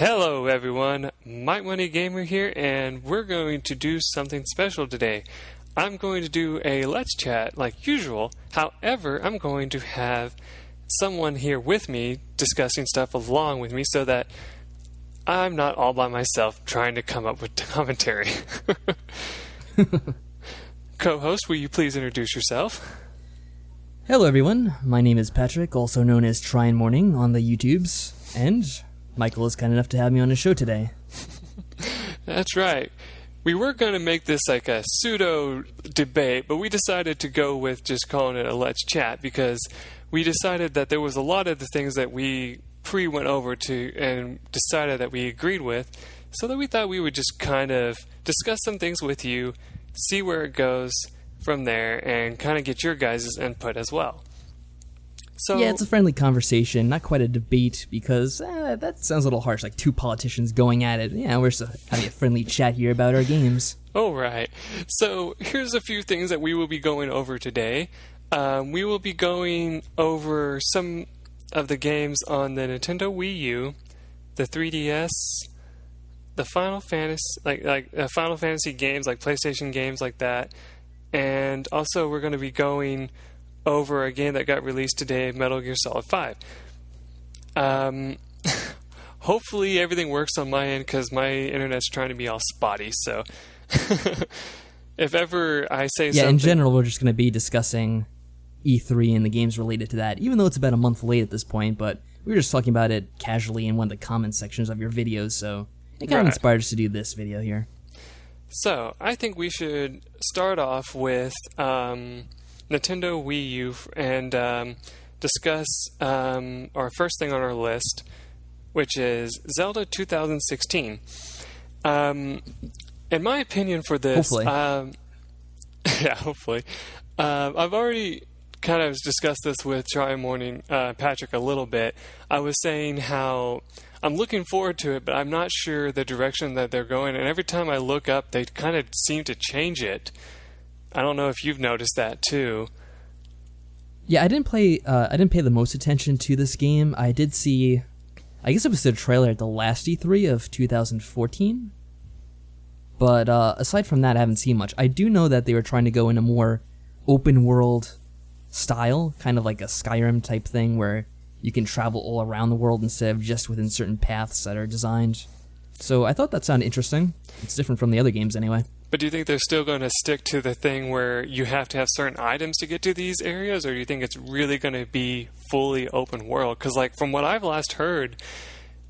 Hello everyone, MikeMoneyGMR here, and we're going to do something special today. I'm going to do a Let's Chat like usual. However, I'm going to have someone here with me discussing stuff along with me so that I'm not all by myself trying to come up with commentary. Co-host, will you please introduce yourself? Hello everyone, my name is Patrick, also known as Trine Morning on the YouTubes, and Michael is kind enough to have me on his show today. That's right. We were going to make this like a pseudo debate, but we decided to go with just calling it a Let's Chat because we decided that there was a lot of the things that we went over to and decided that we agreed with, so that we thought we would just kind of discuss some things with you, see where it goes from there, and kind of get your guys' input as well. So, yeah, it's a friendly conversation, not quite a debate, because that sounds a little harsh, like two politicians going at it. Yeah, we're just having a friendly chat here about our games. All right. So here's a few things that we will be going over today. We will be going over some of the games on the Nintendo Wii U, the 3DS, the Final Fantasy, like Final Fantasy games, like PlayStation games like that, and also we're going to be going over a game that got released today, Metal Gear Solid 5. Hopefully everything works on my end because my internet's trying to be all spotty, so if ever I say something... Yeah, in general, we're just going to be discussing E3 and the games related to that, even though it's about a month late at this point, but we were just talking about it casually in one of the comment sections of your videos, so it kind of inspired us to do this video here. So, I think we should start off with Nintendo Wii U and discuss our first thing on our list, which is Zelda 2016. In my opinion for this... Hopefully. Yeah, hopefully. I've already kind of discussed this with Patrick a little bit. I was saying how I'm looking forward to it, but I'm not sure the direction that they're going, and every time I look up, they kind of seem to change it. I don't know if you've noticed that too. Yeah, I didn't pay the most attention to this game. I did see, I guess it was the trailer at the last E3 of 2014. But aside from that, I haven't seen much. I do know that they were trying to go in a more open world style, kind of like a Skyrim type thing where you can travel all around the world instead of just within certain paths that are designed. So I thought that sounded interesting. It's different from the other games anyway. But do you think they're still going to stick to the thing where you have to have certain items to get to these areas, or do you think it's really going to be fully open world? Because, like, from what I've last heard,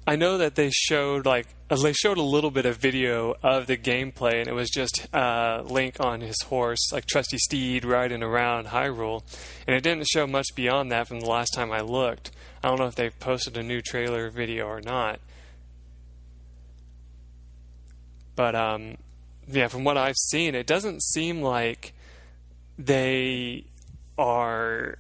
I know that they showed a little bit of video of the gameplay, and it was just Link on his horse, like trusty steed, riding around Hyrule, and it didn't show much beyond that from the last time I looked. I don't know if they've posted a new trailer video or not. But, yeah, from what I've seen, it doesn't seem like they are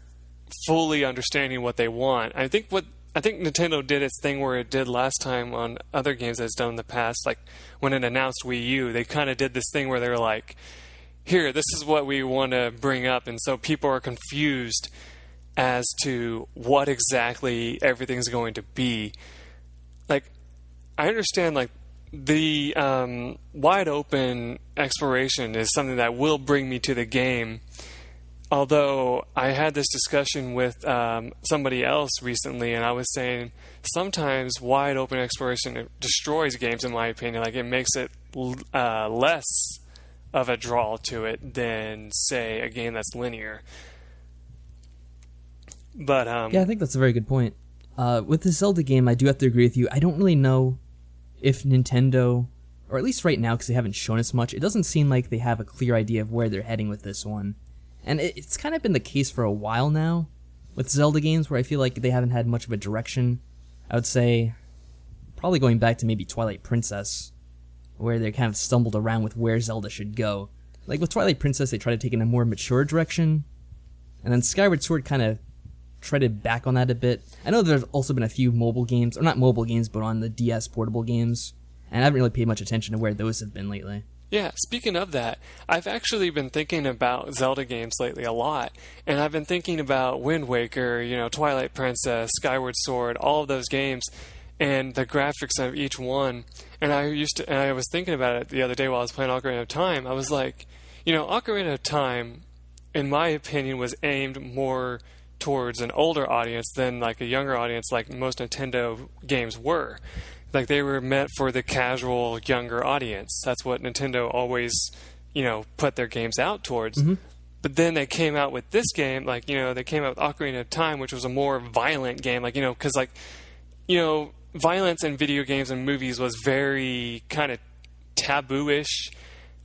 fully understanding what they want. I think Nintendo did its thing where it did last time on other games that it's done in the past. Like when it announced Wii U, they kind of did this thing where they were like, here, this is what we want to bring up. And so people are confused as to what exactly everything's going to be. Like, I understand, like, the wide open exploration is something that will bring me to the game. Although I had this discussion with somebody else recently, and I was saying sometimes wide open exploration destroys games, in my opinion. Like, it makes it less of a draw to it than, say, a game that's linear. But yeah, I think that's a very good point. With the Zelda game, I do have to agree with you. I don't really know if Nintendo, or at least right now, because they haven't shown us much, it doesn't seem like they have a clear idea of where they're heading with this one. And it's kind of been the case for a while now with Zelda games, where I feel like they haven't had much of a direction. I would say probably going back to maybe Twilight Princess, where they kind of stumbled around with where Zelda should go. Like with Twilight Princess, they tried to take in a more mature direction, and then Skyward Sword kind of treaded back on that a bit. I know there's also been a few mobile games, or not mobile games, but on the DS portable games, and I haven't really paid much attention to where those have been lately. Yeah, speaking of that, I've actually been thinking about Zelda games lately a lot, and I've been thinking about Wind Waker, Twilight Princess, Skyward Sword, all of those games, and the graphics of each one. And I was thinking about it the other day while I was playing Ocarina of Time. I was like, Ocarina of Time, in my opinion, was aimed more towards an older audience than like a younger audience, like most Nintendo games were. Like they were meant for the casual younger audience. That's what Nintendo always, put their games out towards. Mm-hmm. But then they came out with this game, like, they came out with Ocarina of Time, which was a more violent game, like, because, like, violence in video games and movies was very kind of taboo-ish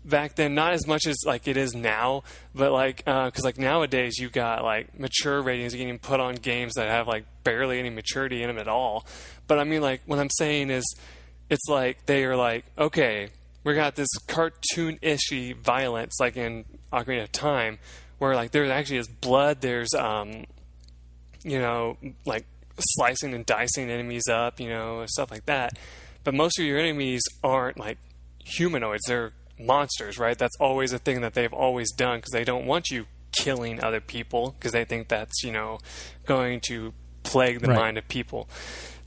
back then. Not as much as, like, it is now, but, like, because, like, nowadays you got, like, mature ratings getting put on games that have, like, barely any maturity in them at all. But, I mean, like, what I'm saying is, it's like they are like, okay, we got this cartoon-ishy violence, like in Ocarina of Time, where like there actually is blood. There's like slicing and dicing enemies up, stuff like that. But most of your enemies aren't like humanoids; they're monsters, right? That's always a thing that they've always done because they don't want you killing other people because they think that's going to plague the mind of people.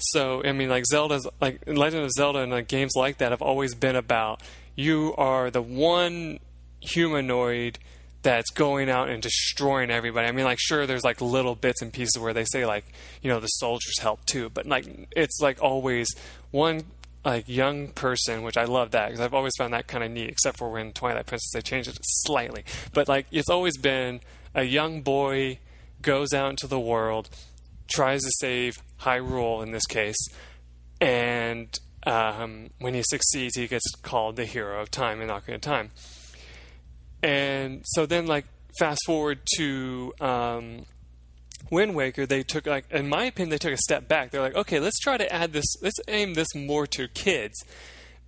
So, I mean, like Zelda's, like Legend of Zelda and like games like that have always been about you are the one humanoid that's going out and destroying everybody. I mean, like, sure, there's like little bits and pieces where they say like, the soldiers help too, but like it's like always one like young person, which I love that because I've always found that kind of neat, except for when Twilight Princess they changed it slightly. But like it's always been a young boy goes out into the world, tries to save Hyrule in this case, and when he succeeds, he gets called the hero of time in Ocarina of Time. And so then, like, fast forward to Wind Waker, they took, like, in my opinion, they took a step back. They're like, okay, let's try to add this, let's aim this more to kids,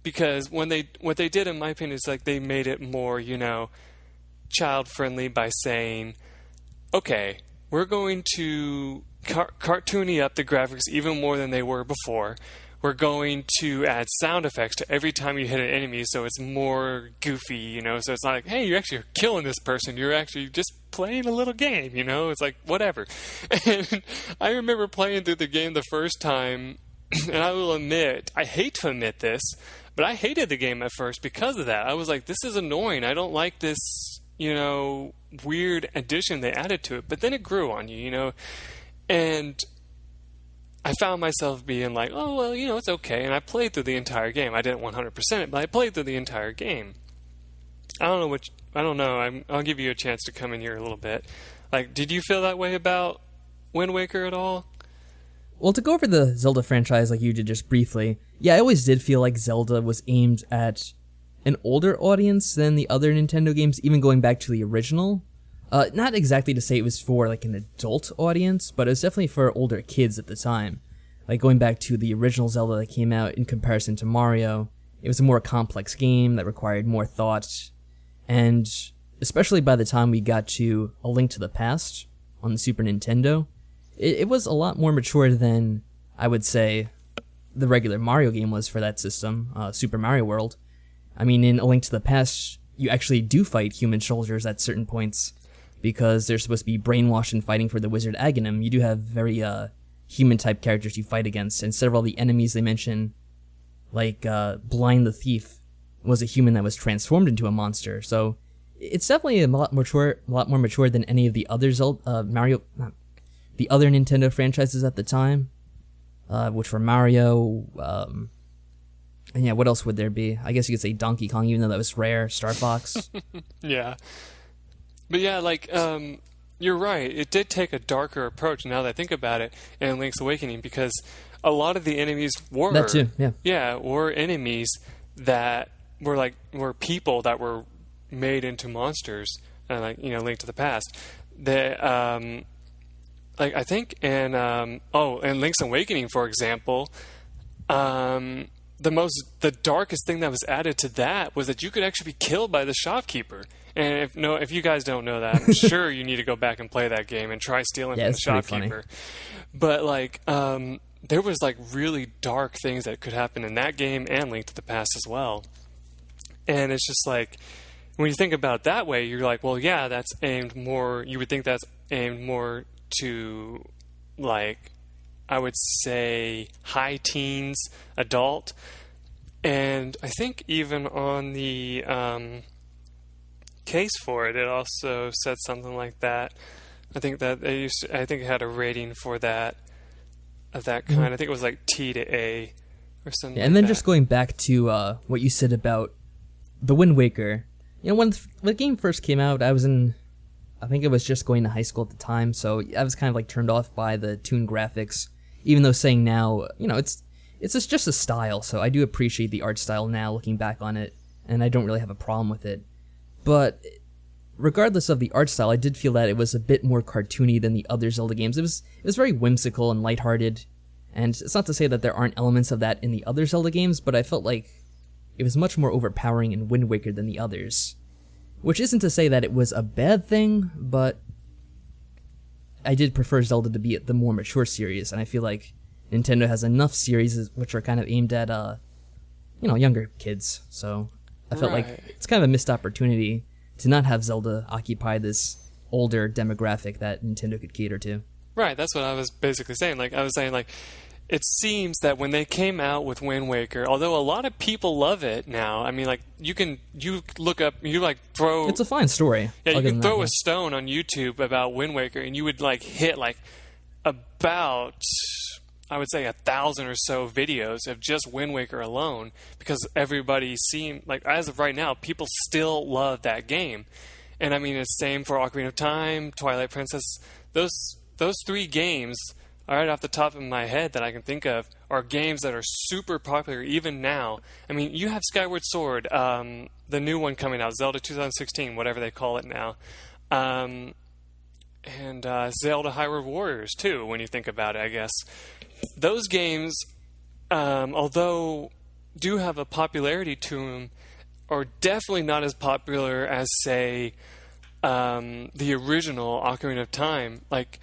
because what they did, in my opinion, is like they made it more, child friendly by saying, okay, we're going to cartoony up the graphics even more than they were before. We're going to add sound effects to every time you hit an enemy, so it's more goofy, so it's not like, hey, you're actually killing this person, you're actually just playing a little game, it's like, whatever. And I remember playing through the game the first time, and I will admit, I hate to admit this, but I hated the game at first because of that. I was like, this is annoying, I don't like this, weird addition they added to it, but then it grew on you, and I found myself being like, oh, well, it's okay. And I played through the entire game. I didn't 100% it, but I played through the entire game. I don't know. I'll give you a chance to come in here a little bit. Like, did you feel that way about Wind Waker at all? Well, to go over the Zelda franchise like you did just briefly, yeah, I always did feel like Zelda was aimed at an older audience than the other Nintendo games, even going back to the original. Not exactly to say it was for like an adult audience, but it was definitely for older kids at the time. Like going back to the original Zelda that came out in comparison to Mario, it was a more complex game that required more thought, and especially by the time we got to A Link to the Past on the Super Nintendo, it was a lot more mature than, I would say, the regular Mario game was for that system, Super Mario World. I mean, in A Link to the Past, you actually do fight human soldiers at certain points, because they're supposed to be brainwashed and fighting for the Wizard Aghanim. You do have very human-type characters you fight against, and several of the enemies they mention, like Blind the Thief, was a human that was transformed into a monster. So it's definitely a lot more mature than any of the other the other Nintendo franchises at the time, which were Mario. And yeah, what else would there be? I guess you could say Donkey Kong, even though that was rare. Star Fox. Yeah. But yeah, like, you're right. It did take a darker approach now that I think about it in Link's Awakening, because a lot of the enemies were... That too, yeah. Yeah, were enemies that were people that were made into monsters, like, Link to the Past. Like, I think in Link's Awakening, for example, the darkest thing that was added to that was that you could actually be killed by the shopkeeper. And if you guys don't know that, I'm sure you need to go back and play that game and try stealing from the shopkeeper. But like, there was like really dark things that could happen in that game and Link to the Past as well. And it's just like, when you think about it that way, you're like, well, yeah, that's aimed more. You would think that's aimed more to like I would say, high teens, adult. And I think even on the case for it, it also said something like that. I think that I think it had a rating for that of that kind. I think it was like T to A or something. Yeah, and then just going back to what you said about the Wind Waker. When the game first came out, I think I was just going to high school at the time, so I was kind of like turned off by the toon graphics. Even though saying now, it's just a style, so I do appreciate the art style now, looking back on it, and I don't really have a problem with it. But regardless of the art style, I did feel that it was a bit more cartoony than the other Zelda games. It was very whimsical and lighthearted, and it's not to say that there aren't elements of that in the other Zelda games, but I felt like it was much more overpowering in Wind Waker than the others. Which isn't to say that it was a bad thing, but I did prefer Zelda to be the more mature series, and I feel like Nintendo has enough series which are kind of aimed at, younger kids. So I felt like it's kind of a missed opportunity to not have Zelda occupy this older demographic that Nintendo could cater to. Right, that's what I was basically saying. Like, I was saying, like, it seems that when they came out with Wind Waker, although a lot of people love it now, I mean, like, you look up, throw... It's a fine story. Yeah, you can throw a stone on YouTube about Wind Waker, and you would, like, hit, like, about, I would say, 1,000 or so videos of just Wind Waker alone, because everybody seemed, like, as of right now, people still love that game. And, I mean, it's the same for Ocarina of Time, Twilight Princess. Those three games, right off the top of my head that I can think of, are games that are super popular even now. I mean, you have Skyward Sword, the new one coming out, Zelda 2016, whatever they call it now, and Zelda Hyrule Warriors, too, when you think about it, I guess. Those games, although do have a popularity to them, are definitely not as popular as, say, the original Ocarina of Time. Like,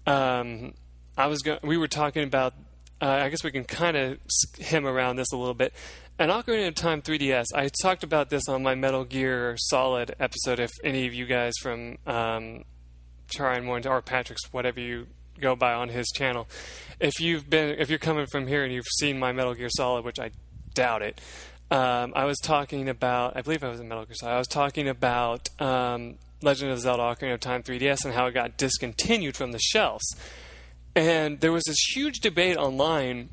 we were talking about, I guess we can kind of hem around this a little bit. An Ocarina of Time 3DS, I talked about this on my Metal Gear Solid episode, if any of you guys from Trying More, or Patrick's, whatever you go by on his channel, if you're coming from here and you've seen my Metal Gear Solid, which I doubt it, I was talking about, I believe I was in Metal Gear Solid, I was talking about Legend of Zelda Ocarina of Time 3DS and how it got discontinued from the shelves. And there was this huge debate online,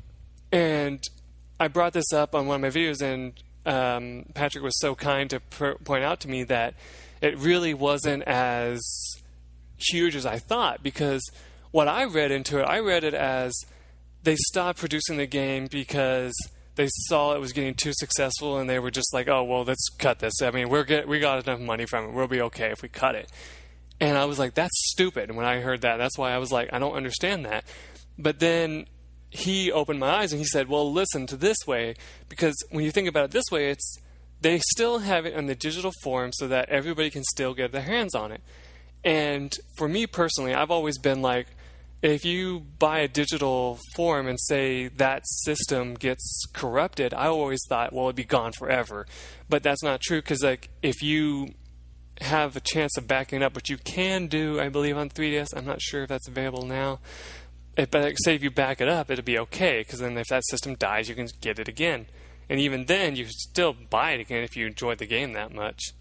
and I brought this up on one of my videos, and Patrick was so kind to point out to me that it really wasn't as huge as I thought, because what I read into it, I read it as they stopped producing the game because they saw it was getting too successful, and they were just like, oh, well, let's cut this. I mean, we got enough money from it. We'll be okay if we cut it. And I was like, that's stupid. And when I heard that, that's why I was like, I don't understand that. But then he opened my eyes and he said, well, listen to this way, because when you think about it this way, they still have it in the digital form so that everybody can still get their hands on it. And for me personally, I've always been like, if you buy a digital form and say that system gets corrupted, I always thought, well, it'd be gone forever. But that's not true, because like, if you have a chance of backing up, which you can do, I believe, on 3DS. I'm not sure if that's available now. But say if you back it up, it'll be okay, because then if that system dies, you can get it again. And even then, you still buy it again if you enjoyed the game that much.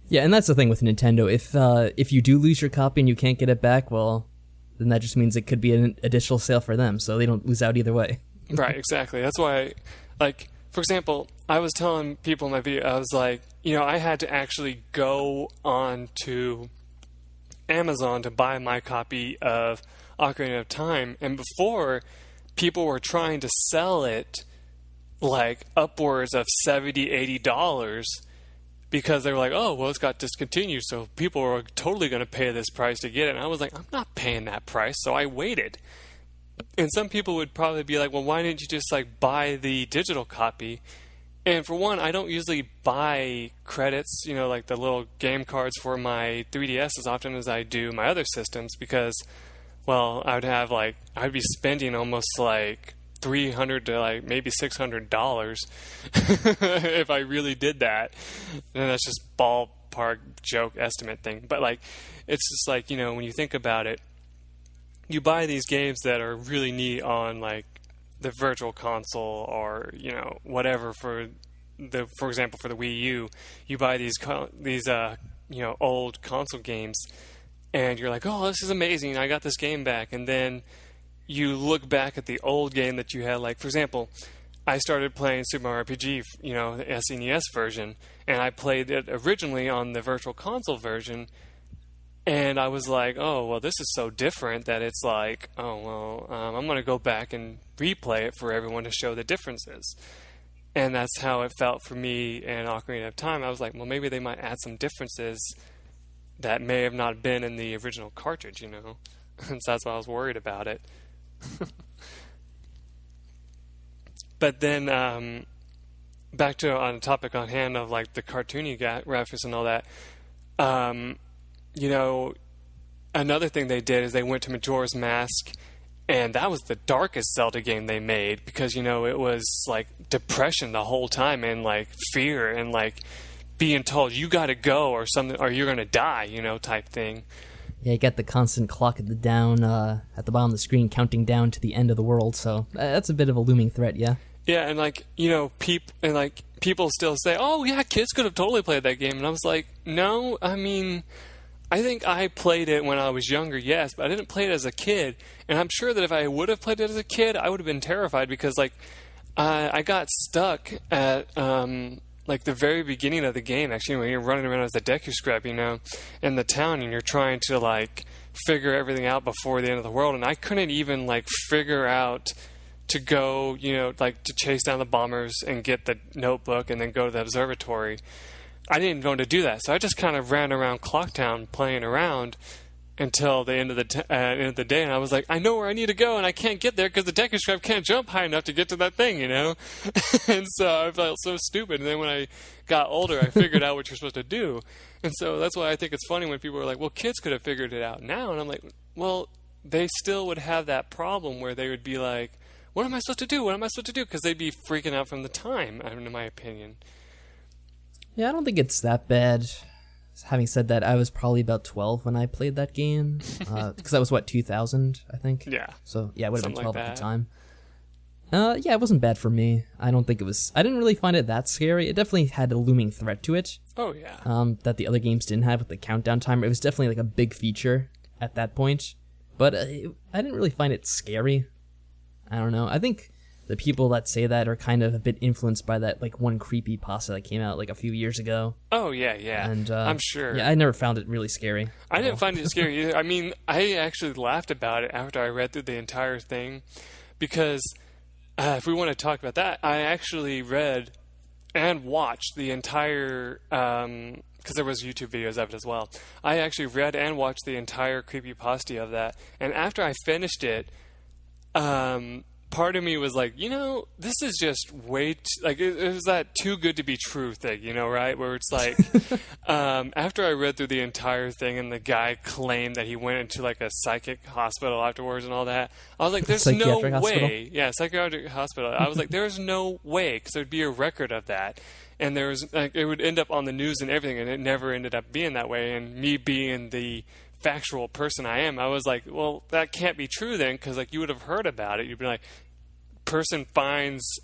Yeah, and that's the thing with Nintendo. If you do lose your copy and you can't get it back, well, then that just means it could be an additional sale for them, so they don't lose out either way. Right, exactly. That's why, like, for example, I was telling people in my video, I was like, I had to actually go on to Amazon to buy my copy of Ocarina of Time, and before, people were trying to sell it like upwards of $70, $80 because they were like, oh, well, it's got discontinued, so people are totally going to pay this price to get it. And I was like, I'm not paying that price, so I waited. And some people would probably be like, well, why didn't you just like buy the digital copy? And for one, I don't usually buy credits, like the little game cards for my 3DS as often as I do my other systems, because, well, I'd be spending almost like $300 to like maybe $600 if I really did that. And that's just ballpark joke estimate thing. But like, it's just like, when you think about it, you buy these games that are really neat on like the Virtual Console or whatever for example for the Wii U, you buy these old console games, and you're like, oh, this is amazing, I got this game back, and then you look back at the old game that you had. Like for example, I started playing Super Mario RPG, the SNES version, and I played it originally on the Virtual Console version. And I was like, oh, well, this is so different that it's like, oh, well, I'm going to go back and replay it for everyone to show the differences. And that's how it felt for me in Ocarina of Time. I was like, well, maybe they might add some differences that may have not been in the original cartridge, And so that's why I was worried about it. But then back to on the topic on hand of like the cartoony graphics and all that, another thing they did is they went to Majora's Mask, and that was the darkest Zelda game they made because, it was like depression the whole time and like fear and like being told you got to go or something or you're going to die, type thing. Yeah, you got the constant clock at the bottom of the screen counting down to the end of the world, so that's a bit of a looming threat, yeah. Yeah, and like, people still say, oh yeah, kids could have totally played that game, and I was like, no, I mean, I think I played it when I was younger, yes, but I didn't play it as a kid. And I'm sure that if I would have played it as a kid, I would have been terrified because, like, I got stuck at, like, the very beginning of the game, actually, when you're running around as a Deku Scrub, in the town, and you're trying to, like, figure everything out before the end of the world. And I couldn't even, like, figure out to go, like, to chase down the bombers and get the notebook and then go to the observatory. I didn't know to do that, so I just kind of ran around Clocktown playing around until the end of the day, and I was like, I know where I need to go, and I can't get there because the Deku Scrub can't jump high enough to get to that thing, And so I felt so stupid, and then when I got older, I figured out what you're supposed to do. And so that's why I think it's funny when people are like, well, kids could have figured it out now, and I'm like, well, they still would have that problem where they would be like, what am I supposed to do? What am I supposed to do? Because they'd be freaking out from the time, in my opinion. Yeah, I don't think it's that bad. Having said that, I was probably about 12 when I played that game. Because that was, 2000, I think? Yeah. So, yeah, it would have been 12 like at the time. Yeah, it wasn't bad for me. I didn't really find it that scary. It definitely had a looming threat to it. Oh, yeah. That the other games didn't have with the countdown timer. It was definitely like a big feature at that point. But I didn't really find it scary. I don't know. I think the people that say that are kind of a bit influenced by that like one creepypasta that came out like a few years ago. Oh, yeah. And I'm sure. Yeah, I never found it really scary. I didn't find it scary either. I mean, I actually laughed about it after I read through the entire thing because if we want to talk about that, I actually read and watched the entire because there was YouTube videos of it as well. I actually read and watched the entire creepypasta of that, and after I finished it, part of me was like, this is just way like it was that too good to be true thing, right? Where it's like, after I read through the entire thing and the guy claimed that he went into like a psychic hospital afterwards and all that, I was like, there's no way. Yeah, psychiatric hospital. I was like, there's no way because there'd be a record of that. And there was like it would end up on the news and everything, and it never ended up being that way. And me being the factual person I am, I was like, well, that can't be true then, because like you would have heard about it. You'd be like, person finds,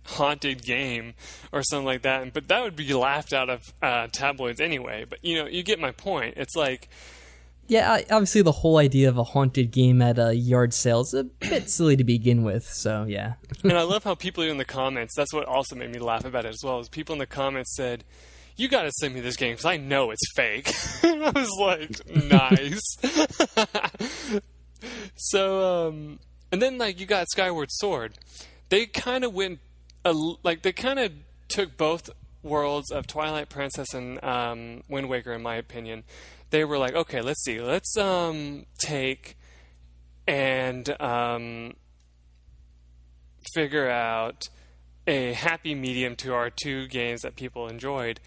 haunted game or something like that, but that would be laughed out of tabloids anyway. But you get my point. It's like, yeah, obviously the whole idea of a haunted game at a yard sale is a bit silly to begin with, so yeah. And I love how people in the comments, that's what also made me laugh about it as well, is people in the comments said, you gotta send me this game because I know it's fake. And I was like, nice. So, and then like you got Skyward Sword. They kind of went, they kind of took both worlds of Twilight Princess and Wind Waker, in my opinion. They were like, okay, let's see. Let's take and figure out a happy medium to our two games that people enjoyed.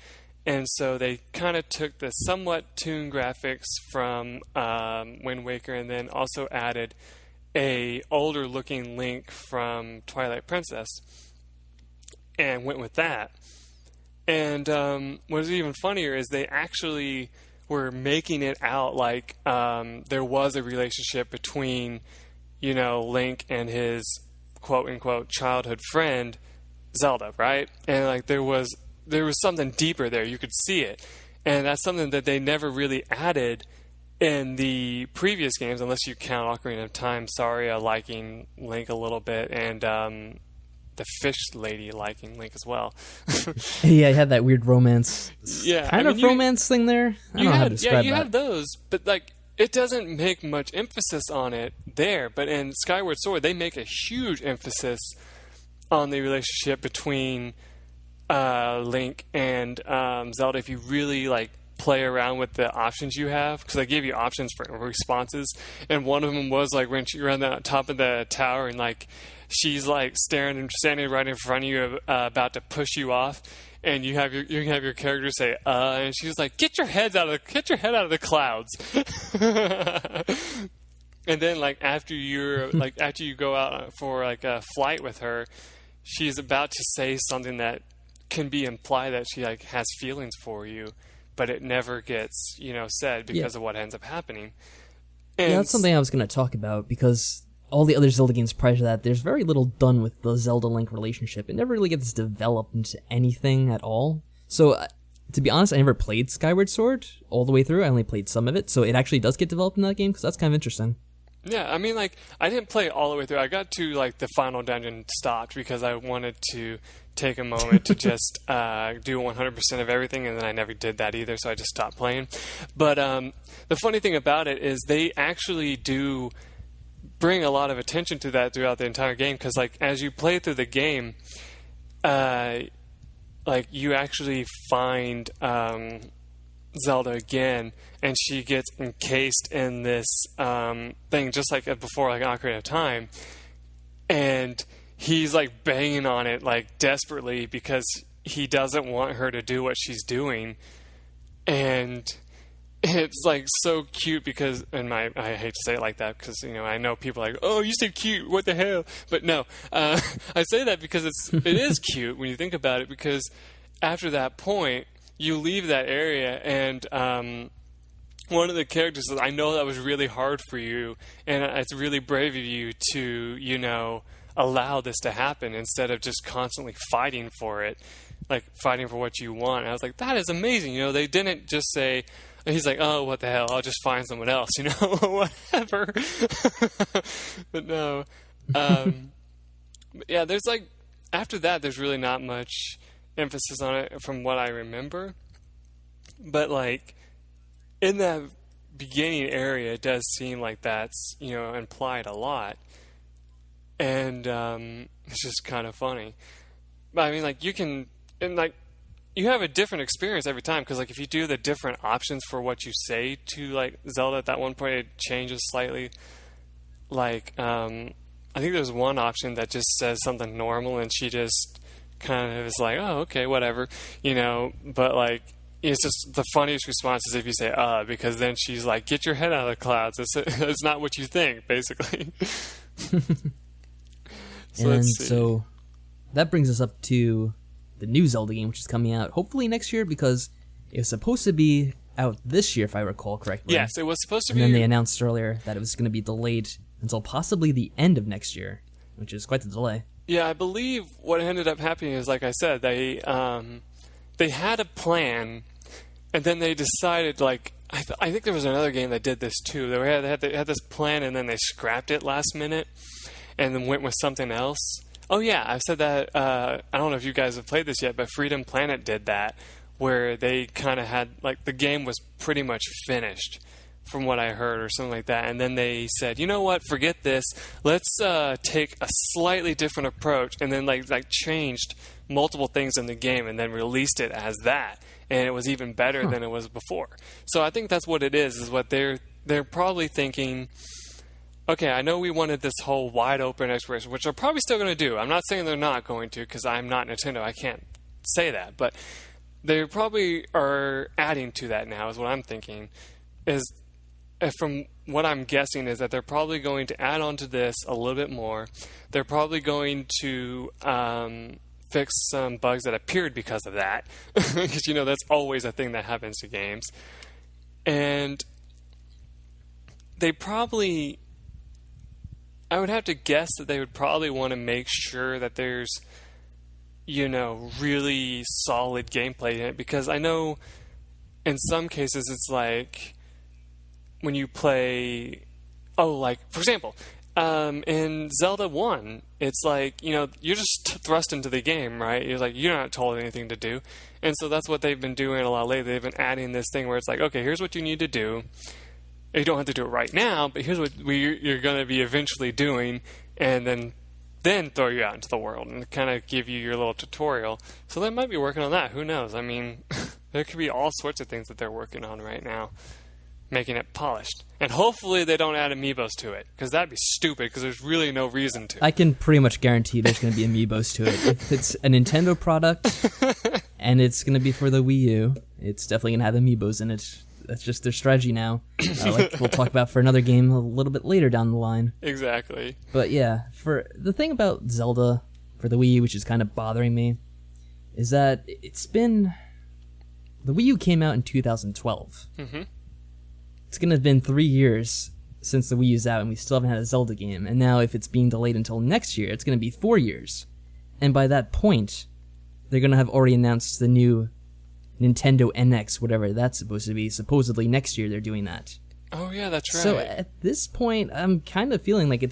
And so they kind of took the somewhat toon graphics from Wind Waker and then also added a older looking Link from Twilight Princess and went with that. And what is even funnier is they actually were making it out like there was a relationship between, Link and his quote-unquote childhood friend, Zelda, right? And like there was something deeper there. You could see it. And that's something that they never really added in the previous games, unless you count Ocarina of Time, Saria liking Link a little bit, and the fish lady liking Link as well. Yeah, I had that weird romance, romance thing there. I don't know how to describe that. Yeah, you have those, but like it doesn't make much emphasis on it there. But in Skyward Sword, they make a huge emphasis on the relationship between Link and Zelda. If you really like play around with the options you have, because I gave you options for responses, and one of them was like when you're on the top of the tower and like she's like standing right in front of you, about to push you off, and you have your character say and she's like, get your head out of the clouds. And then like after you go out for like a flight with her, she's about to say something that can be implied that she like has feelings for you, but it never gets, said because of what ends up happening. And that's something I was going to talk about, because all the other Zelda games prior to that, there's very little done with the Zelda-Link relationship. It never really gets developed into anything at all. So, to be honest, I never played Skyward Sword all the way through. I only played some of it, so it actually does get developed in that game, because that's kind of interesting. Yeah, I mean, like, I didn't play all the way through. I got to, like, the final dungeon stopped because I wanted to take a moment to just do 100% of everything, and then I never did that either, so I just stopped playing. But the funny thing about it is they actually do bring a lot of attention to that throughout the entire game, because, like, as you play through the game, like, you actually find Zelda again, and she gets encased in this thing just like before, like Ocarina of Time, and he's like banging on it like desperately because he doesn't want her to do what she's doing. And it's like so cute because, I hate to say it like that because, I know people are like, oh, you said cute, what the hell? But no, I say that because it is cute when you think about it, because after that point you leave that area, and one of the characters says, I know that was really hard for you, and it's really brave of you to, allow this to happen instead of just constantly fighting for it, like fighting for what you want. And I was like, that is amazing. They didn't just say, he's like, oh, what the hell, I'll just find someone else, whatever. But no. Yeah, there's like, after that, there's really not much emphasis on it from what I remember. But like, in that beginning area, it does seem like that's, implied a lot. And it's just kind of funny. But I mean, like, you have a different experience every time, because like if you do the different options for what you say to like Zelda at that one point, it changes slightly. Like, I think there's one option that just says something normal, and she just kind of is like, oh, okay, whatever, but like, it's just the funniest response is if you say because then she's like, get your head out of the clouds, it's not what you think, basically. So that brings us up to the new Zelda game, which is coming out hopefully next year, because it was supposed to be out this year, if I recall correctly. Yes, it was supposed to be. And then they announced earlier that it was going to be delayed until possibly the end of next year, which is quite the delay. Yeah, I believe what ended up happening is, like I said, they had a plan, and then they decided, like, I think there was another game that did this too. They had this plan, and then they scrapped it last minute, and then went with something else. Oh yeah, I've said that. I don't know if you guys have played this yet, but Freedom Planet did that, where they kind of had, like, the game was pretty much finished, from what I heard, or something like that. And then they said, you know what, forget this. Let's take a slightly different approach, and then like changed multiple things in the game, and then released it as that. And it was even better than it was before. So I think that's what it is what they're probably thinking. Okay, I know we wanted this whole wide open exploration, which they're probably still going to do. I'm not saying they're not going to, because I'm not Nintendo. I can't say that. But they probably are adding to that now, is what I'm thinking. From what I'm guessing is that they're probably going to add on to this a little bit more. They're probably going to fix some bugs that appeared because of that. Because, that's always a thing that happens to games. And they probably, I would have to guess that they would probably want to make sure that there's, really solid gameplay in it, because I know in some cases it's like when you play, for example, in Zelda 1, it's like, you're just thrust into the game, right? You're not told anything to do. And so that's what they've been doing a lot lately. They've been adding this thing where it's like, okay, here's what you need to do. You don't have to do it right now, but here's what you're going to be eventually doing, and then throw you out into the world and kind of give you your little tutorial. So they might be working on that. Who knows? I mean, there could be all sorts of things that they're working on right now, making it polished. And hopefully they don't add amiibos to it, because that'd be stupid, because there's really no reason to. I can pretty much guarantee there's going to be amiibos to it. If it's a Nintendo product and it's going to be for the Wii U, it's definitely going to have amiibos in it. That's just their strategy now. Like we'll talk about for another game a little bit later down the line. Exactly. But yeah, for the thing about Zelda for the Wii U, which is kind of bothering me, is that the Wii U came out in 2012. Mm-hmm. It's going to have been 3 years since the Wii U's out, and we still haven't had a Zelda game. And now if it's being delayed until next year, it's going to be 4 years. And by that point, they're going to have already announced the new Nintendo NX, whatever that's supposed to be. Supposedly next year they're doing that. Oh yeah, that's right. So at this point, I'm kind of feeling like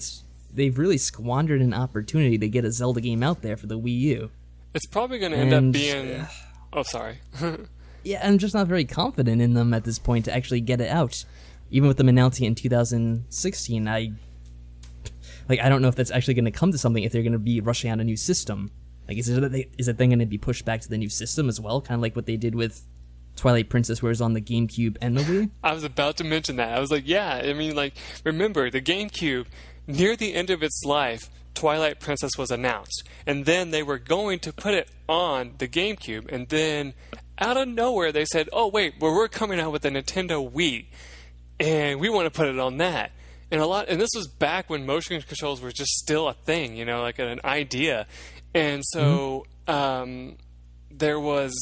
they've really squandered an opportunity to get a Zelda game out there for the Wii U. It's probably going to end up being... Oh, sorry. Yeah, I'm just not very confident in them at this point to actually get it out. Even with them announcing it in 2016, I don't know if that's actually going to come to something, if they're going to be rushing out a new system. Like, is it then going to be pushed back to the new system as well? Kind of like what they did with Twilight Princess, where it was on the GameCube and the Wii? I was about to mention that. I was like, yeah, I mean, like, remember, the GameCube, near the end of its life, Twilight Princess was announced. And then they were going to put it on the GameCube, and then out of nowhere they said, oh, wait, we're coming out with the Nintendo Wii, and we want to put it on that. And this was back when motion controls were just still a thing, like an idea. And so there was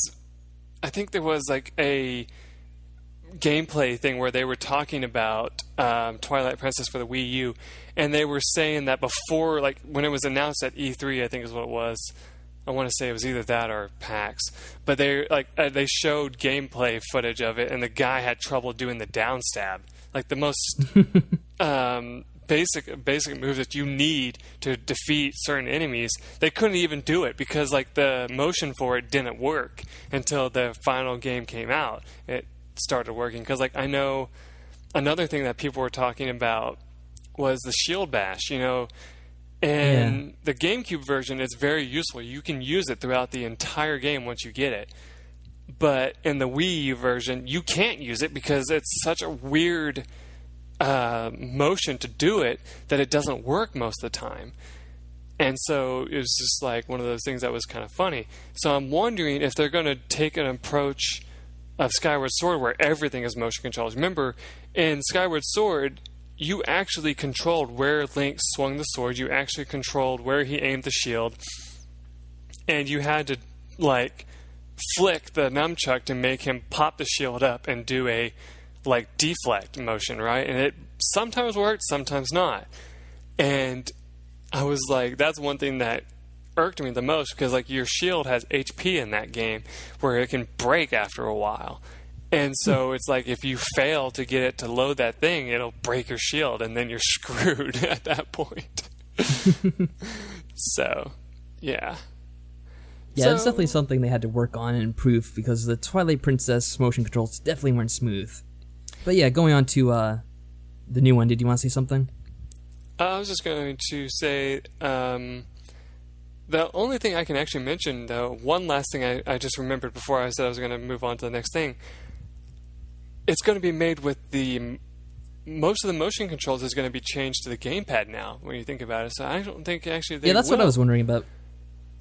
like a gameplay thing where they were talking about Twilight Princess for the Wii U, and they were saying that before, like when it was announced at E3, I think is what it was. I want to say it was either that or PAX, but they showed gameplay footage of it, and the guy had trouble doing the down stab, like the most basic moves that you need to defeat certain enemies. They couldn't even do it because like the motion for it didn't work until the final game came out. It started working, because like I know another thing that people were talking about was the shield bash, and the GameCube version is very useful. You can use it throughout the entire game once you get it. But in the Wii U version, you can't use it because it's such a weird motion to do it that it doesn't work most of the time. And so it was just like one of those things that was kind of funny. So I'm wondering if they're going to take an approach of Skyward Sword where everything is motion controls. Remember, in Skyward Sword, you actually controlled where Link swung the sword. You actually controlled where he aimed the shield. And you had to, like, flick the nunchuck to make him pop the shield up and do a, like, deflect motion, right? And it sometimes worked, sometimes not. And I was like, that's one thing that irked me the most, because, like, your shield has HP in that game where it can break after a while. And so it's like if you fail to get it to load that thing, it'll break your shield, and then you're screwed at that point. So, yeah. Yeah, it's definitely something they had to work on and improve, because the Twilight Princess motion controls definitely weren't smooth. But yeah, going on to the new one, did you want to say something? I was just going to say, the only thing I can actually mention, though, one last thing I just remembered before I said I was going to move on to the next thing. It's going to be made with most of the motion controls is going to be changed to the gamepad now, when you think about it. So I don't think actually they that's what I was wondering about.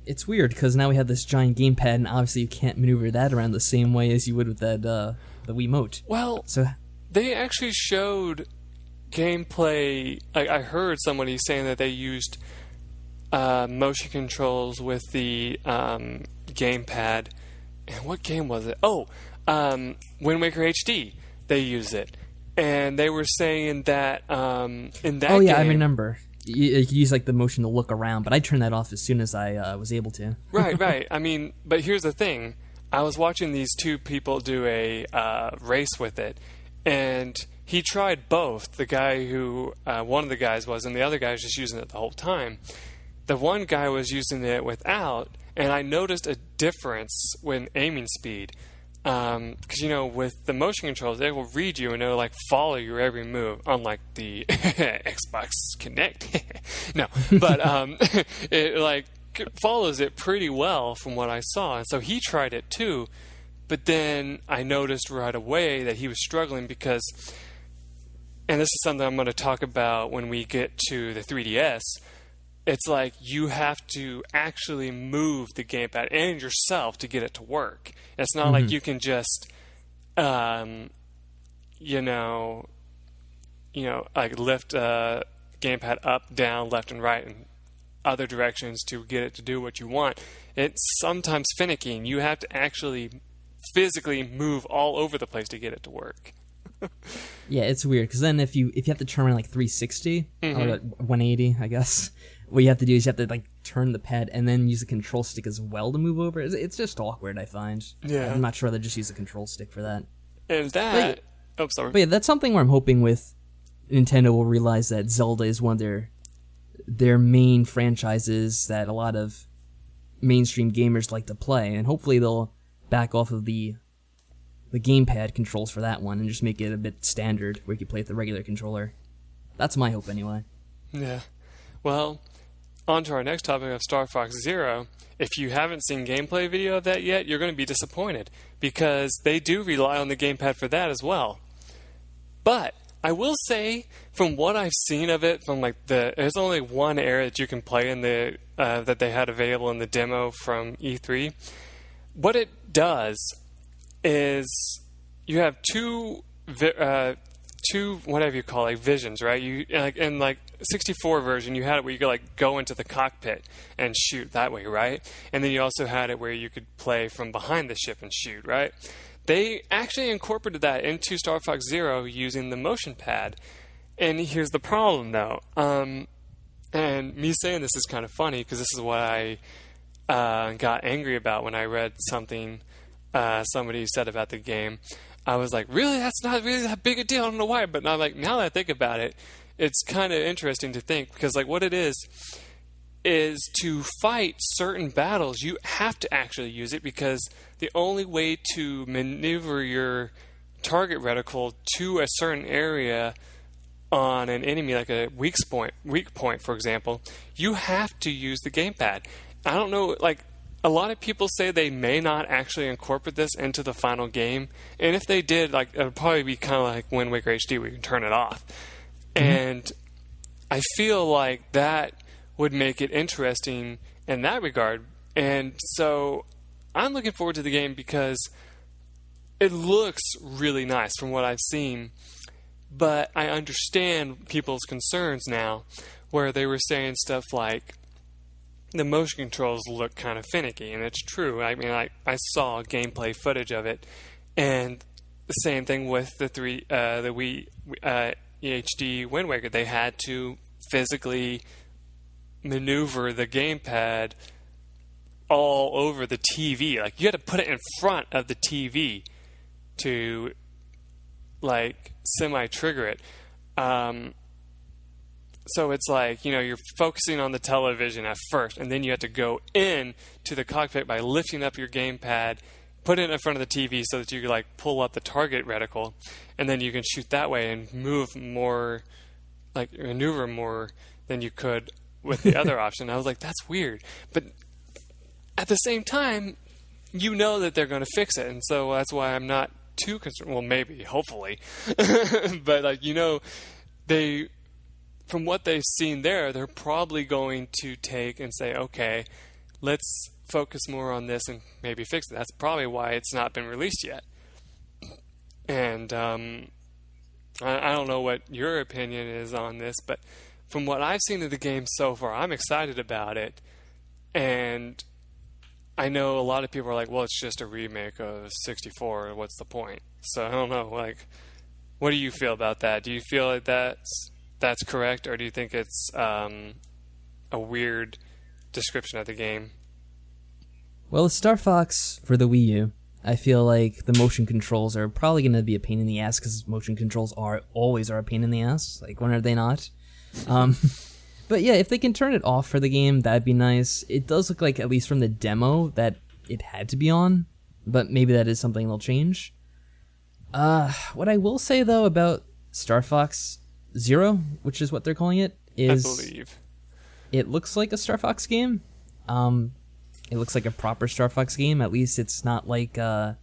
It's weird, because now we have this giant gamepad, and obviously you can't maneuver that around the same way as you would with that the Wiimote. Well, so they actually showed gameplay. I heard somebody saying that they used motion controls with the gamepad. And what game was it? Oh, Wind Waker HD. they use it. And they were saying that in that Oh yeah, game, I remember. You use like the motion to look around, but I turned that off as soon as I was able to. Right. I mean, but here's the thing. I was watching these two people do a race with it, and he tried both. The guy who, one of the guys was, and the other guy was just using it the whole time. The one guy was using it without, and I noticed a difference when aiming speed. Because, with the motion controls, they will read you and it'll, follow your every move, unlike the Xbox Kinect. No, but it, follows it pretty well from what I saw. And so he tried it too, but then I noticed right away that he was struggling because, and this is something I'm going to talk about when we get to the 3DS, it's like you have to actually move the gamepad and yourself to get it to work. It's not like you can just, lift gamepad up, down, left, and right, and other directions to get it to do what you want. It's sometimes finicky, and you have to actually physically move all over the place to get it to work. Yeah, it's weird because then if you have to turn around 360 or 180, I guess. What you have to do is you have to turn the pad and then use the control stick as well to move over. It's just awkward, I find. Yeah. I'm not sure they just use the control stick for that. And that... sorry. But yeah, that's something where I'm hoping with Nintendo will realize that Zelda is one of their main franchises that a lot of mainstream gamers like to play, and hopefully they'll back off of the gamepad controls for that one and just make it a bit standard where you can play with the regular controller. That's my hope anyway. Yeah. Well, on to our next topic of Star Fox Zero. If you haven't seen gameplay video of that yet, you're going to be disappointed because they do rely on the gamepad for that as well. But I will say, from what I've seen of it, from there's only one area that you can play in the that they had available in the demo from E3. What it does is you have two whatever you call visions, right? You in 64 version, you had it where you could go into the cockpit and shoot that way, right? And then you also had it where you could play from behind the ship and shoot, right? They actually incorporated that into Star Fox Zero using the motion pad. And here's the problem, though. And me saying this is kind of funny because this is what I got angry about when I read something somebody said about the game. I was like, really? That's not really that big a deal. I don't know why. But now, now that I think about it, it's kind of interesting to think because, what it is to fight certain battles, you have to actually use it because the only way to maneuver your target reticle to a certain area on an enemy, like a weak point, for example, you have to use the gamepad. I don't know, a lot of people say they may not actually incorporate this into the final game, and if they did, it would probably be kind of like Wind Waker HD where you can turn it off. And I feel like that would make it interesting in that regard. And so I'm looking forward to the game because it looks really nice from what I've seen. But I understand people's concerns now where they were saying stuff like the motion controls look kind of finicky, and it's true. I mean, I saw gameplay footage of it, and the same thing with the Wii HD Wind Waker. They had to physically maneuver the gamepad all over the TV. You had to put it in front of the TV to semi-trigger it. So it's you're focusing on the television at first, and then you have to go in to the cockpit by lifting up your gamepad, put it in front of the TV so that you can pull up the target reticle, and then you can shoot that way and move more, maneuver more than you could with the other option. I was like, that's weird. But at the same time, that they're going to fix it, and so that's why I'm not too concerned. Well, maybe, hopefully. But, they... From what they've seen there, they're probably going to take and say, okay, let's focus more on this and maybe fix it. That's probably why it's not been released yet. And I don't know what your opinion is on this, but from what I've seen of the game so far, I'm excited about it. And I know a lot of people are like, well, it's just a remake of 64. What's the point? So I don't know. What do you feel about that? Do you feel like that's correct, or do you think it's a weird description of the game? Well, with Star Fox for the Wii U, I feel like the motion controls are probably going to be a pain in the ass because motion controls always are a pain in the ass. Like, when are they not? But yeah, if they can turn it off for the game, that'd be nice. It does look like, at least from the demo, that it had to be on, but maybe that is something they'll change. What I will say, though, about Star Fox Zero, which is what they're calling it, is I believe it looks like a Star Fox game. It looks like a proper Star Fox game. At least it's not like the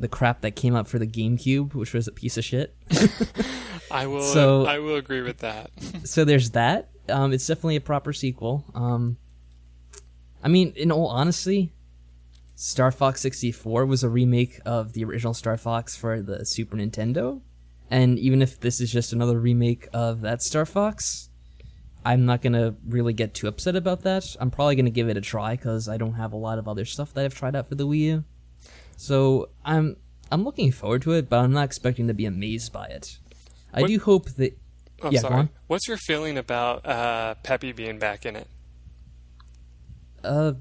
crap that came out for the GameCube, which was a piece of shit. I will agree with that. So there's that. It's definitely a proper sequel. I mean, in all honesty, Star Fox 64 was a remake of the original Star Fox for the Super Nintendo. And even if this is just another remake of that Star Fox, I'm not going to really get too upset about that. I'm probably going to give it a try because I don't have a lot of other stuff that I've tried out for the Wii U. So I'm looking forward to it, but I'm not expecting to be amazed by it. I do hope that... I'm yeah, sorry. go on. What's your feeling about Peppy being back in it? I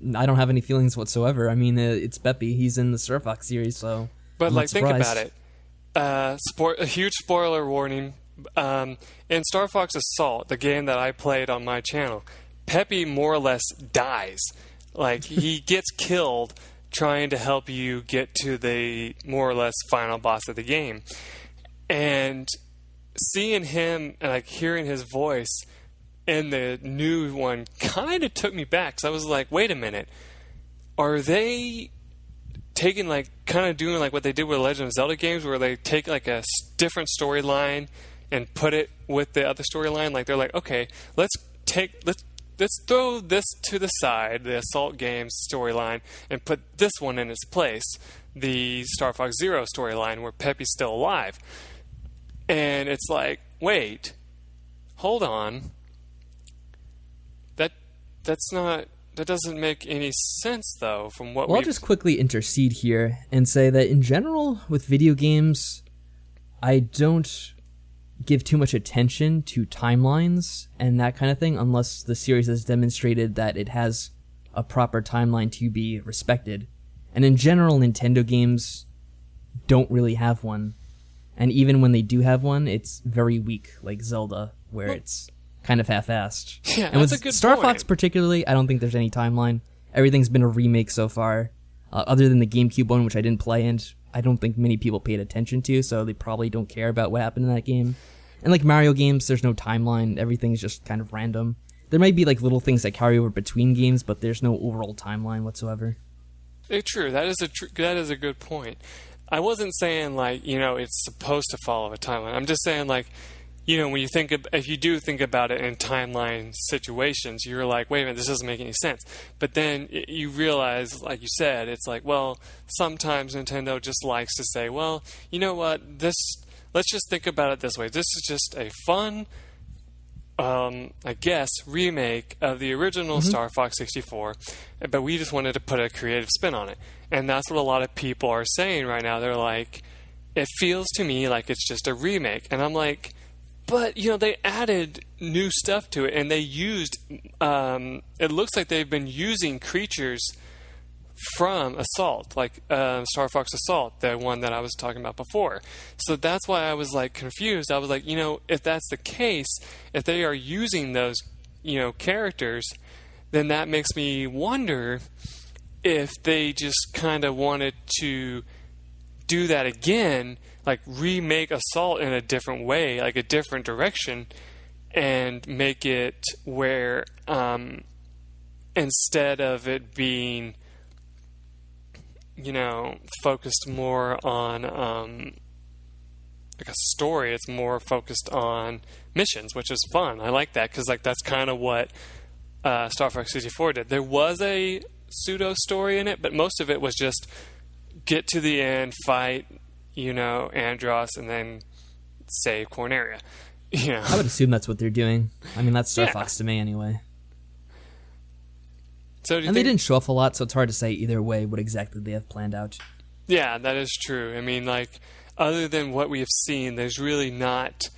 don't have any feelings whatsoever. I mean, it's Peppy. He's in the Star Fox series, so... But, I'm like, not think surprised. about it. A huge spoiler warning. In Star Fox Assault, the game that I played on my channel, Peppy more or less dies. Like, he gets killed trying to help you get to the more or less final boss of the game. And seeing him, like, hearing his voice in the new one kind of took me back. So I was like, wait a minute. Are they taking, like, kind of doing like what they did with Legend of Zelda games, where they take like a different storyline and put it with the other storyline? Like, they're like, okay, let's throw this to the side, the Assault games storyline, and put this one in its place, the Star Fox Zero storyline, where Peppy's still alive. And it's like, wait, hold on. That doesn't make any sense, though, from what I'll just quickly intercede here and say that in general, with video games, I don't give too much attention to timelines and that kind of thing unless the series has demonstrated that it has a proper timeline to be respected. And in general, Nintendo games don't really have one. And even when they do have one, it's very weak, like Zelda, where it's kind of half-assed. Yeah, and with that's a good Star point. Fox particularly, I don't think there's any timeline. Everything's been a remake so far, other than the GameCube one, which I didn't play, and I don't think many people paid attention to, so they probably don't care about what happened in that game. And like Mario games, there's no timeline. Everything's just kind of random. There might be like little things that carry over between games, but there's no overall timeline whatsoever. True. That is a good point. I wasn't saying, like, it's supposed to follow a timeline. I'm just saying, like, when you if you do think about it in timeline situations, you're like, wait a minute, this doesn't make any sense. But then you realize, like you said, it's like, well, sometimes Nintendo just likes to say, well, you know what, let's just think about it this way. This is just a fun, I guess, remake of the original Star Fox 64, but we just wanted to put a creative spin on it. And that's what a lot of people are saying right now. They're like, it feels to me like it's just a remake. And I'm like, but, they added new stuff to it, and they used, it looks like they've been using creatures from Assault, like Star Fox Assault, the one that I was talking about before. So that's why I was, like, confused. I was like, if that's the case, if they are using those, characters, then that makes me wonder if they just kind of wanted to do that again, like remake Assault in a different way, like a different direction, and make it where instead of it being, focused more on like a story, it's more focused on missions, which is fun. I like that because, like, that's kind of what Star Fox 64 did. There was a pseudo story in it, but most of it was just get to the end, fight, Andros, and then save Corneria. I would assume that's what they're doing. I mean, that's Star Fox to me anyway. So they didn't show off a lot, so it's hard to say either way what exactly they have planned out. Yeah, that is true. I mean, like, other than what we have seen, there's really not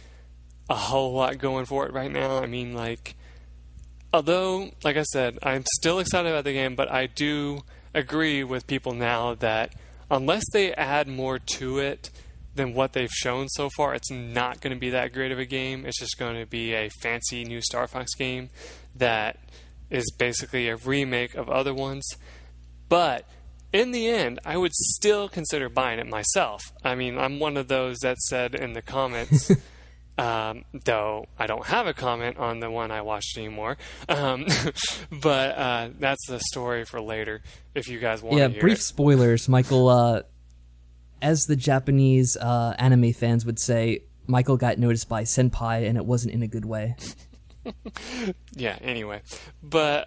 a whole lot going for it right now. I mean, like, although, like I said, I'm still excited about the game, but I do agree with people now that unless they add more to it than what they've shown so far, it's not going to be that great of a game. It's just going to be a fancy new Star Fox game that is basically a remake of other ones. But in the end, I would still consider buying it myself. I mean, I'm one of those that said in the comments, though I don't have a comment on the one I watched anymore. But that's the story for later if you guys want to hear brief it. Spoilers, Michael. As the Japanese anime fans would say, Michael got noticed by senpai, and it wasn't in a good way. Yeah, anyway. But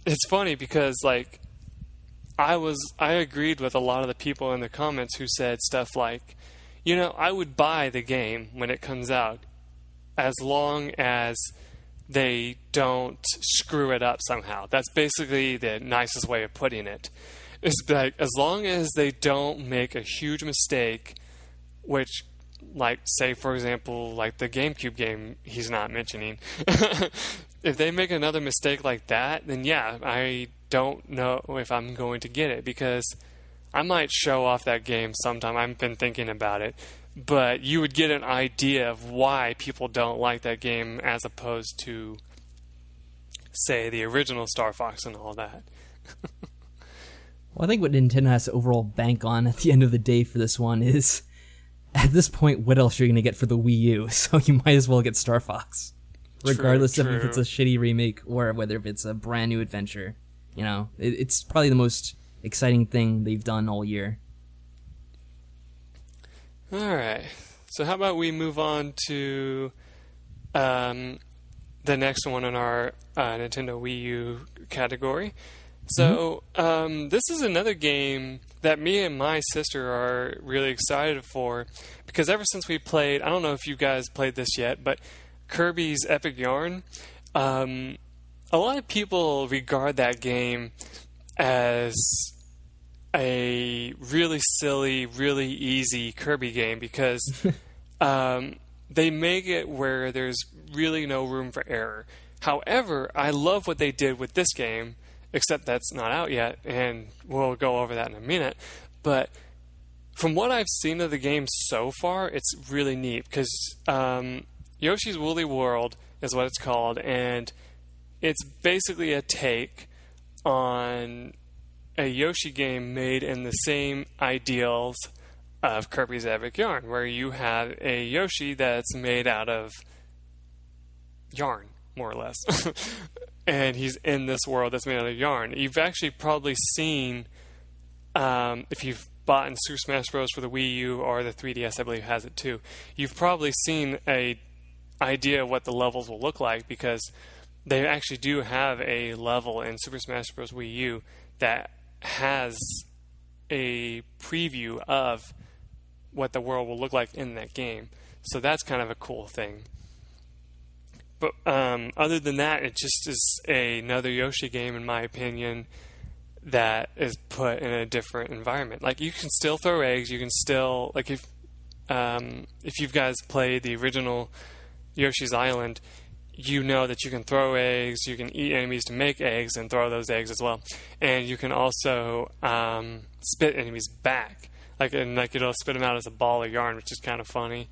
it's funny because, like, I agreed with a lot of the people in the comments who said stuff like, you know, I would buy the game when it comes out as long as they don't screw it up somehow. That's basically the nicest way of putting it. It's like, as long as they don't make a huge mistake, which, like, say, for example, like the GameCube game he's not mentioning. If they make another mistake like that, then yeah, I don't know if I'm going to get it, because I might show off that game sometime. I've been thinking about it. But you would get an idea of why people don't like that game as opposed to, say, the original Star Fox and all that. Well, I think what Nintendo has to overall bank on at the end of the day for this one is, at this point, what else you're going to get for the Wii U? So you might as well get Star Fox, regardless of if it's a shitty remake or whether if it's a brand new adventure. You know, it's probably the most exciting thing they've done all year. All right. So how about we move on to the next one in our Nintendo Wii U category. So this is another game that me and my sister are really excited for, because ever since we played, I don't know if you guys played this yet, but Kirby's Epic Yarn, a lot of people regard that game as a really silly, really easy Kirby game, because they make it where there's really no room for error. However, I love what they did with this game, except that's not out yet, and we'll go over that in a minute. But from what I've seen of the game so far, it's really neat, because Yoshi's Woolly World is what it's called, and it's basically a take on a Yoshi game made in the same ideals of Kirby's Epic Yarn, where you have a Yoshi that's made out of yarn, more or less. And he's in this world that's made out of yarn. You've actually probably seen, if you've bought in Super Smash Bros. For the Wii U or the 3DS, I believe has it too, you've probably seen a idea of what the levels will look like, because they actually do have a level in Super Smash Bros. Wii U that has a preview of what the world will look like in that game. So that's kind of a cool thing. But other than that, it just is another Yoshi game, in my opinion, that is put in a different environment. Like, you can still throw eggs. You can still, like, if you guys played the original Yoshi's Island, you know that you can throw eggs, you can eat enemies to make eggs and throw those eggs as well. And you can also spit enemies back. It'll spit them out as a ball of yarn, which is kind of funny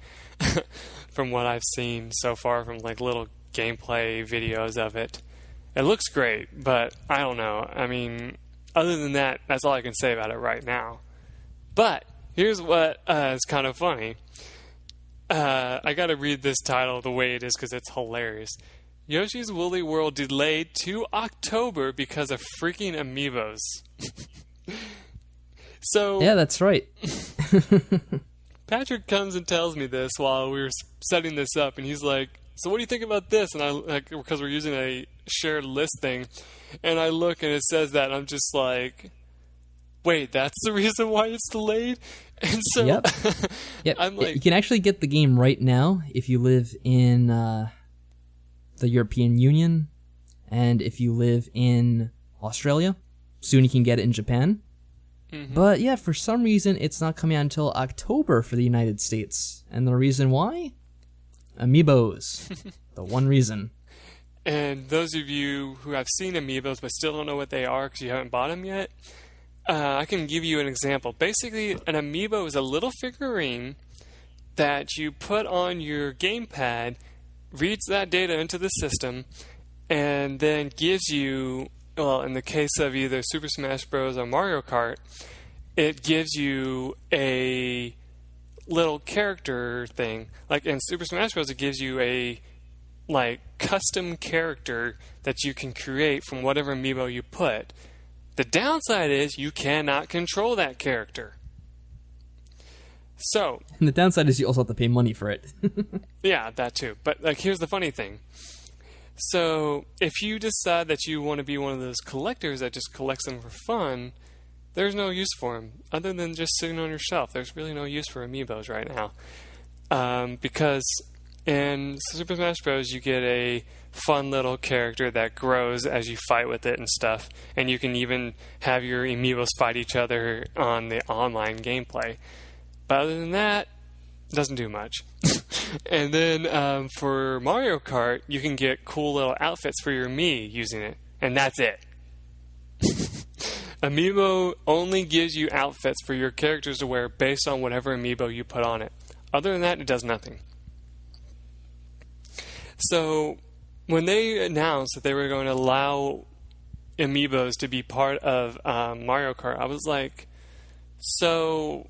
from what I've seen so far from, like, little gameplay videos of it. It looks great, but I don't know. I mean, other than that, that's all I can say about it right now. But here's what is kind of funny. I gotta read this title the way it is because it's hilarious. Yoshi's Woolly World delayed to October because of freaking amiibos. So yeah, that's right. Patrick comes and tells me this while we were setting this up, and he's like, "So what do you think about this?" And I, like, because we're using a shared list thing, and I look and it says that, and I'm just like, "Wait, that's the reason why it's delayed?" And so, yep. I'm like, you can actually get the game right now if you live in the European Union, and if you live in Australia. Soon you can get it in Japan. But yeah, for some reason, it's not coming out until October for the United States. And the reason why? Amiibos. The one reason. And those of you who have seen Amiibos but still don't know what they are because you haven't bought them yet, I can give you an example. Basically, an Amiibo is a little figurine that you put on your gamepad, reads that data into the system, and then gives you, well, in the case of either Super Smash Bros. Or Mario Kart, it gives you a little character thing. Like in Super Smash Bros., it gives you a custom character that you can create from whatever amiibo you put. The downside is you cannot control that character. So, and the downside is you also have to pay money for it. Yeah, that too. But here's the funny thing. So, if you decide that you want to be one of those collectors that just collects them for fun, there's no use for them other than just sitting on your shelf. There's really no use for amiibos right now, because in Super Smash Bros. You get a fun little character that grows as you fight with it and stuff, and you can even have your amiibos fight each other on the online gameplay. But other than that, it doesn't do much. And then for Mario Kart, you can get cool little outfits for your Mii using it, and that's it. Amiibo only gives you outfits for your characters to wear based on whatever amiibo you put on it. Other than that, it does nothing. So, when they announced that they were going to allow amiibos to be part of Mario Kart, I was like, so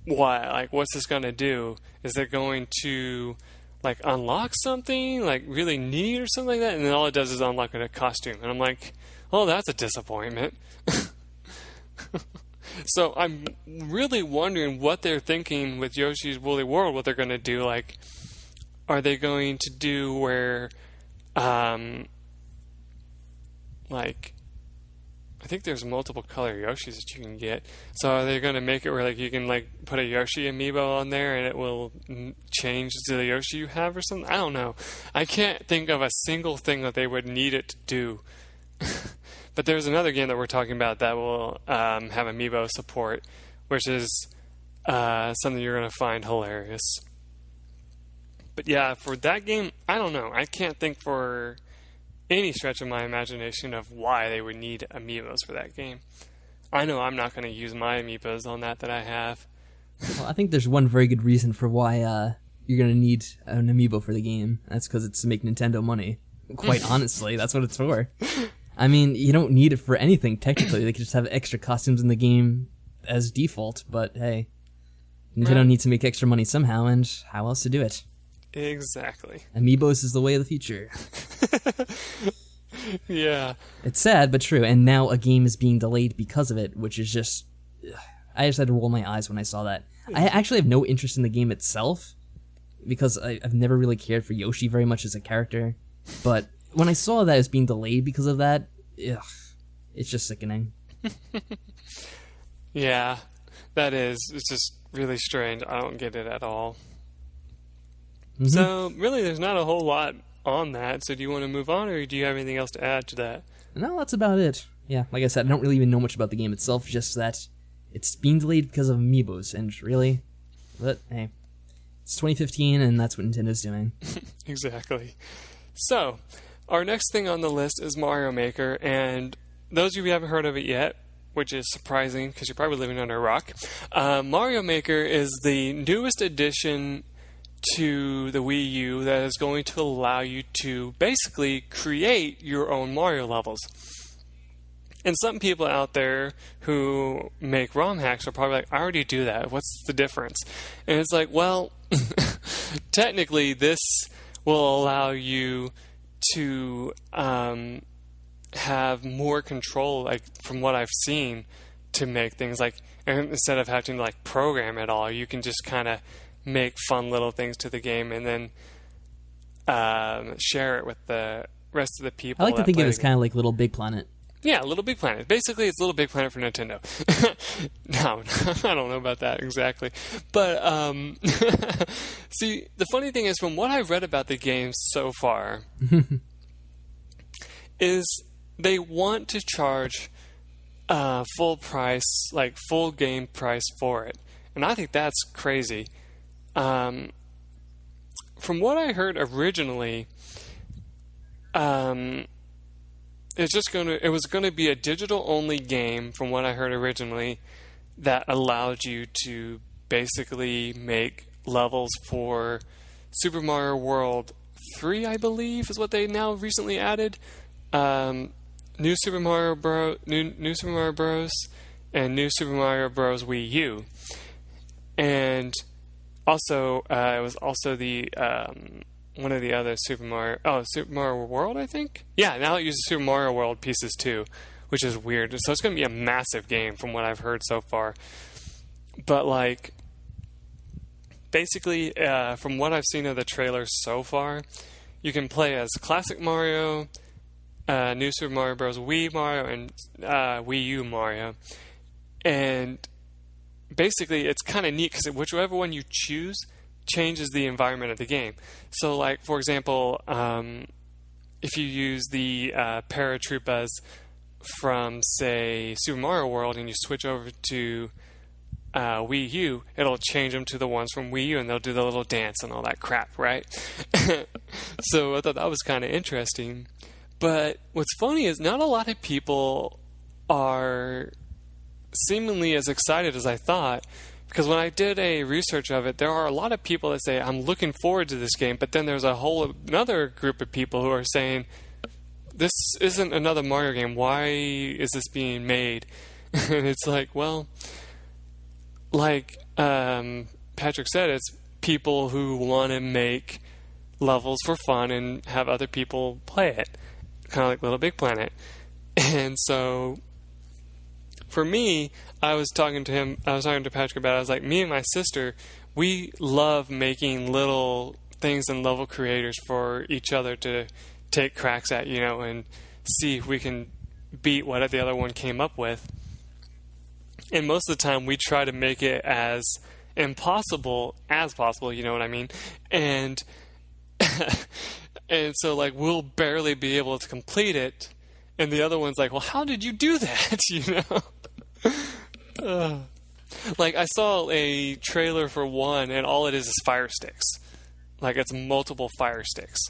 what? Like, what's this going to do? Is it going to, unlock something, really neat or something like that? And then all it does is unlock a costume. And I'm like, oh, that's a disappointment. So I'm really wondering what they're thinking with Yoshi's Woolly World, what they're going to do. Are they going to do where, I think there's multiple color Yoshis that you can get. So are they going to make it where you can put a Yoshi amiibo on there and it will change to the Yoshi you have or something? I don't know. I can't think of a single thing that they would need it to do. But there's another game that we're talking about that will have amiibo support, which is something you're going to find hilarious. But yeah, for that game, I don't know. I can't think for any stretch of my imagination of why they would need amiibos for that game. I know I'm not going to use my amiibos on that I have. Well, I think there's one very good reason for why you're going to need an amiibo for the game. That's because it's to make Nintendo money. Quite honestly, that's what it's for. I mean, you don't need it for anything, technically. They could just have extra costumes in the game as default, but hey, Nintendo needs to make extra money somehow, and how else to do it? Exactly. Amiibos is the way of the future. Yeah. It's sad, but true, and now a game is being delayed because of it, which is just... I just had to roll my eyes when I saw that. I actually have no interest in the game itself, because I've never really cared for Yoshi very much as a character, but when I saw that it was being delayed because of that, it's just sickening. Yeah, that is. It's just really strange. I don't get it at all. Mm-hmm. So, really, there's not a whole lot on that. So, do you want to move on, or do you have anything else to add to that? No, that's about it. Yeah, like I said, I don't really even know much about the game itself, just that it's being delayed because of amiibos, and really, but hey, it's 2015, and that's what Nintendo's doing. Exactly. So, our next thing on the list is Mario Maker, and those of you who haven't heard of it yet, which is surprising because you're probably living under a rock, Mario Maker is the newest addition to the Wii U that is going to allow you to basically create your own Mario levels. And some people out there who make ROM hacks are probably like, I already do that. What's the difference? And it's like, well, technically this will allow you to have more control, from what I've seen, to make things instead of having to program it all, you can just kind of make fun little things to the game and then share it with the rest of the people. I like to think of it as kind of like Little Big Planet. Yeah, Little Big Planet. Basically, it's Little Big Planet for Nintendo. No, I don't know about that exactly. But, see, the funny thing is, from what I've read about the game so far, is they want to charge full price, like full game price for it. And I think that's crazy. From what I heard originally, it was gonna be a digital only game from what I heard originally that allowed you to basically make levels for Super Mario World 3, I believe, is what they now recently added. New Super Mario Bros. New Super Mario Bros. And New Super Mario Bros. Wii U. And also, it was also the one of the other Super Mario World, I think? Yeah, now it uses Super Mario World pieces too, which is weird. So it's going to be a massive game from what I've heard so far. But, like, basically, from what I've seen of the trailer so far, you can play as Classic Mario, New Super Mario Bros. Wii Mario, and Wii U Mario. And basically, it's kind of neat because whichever one you choose changes the environment of the game. So, like, for example, if you use the paratroopas from, say, Super Mario World and you switch over to Wii U, it'll change them to the ones from Wii U, and they'll do the little dance and all that crap, right? So I thought that was kind of interesting. But what's funny is not a lot of people are seemingly as excited as I thought, because when I did a research of it, there are a lot of people that say, I'm looking forward to this game, but then there's another group of people who are saying, this isn't another Mario game. Why is this being made? And it's like, well, like Patrick said, it's people who want to make levels for fun and have other people play it, kind of like Little Big Planet. And so for me, I was talking to Patrick about it. I was like, me and my sister, we love making little things and level creators for each other to take cracks at, and see if we can beat what the other one came up with. And most of the time, we try to make it as impossible as possible, you know what I mean? And and so, like, we'll barely be able to complete it, and the other one's like, well, how did you do that, Like, I saw a trailer for one, and all it is fire sticks. Like, it's multiple fire sticks.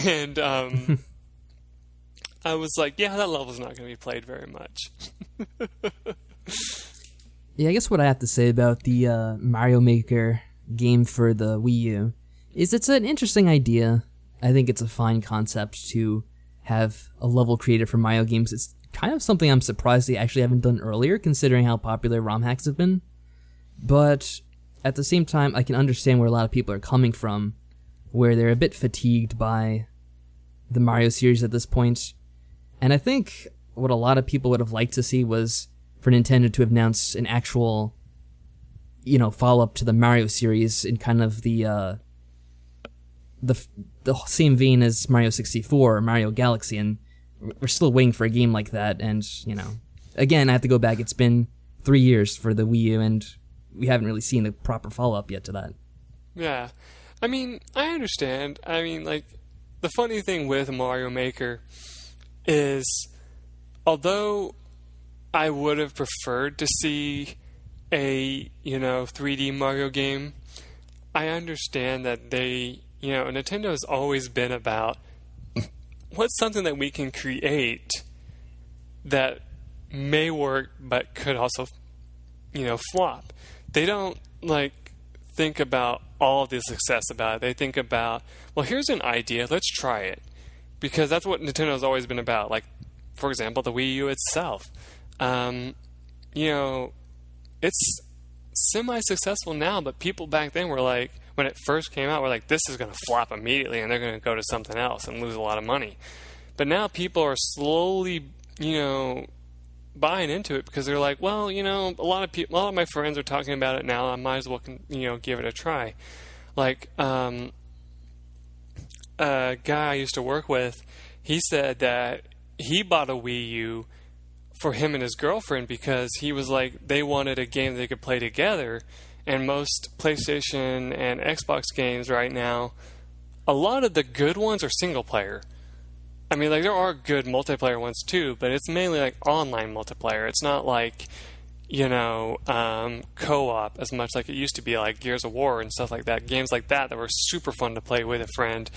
And I was like, yeah, that level's not going to be played very much. Yeah, I guess what I have to say about the Mario Maker game for the Wii U is it's an interesting idea. I think it's a fine concept to have a level created for Mario games. It's kind of something I'm surprised they actually haven't done earlier, considering how popular ROM hacks have been. But at the same time, I can understand where a lot of people are coming from, where they're a bit fatigued by the Mario series at this point. And I think what a lot of people would have liked to see was for Nintendo to have announced an actual, follow-up to the Mario series in kind of the same vein as Mario 64 or Mario Galaxy, and we're still waiting for a game like that. And, again, I have to go back. It's been 3 years for the Wii U, and we haven't really seen the proper follow-up yet to that. Yeah. I mean, I understand. I mean, like, the funny thing with Mario Maker is, although I would have preferred to see a, 3D Mario game, I understand that Nintendo has always been about what's something that we can create that may work but could also, flop. They don't, think about all of the success about it. They think about, well, here's an idea, let's try it. Because that's what Nintendo's always been about. Like, for example, the Wii U itself. It's semi-successful now, but people back then were like, when it first came out, were like, this is going to flop immediately and they're going to go to something else and lose a lot of money. But now people are slowly, buying into it because they're like, well, a lot of my friends are talking about it now. I might as well, give it a try. Like, a guy I used to work with, he said that he bought a Wii U for him and his girlfriend because he was like, they wanted a game they could play together. And most PlayStation and Xbox games right now, a lot of the good ones are single player. I mean, like, there are good multiplayer ones too, but it's mainly like online multiplayer. It's not like, co-op as much like it used to be, like Gears of War and stuff like that. Games like that were super fun to play with a friend.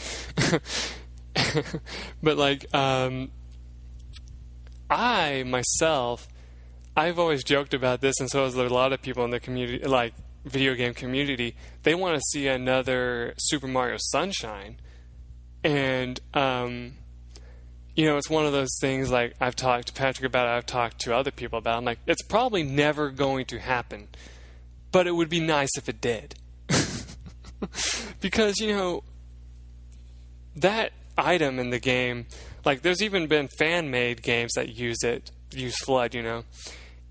But like, I myself, I've always joked about this, and so has a lot of people in the community, like video game community. They want to see another Super Mario Sunshine, and it's one of those things. Like, I've talked to Patrick about it, I've talked to other people about it. I'm like, it's probably never going to happen, but it would be nice if it did. Because that item in the game, like, there's even been fan-made games that use Flood,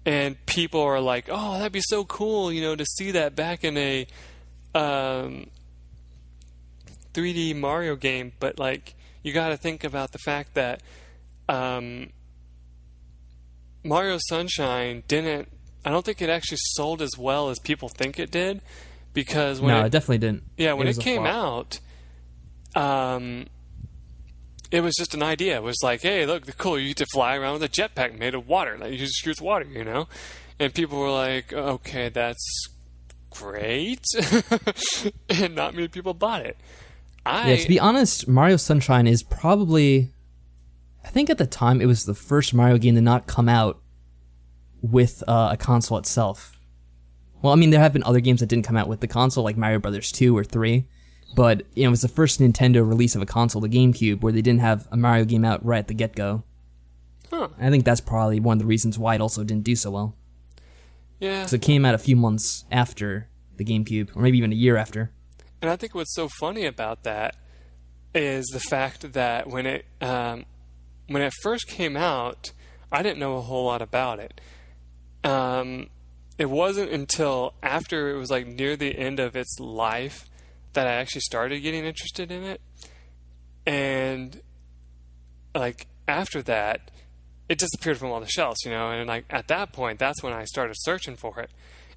and people are like, oh, that'd be so cool, to see that back in a 3D Mario game. But like, you got to think about the fact that Mario Sunshine I don't think it actually sold as well as people think it did, because when it definitely didn't. Yeah, when it came out, it was just an idea. It was like, hey, look, cool, you get to fly around with a jetpack made of water. Like, you just shoot water, And people were like, okay, that's great. And not many people bought it. To be honest, Mario Sunshine is probably, I think at the time, it was the first Mario game to not come out with a console itself. Well, I mean, there have been other games that didn't come out with the console, like Mario Brothers 2 or 3. But it was the first Nintendo release of a console, the GameCube, where they didn't have a Mario game out right at the get-go. Huh. I think that's probably one of the reasons why it also didn't do so well. Yeah. Because it came out a few months after the GameCube, or maybe even a year after. And I think what's so funny about that is the fact that when it first came out, I didn't know a whole lot about it. It wasn't until after it was like near the end of its life that I actually started getting interested in it. And like, after that, it disappeared from all the shelves, and like, at that point, that's when I started searching for it.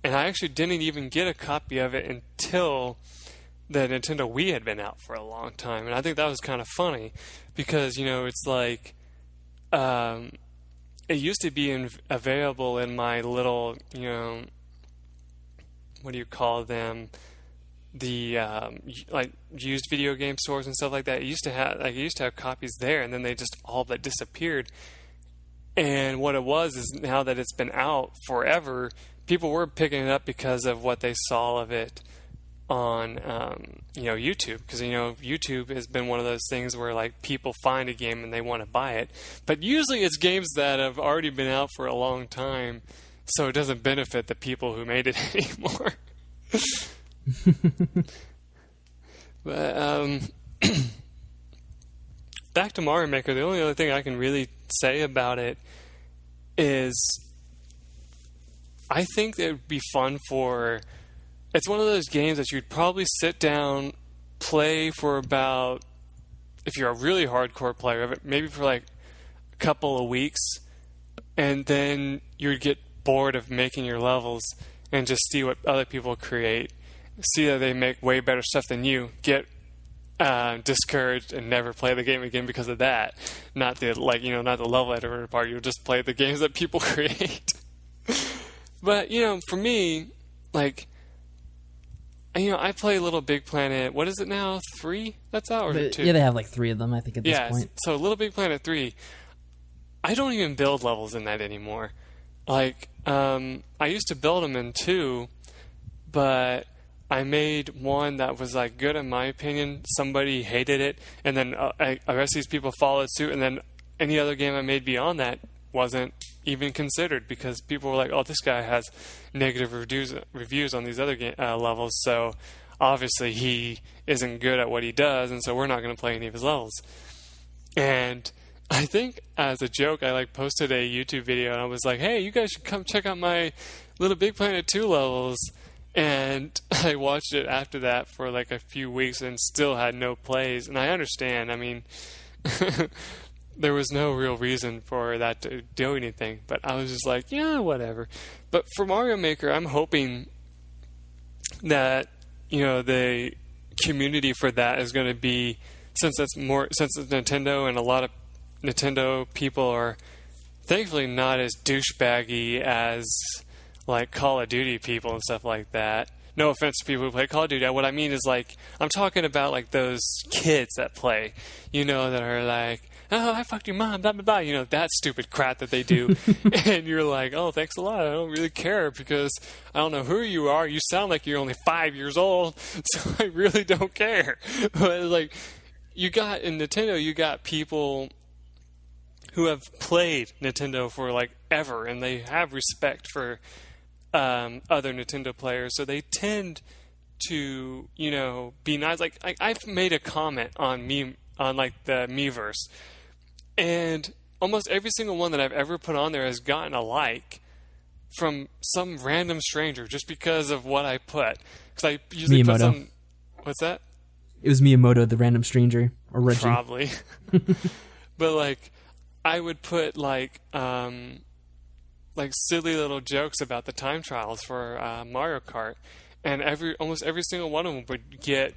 And I actually didn't even get a copy of it until the Nintendo Wii had been out for a long time. And I think that was kind of funny, because it's like, it used to be available in my little, what do you call them, the like used video game stores and stuff like that. It used to have copies there, and then they just all but disappeared. And what it was is, now that it's been out forever, people were picking it up because of what they saw of it on YouTube, because YouTube has been one of those things where like people find a game and they want to buy it, but usually it's games that have already been out for a long time, so it doesn't benefit the people who made it anymore. But back to Mario Maker, the only other thing I can really say about it is, I think it would be fun for, it's one of those games that you'd probably sit down, play for about, if you're a really hardcore player of it, maybe for like a couple of weeks, and then you'd get bored of making your levels and just see what other people create, see that they make way better stuff than you, get discouraged and never play the game again because of that. Not the level editor part. You'll just play the games that people create. But for me, like, I play Little Big Planet. What is it now? 3? That's out, or 2? Yeah, they have like 3 of them, I think, at this point. So Little Big Planet 3, I don't even build levels in that anymore. Like, I used to build them in 2, but I made one that was like good in my opinion. Somebody hated it, and then the rest of these people followed suit, and then any other game I made beyond that wasn't even considered, because people were like, oh, this guy has negative reviews on these other levels, so obviously he isn't good at what he does, and so we're not going to play any of his levels. And I think as a joke, I like posted a YouTube video, and I was like, hey, you guys should come check out my Little Big Planet 2 levels. And I watched it after that for like a few weeks and still had no plays. And I understand. I mean, there was no real reason for that to do anything. But I was just like, yeah, whatever. But for Mario Maker, I'm hoping that, the community for that is going to be, since it's Nintendo and a lot of Nintendo people are thankfully not as douchebaggy as like Call of Duty people and stuff like that. No offense to people who play Call of Duty. What I mean is, like, I'm talking about like those kids that play, that are like, oh, I fucked your mom, blah, blah, blah, that stupid crap that they do. And you're like, oh, thanks a lot. I don't really care because I don't know who you are. You sound like you're only 5 years old, so I really don't care. But, like, in Nintendo, you got people who have played Nintendo for, like, ever, and they have respect for other Nintendo players, so they tend to, be nice. Like, I've made a comment on like the Miiverse, and almost every single one that I've ever put on there has gotten a like from some random stranger just because of what I put. Because I usually put some. What's that? It was Miyamoto, the random stranger, or Reggie. Probably. But like, I would put like silly little jokes about the time trials for Mario Kart, and almost every single one of them would get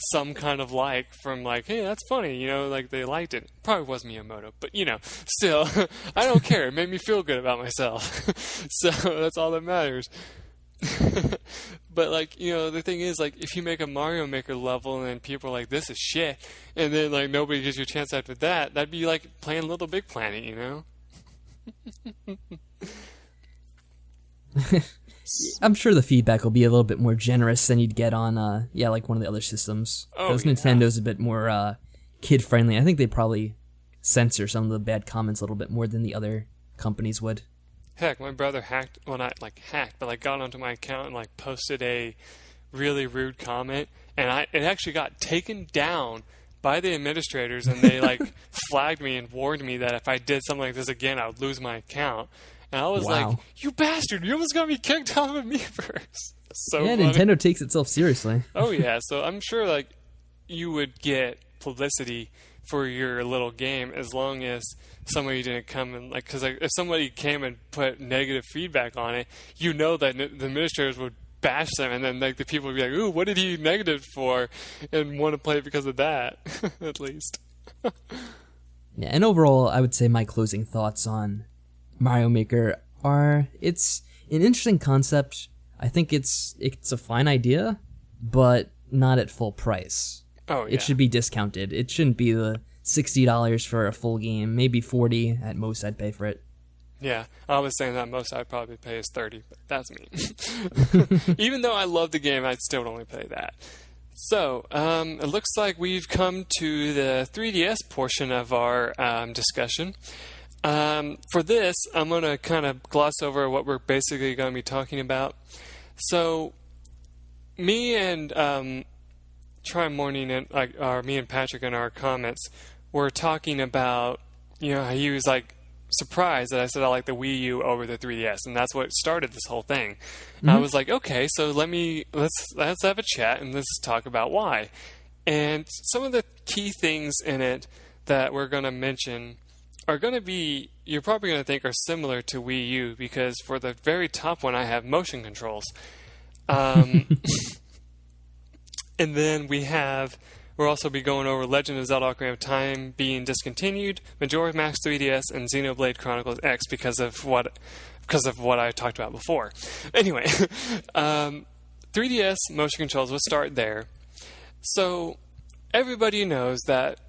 some kind of like from like, hey, that's funny, like they liked it. Probably was Miyamoto, but still, I don't care. It made me feel good about myself, so that's all that matters. But like, the thing is, like, if you make a Mario Maker level and then people are like, this is shit, and then like nobody gives you a chance after that, that'd be like playing Little Big Planet, I'm sure the feedback will be a little bit more generous than you'd get on, like one of the other systems. Because Nintendo's a bit more kid-friendly. I think they probably censor some of the bad comments a little bit more than the other companies would. Heck, my brother hacked, well, not like hacked, but like got onto my account and like posted a really rude comment, and it actually got taken down by the administrators, and they like flagged me and warned me that if I did something like this again, I would lose my account. And I was like, you bastard, you almost got me kicked out of Miiverse. So yeah, funny. Nintendo takes itself seriously. Oh, yeah. So I'm sure like you would get publicity for your little game as long as somebody didn't come and like, because like, if somebody came and put negative feedback on it, that the administrators would bash them, and then like the people would be like, ooh, what did he negative for, and want to play it because of that, at least. Yeah, and overall, I would say my closing thoughts on Mario Maker are, it's an interesting concept. I think it's a fine idea, but not at full price. Oh, yeah. It should be discounted. It shouldn't be the $60 for a full game, maybe $40 at most I'd pay for it. Yeah, I was saying that most I'd probably pay is $30, but that's me. Even though I love the game, I'd still only pay that. So, it looks like we've come to the 3DS portion of our discussion. For this, I'm going to kind of gloss over what we're basically going to be talking about. So, me and me and Patrick in our comments were talking about, how he was like surprised that I said I like the Wii U over the 3DS, and that's what started this whole thing. Mm-hmm. I was like, okay, so let's have a chat and let's talk about why. And some of the key things in it that we're going to mention are going to be, you're probably going to think are similar to Wii U, because for the very top one I have motion controls. And then we'll also be going over Legend of Zelda Ocarina of Time being discontinued, Majora's Mask 3DS, and Xenoblade Chronicles X because of what I talked about before. Anyway, 3DS motion controls, we'll start there. So everybody knows that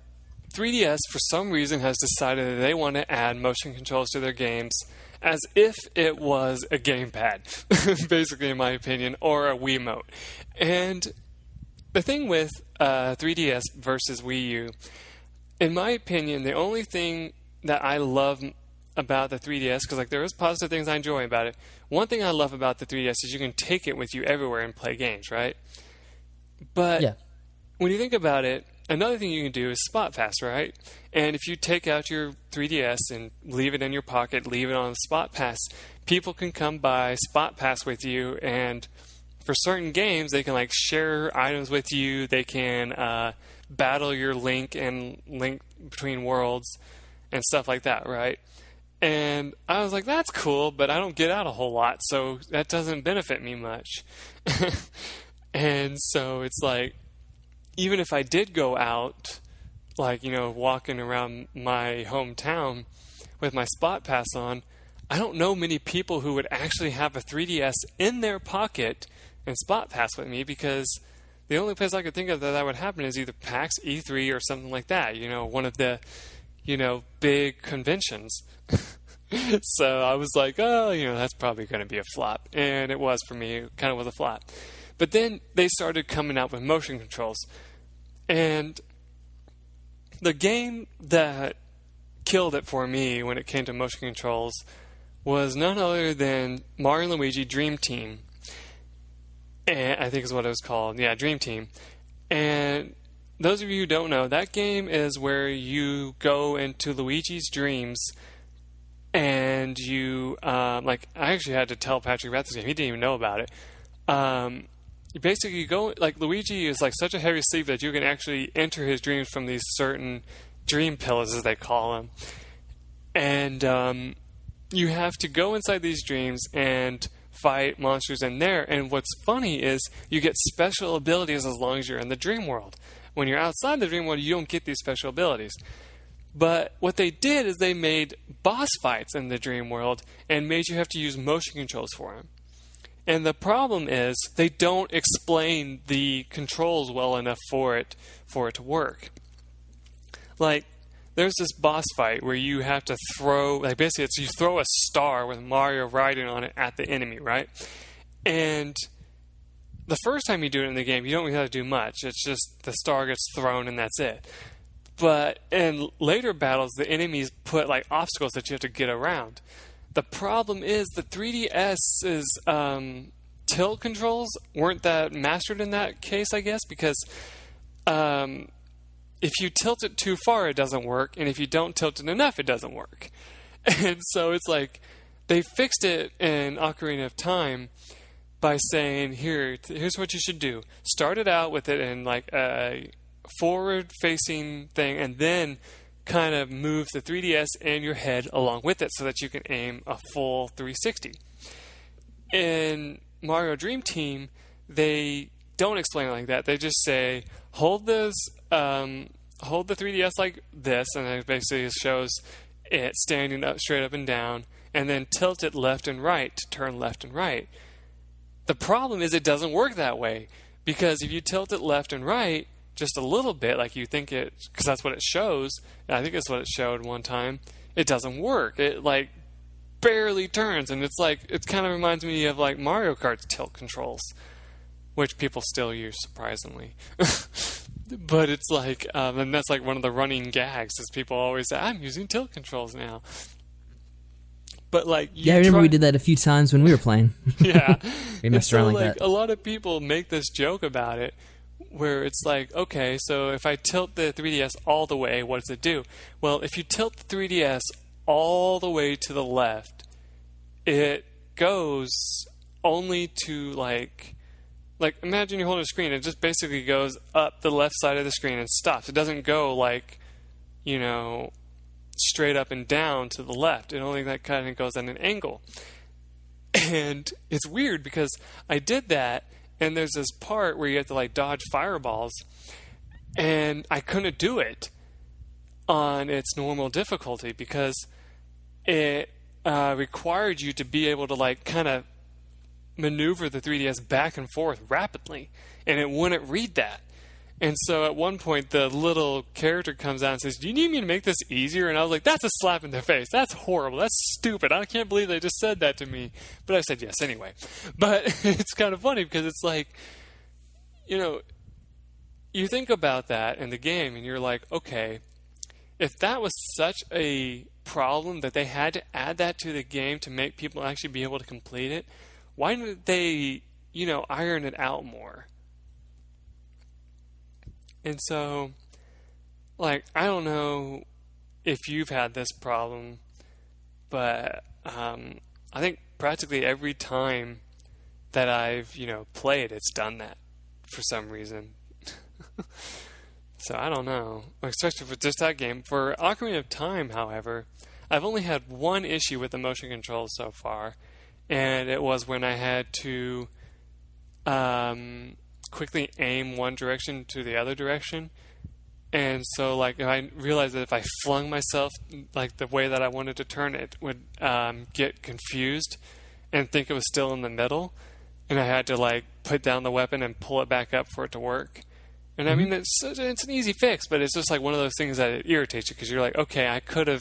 3DS, for some reason, has decided that they want to add motion controls to their games as if it was a gamepad, basically, in my opinion, or a Wiimote. And the thing with 3DS versus Wii U, in my opinion, the only thing that I love about the 3DS, because like there is positive things I enjoy about it, one thing I love about the 3DS is you can take it with you everywhere and play games, right? But when you think about it, another thing you can do is spot pass, right? And if you take out your 3DS and leave it in your pocket, leave it on spot pass, people can come by, spot pass with you, and for certain games, they can like share items with you. They can battle your Link and Link Between Worlds and stuff like that, right? And I was like, that's cool, but I don't get out a whole lot, so that doesn't benefit me much. And so it's like, even if I did go out, like, walking around my hometown with my Spot Pass on, I don't know many people who would actually have a 3DS in their pocket and Spot Pass with me, because the only place I could think of that would happen is either PAX, E3, or something like that, one of the, big conventions. So I was like, oh, that's probably going to be a flop. And it was for me. It kind of was a flop. But then they started coming out with motion controls. And the game that killed it for me when it came to motion controls was none other than Mario & Luigi Dream Team. And I think is what it was called. Yeah, Dream Team. And those of you who don't know, that game is where you go into Luigi's dreams, and you, I actually had to tell Patrick about this game. He didn't even know about it. You basically go, Luigi is such a heavy sleeper that you can actually enter his dreams from these certain dream pillars, as they call them. And you have to go inside these dreams and fight monsters in there. And what's funny is you get special abilities as long as you're in the dream world. When you're outside the dream world, you don't get these special abilities. But what they did is they made boss fights in the dream world and made you have to use motion controls for them. And the problem is they don't explain the controls well enough for it to work. There's this boss fight where you have to throw, basically you throw a star with Mario riding on it at the enemy, right? And the first time you do it in the game, you don't really have to do much. It's just the star gets thrown and that's it. But in later battles, the enemies put obstacles that you have to get around. The problem is the 3DS's tilt controls weren't that mastered in that case, I guess, because if you tilt it too far, it doesn't work, and if you don't tilt it enough, it doesn't work. And so it's they fixed it in Ocarina of Time by saying, here's what you should do. Start it out with it in a forward-facing thing, and then kind of move the 3DS and your head along with it so that you can aim a full 360. In Mario Dream Team, they don't explain it like that. They just say, hold the 3DS like this, and it basically shows it standing up, straight up and down, and then tilt it left and right to turn left and right. The problem is it doesn't work that way, because if you tilt it left and right just a little bit, like you think it, because that's what it shows, and I think it's what it showed one time, it doesn't work. It barely turns, and it's it kind of reminds me of Mario Kart's tilt controls, which people still use, surprisingly. But it's and that's one of the running gags, is people always say, I'm using tilt controls now. But I remember we did that a few times when we were playing. Yeah. We messed around like that. A lot of people make this joke about it, where it's okay, so if I tilt the 3DS all the way, what does it do? Well, if you tilt the 3DS all the way to the left, it goes only to imagine you're holding a screen. It just basically goes up the left side of the screen and stops. It doesn't go straight up and down to the left. It only kind of goes at an angle. And it's weird because I did that, and there's this part where you have to dodge fireballs, and I couldn't do it on its normal difficulty because it required you to be able to kind of maneuver the 3DS back and forth rapidly, and it wouldn't read that. And so at one point the little character comes out and says, do you need me to make this easier? And I was like, that's a slap in the face. That's horrible. That's stupid. I can't believe they just said that to me. But I said yes anyway. But it's kind of funny because it's you think about that in the game and you're like, okay, if that was such a problem that they had to add that to the game to make people actually be able to complete it, why didn't they, iron it out more? And so, I don't know if you've had this problem, but I think practically every time that I've, played, it's done that for some reason. So I don't know, especially for just that game. For Ocarina of Time, however, I've only had one issue with the motion controls so far, and it was when I had to quickly aim one direction to the other direction, And so, like, I realized that if I flung myself, like, the way that I wanted to turn it would get confused and think it was still in the middle. And I had to, like, put down the weapon and pull it back up for it to work. And, I mean, it's an easy fix, but it's just, like, one of those things that it irritates you because you're like, okay, I could have,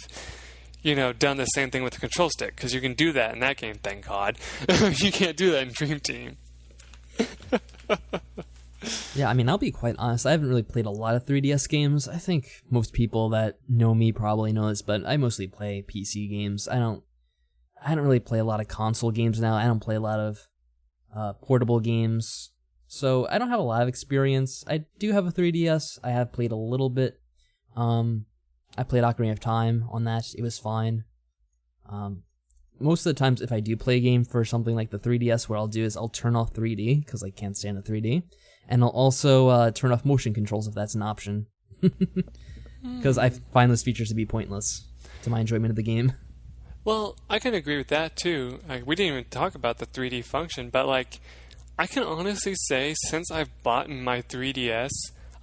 done the same thing with the control stick because you can do that in that game, thank God. You can't do that in Dream Team. Yeah, I mean, I'll be quite honest. I haven't really played a lot of 3DS games. I think most people that know me probably know this, but I mostly play PC games. I don't really play a lot of console games now. I don't play a lot of portable games. So I don't have a lot of experience. I do have a 3DS. I have played a little bit. I played Ocarina of Time on that. It was fine. Most of the times if I do play a game for something like the 3DS, what I'll do is I'll turn off 3D, because I can't stand the 3D. And I'll also turn off motion controls if that's an option. Because I find those features to be pointless to my enjoyment of the game. Well, I can agree with that too. Like, we didn't even talk about the 3D function, but like, I can honestly say since I've bought my 3DS,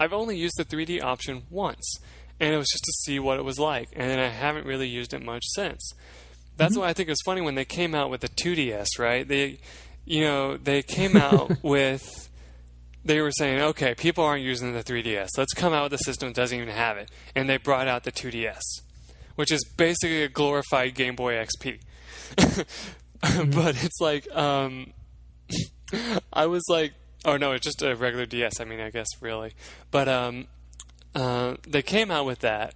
I've only used the 3D option once. And it was just to see what it was like. And then I haven't really used it much since. That's why I think it was funny when they came out with the 2DS, right? They came out with, they were saying, okay, people aren't using the 3DS. Let's come out with a system that doesn't even have it. And they brought out the 2DS, which is basically a glorified Game Boy XP. But it's like, I was like, oh no, it's just a regular DS. I mean, I guess really. But they came out with that.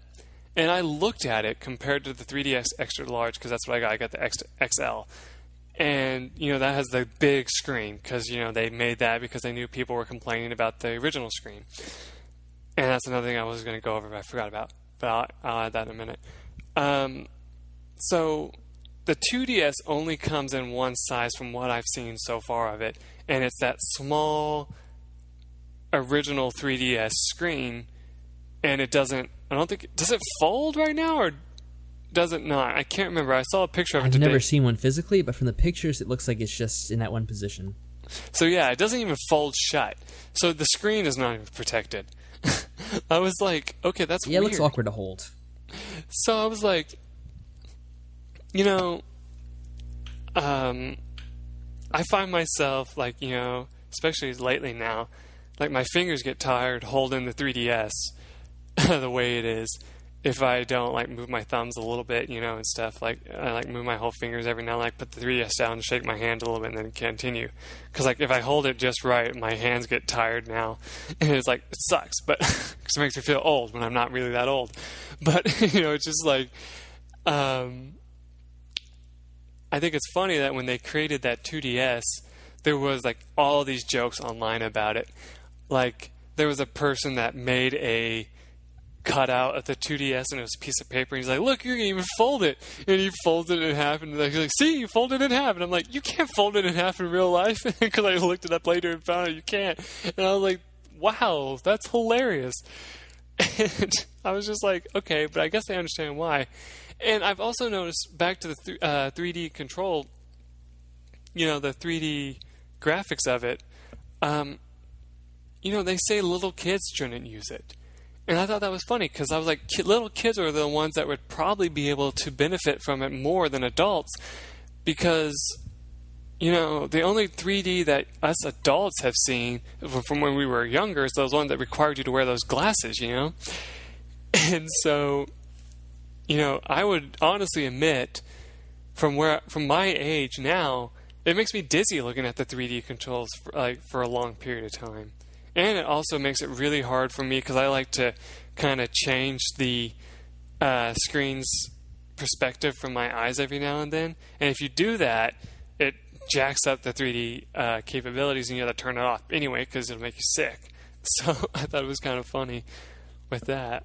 And I looked at it compared to the 3DS Extra Large, because that's what I got. I got the XL. And, that has the big screen, because, they made that because they knew people were complaining about the original screen. And that's another thing I was going to go over, but I forgot about. But I'll add that in a minute. So the 2DS only comes in one size from what I've seen so far of it. And it's that small original 3DS screen. And it doesn't, I don't think, does it fold right now or does it not? I can't remember. I saw a picture of it today. I've never seen one physically, but from the pictures it looks like it's just in that one position. So yeah, it doesn't even fold shut. So the screen is not even protected. I was like, okay, that's weird. Yeah, it looks awkward to hold. So I was like, I find myself like, especially lately now, like my fingers get tired holding the 3DS. The way it is, if I don't like move my thumbs a little bit, and stuff, like I like move my whole fingers every now and then, like put the 3DS down and shake my hand a little bit and then continue, because like if I hold it just right, my hands get tired now, and it's like, it sucks, but because it makes me feel old when I'm not really that old. But it's just like, I think it's funny that when they created that 2DS, there was like all these jokes online about it. Like there was a person that made a cutout of the 2DS, and it was a piece of paper, and he's like, look, you can even fold it, and he folds it in half, and he's like, see, you fold it in half, and I'm like, you can't fold it in half in real life, because I looked it up later and found out you can't, and I was like, wow, that's hilarious. And I was just like, okay, but I guess I understand why. And I've also noticed, back to the 3D control, the 3D graphics of it, they say little kids shouldn't use it. And I thought that was funny, because I was like, little kids are the ones that would probably be able to benefit from it more than adults, because, the only 3D that us adults have seen from when we were younger is those ones that required you to wear those glasses, And so, I would honestly admit, from my age now, it makes me dizzy looking at the 3D controls for a long period of time. And it also makes it really hard for me, because I like to kind of change the screen's perspective from my eyes every now and then. And if you do that, it jacks up the 3D capabilities, and you have to turn it off anyway, because it'll make you sick. So I thought it was kind of funny with that.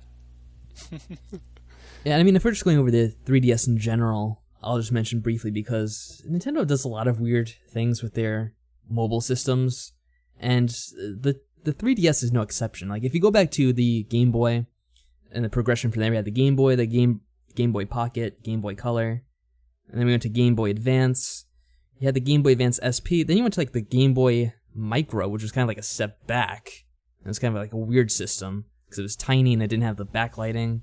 Yeah, I mean, if we're just going over the 3DS in general, I'll just mention briefly, because Nintendo does a lot of weird things with their mobile systems, and the 3DS is no exception. Like, if you go back to the Game Boy and the progression from there, we had the Game Boy, the Game Boy Pocket, Game Boy Color, and then we went to Game Boy Advance. You had the Game Boy Advance SP, then you went to like the Game Boy Micro, which was kind of like a step back. It was kind of like a weird system. because it was tiny and it didn't have the backlighting.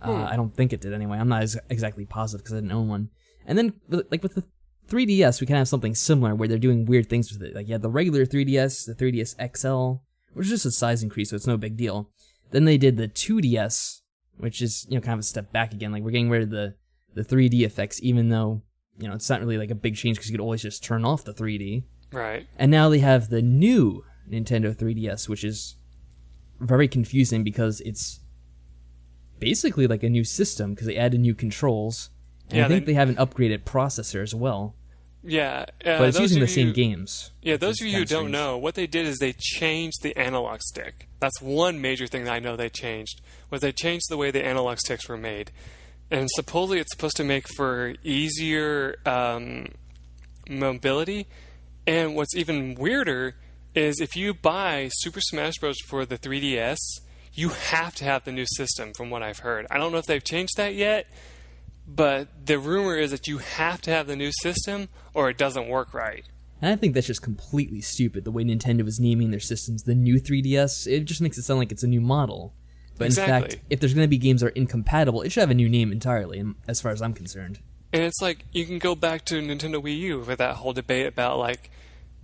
I don't think it did anyway. I'm not exactly positive because I didn't own one. And then, like with the 3DS, we kind of have something similar where they're doing weird things with it. Like you had the regular 3DS, the 3DS XL, which is just a size increase, so it's no big deal. Then they did the 2DS, which is, you know, kind of a step back again. Like we're getting rid of the 3D effects, even though, you know, it's not really like a big change because you could always just turn off the 3D. Right. And now they have the new Nintendo 3DS, which is very confusing because it's basically like a new system because they added new controls. And I think they have an upgraded processor as well. Yeah. But it's using the same games. Yeah, those of you who don't know, what they did is they changed the analog stick. That's one major thing that I know they changed, was they changed the way the analog sticks were made. And supposedly it's supposed to make for easier mobility. And what's even weirder is if you buy Super Smash Bros. For the 3DS, you have to have the new system, from what I've heard. I don't know if they've changed that yet, but the rumor is that you have to have the new system or it doesn't work right. And I think that's just completely stupid, the way Nintendo is naming their systems the new 3DS. It just makes it sound like it's a new model. But exactly. In fact, if there's going to be games that are incompatible, it should have a new name entirely, as far as I'm concerned. And it's like, you can go back to Nintendo Wii U with that whole debate about, like,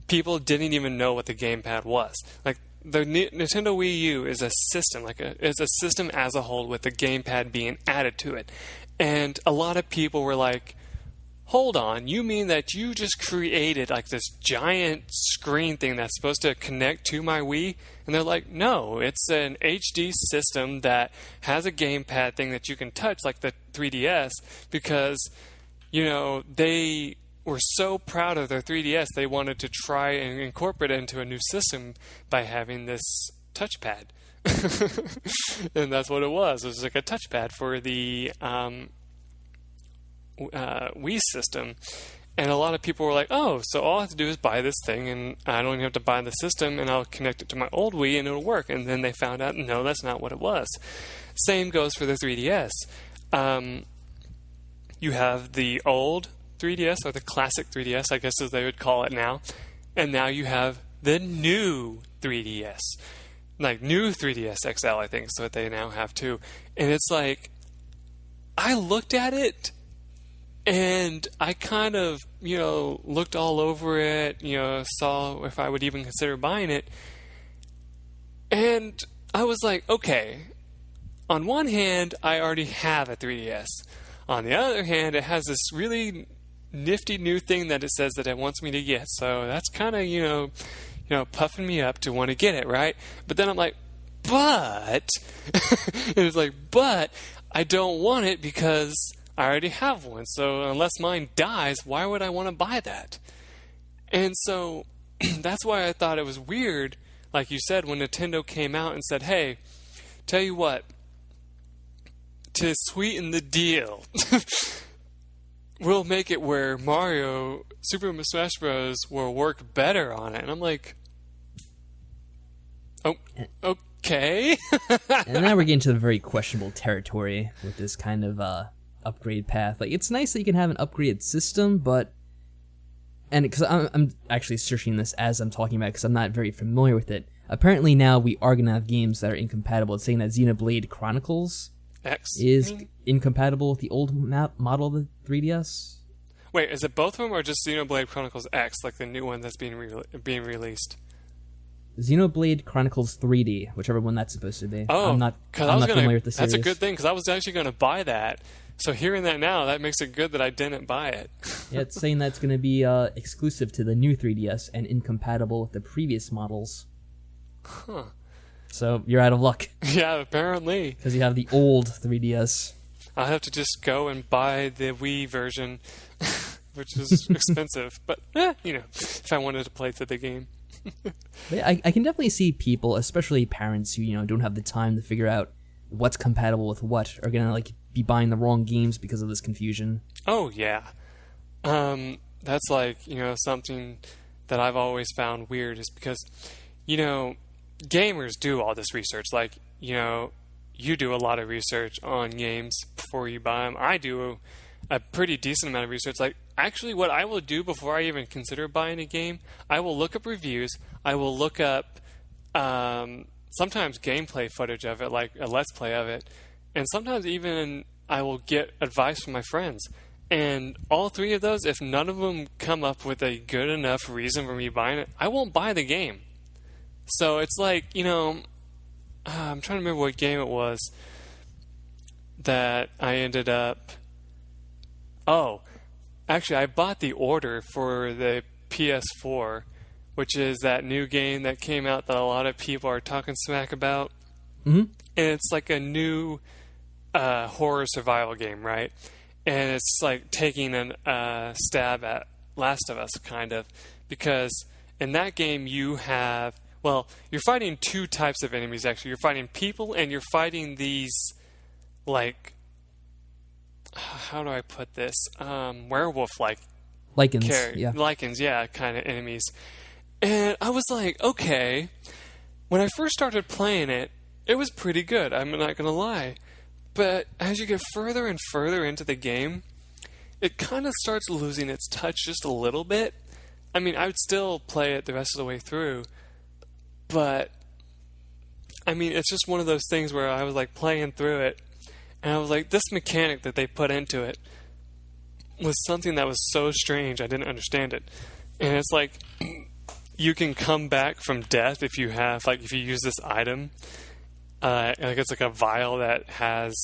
people didn't even know what the gamepad was. Like, the Nintendo Wii U is a system, it's a system as a whole with the gamepad being added to it. And a lot of people were like, hold on, you mean that you just created like this giant screen thing that's supposed to connect to my Wii? And they're like, no, it's an HD system that has a gamepad thing that you can touch like the 3DS, because, you know, they were so proud of their 3DS they wanted to try and incorporate it into a new system by having this touchpad. And that's what it was. It was like a touchpad for the Wii system. And a lot of people were like, oh, so all I have to do is buy this thing and I don't even have to buy the system and I'll connect it to my old Wii and it'll work. And then they found out, no, that's not what it was. Same goes for the 3DS. You have the old 3DS, or the classic 3DS, I guess as they would call it now. And now you have the new 3DS. Like, new 3DS XL, I think, is what they now have, too. And it's like, I looked at it, and I kind of, you know, looked all over it, you know, saw if I would even consider buying it. And I was like, okay, on one hand, I already have a 3DS. On the other hand, it has this really nifty new thing that it says that it wants me to get. So that's kind of, you know, puffing me up to want to get it, right? But then I'm like, but, and it's like, but I don't want it because I already have one. So unless mine dies, why would I want to buy that? And so that's why I thought it was weird, like you said, when Nintendo came out and said, hey, tell you what, to sweeten the deal, we'll make it where Super Smash Bros. Will work better on it. And I'm like, oh, okay. And now we're getting to the very questionable territory with this kind of upgrade path. Like, it's nice that you can have an upgraded system, but... And because I'm actually searching this as I'm talking about it because I'm not very familiar with it. Apparently now we are going to have games that are incompatible. It's saying that Xenoblade Chronicles X is incompatible with the old model of the 3DS. Wait, is it both of them or just Xenoblade Chronicles X, like the new one that's being released? Xenoblade Chronicles 3D, whichever one that's supposed to be. Oh, I'm not familiar with the series. That's a good thing, because I was actually going to buy that. So hearing that now, that makes it good that I didn't buy it. Yeah, it's saying that it's going to be exclusive to the new 3DS and incompatible with the previous models. Huh. So you're out of luck. Yeah, apparently. Because you have the old 3DS. I'll have to just go and buy the Wii version, which is expensive. But, you know, if I wanted to play through the game. But I can definitely see people, especially parents who, you know, don't have the time to figure out what's compatible with what, are going to, like, be buying the wrong games because of this confusion. Oh, yeah. That's, like, you know, something that I've always found weird is because, you know, gamers do all this research. Like, you know, you do a lot of research on games before you buy them. I do a pretty decent amount of research. Like, actually, what I will do before I even consider buying a game, I will look up reviews. I will look up sometimes gameplay footage of it, like a Let's Play of it, and sometimes even I will get advice from my friends. And all three of those, if none of them come up with a good enough reason for me buying it, I won't buy the game. So it's like, I'm trying to remember what game it was that I ended up... Oh, actually, I bought the order for the PS4, which is that new game that came out that a lot of people are talking smack about. Mm-hmm. And it's like a new horror survival game, right? And it's like taking a stab at Last of Us, kind of. Because in that game you have... Well, you're fighting two types of enemies, actually. You're fighting people, and you're fighting these, like... How do I put this? Werewolf-like... Lycans, Lycans, yeah, kind of enemies. And I was like, okay. When I first started playing it, it was pretty good, I'm not going to lie. But as you get further and further into the game, it kind of starts losing its touch just a little bit. I mean, I would still play it the rest of the way through. But, I mean, it's just one of those things where I was like playing through it, and I was like, this mechanic that they put into it was something that was so strange, I didn't understand it. And it's like, you can come back from death if you have, like, if you use this item. Like it's like a vial that has,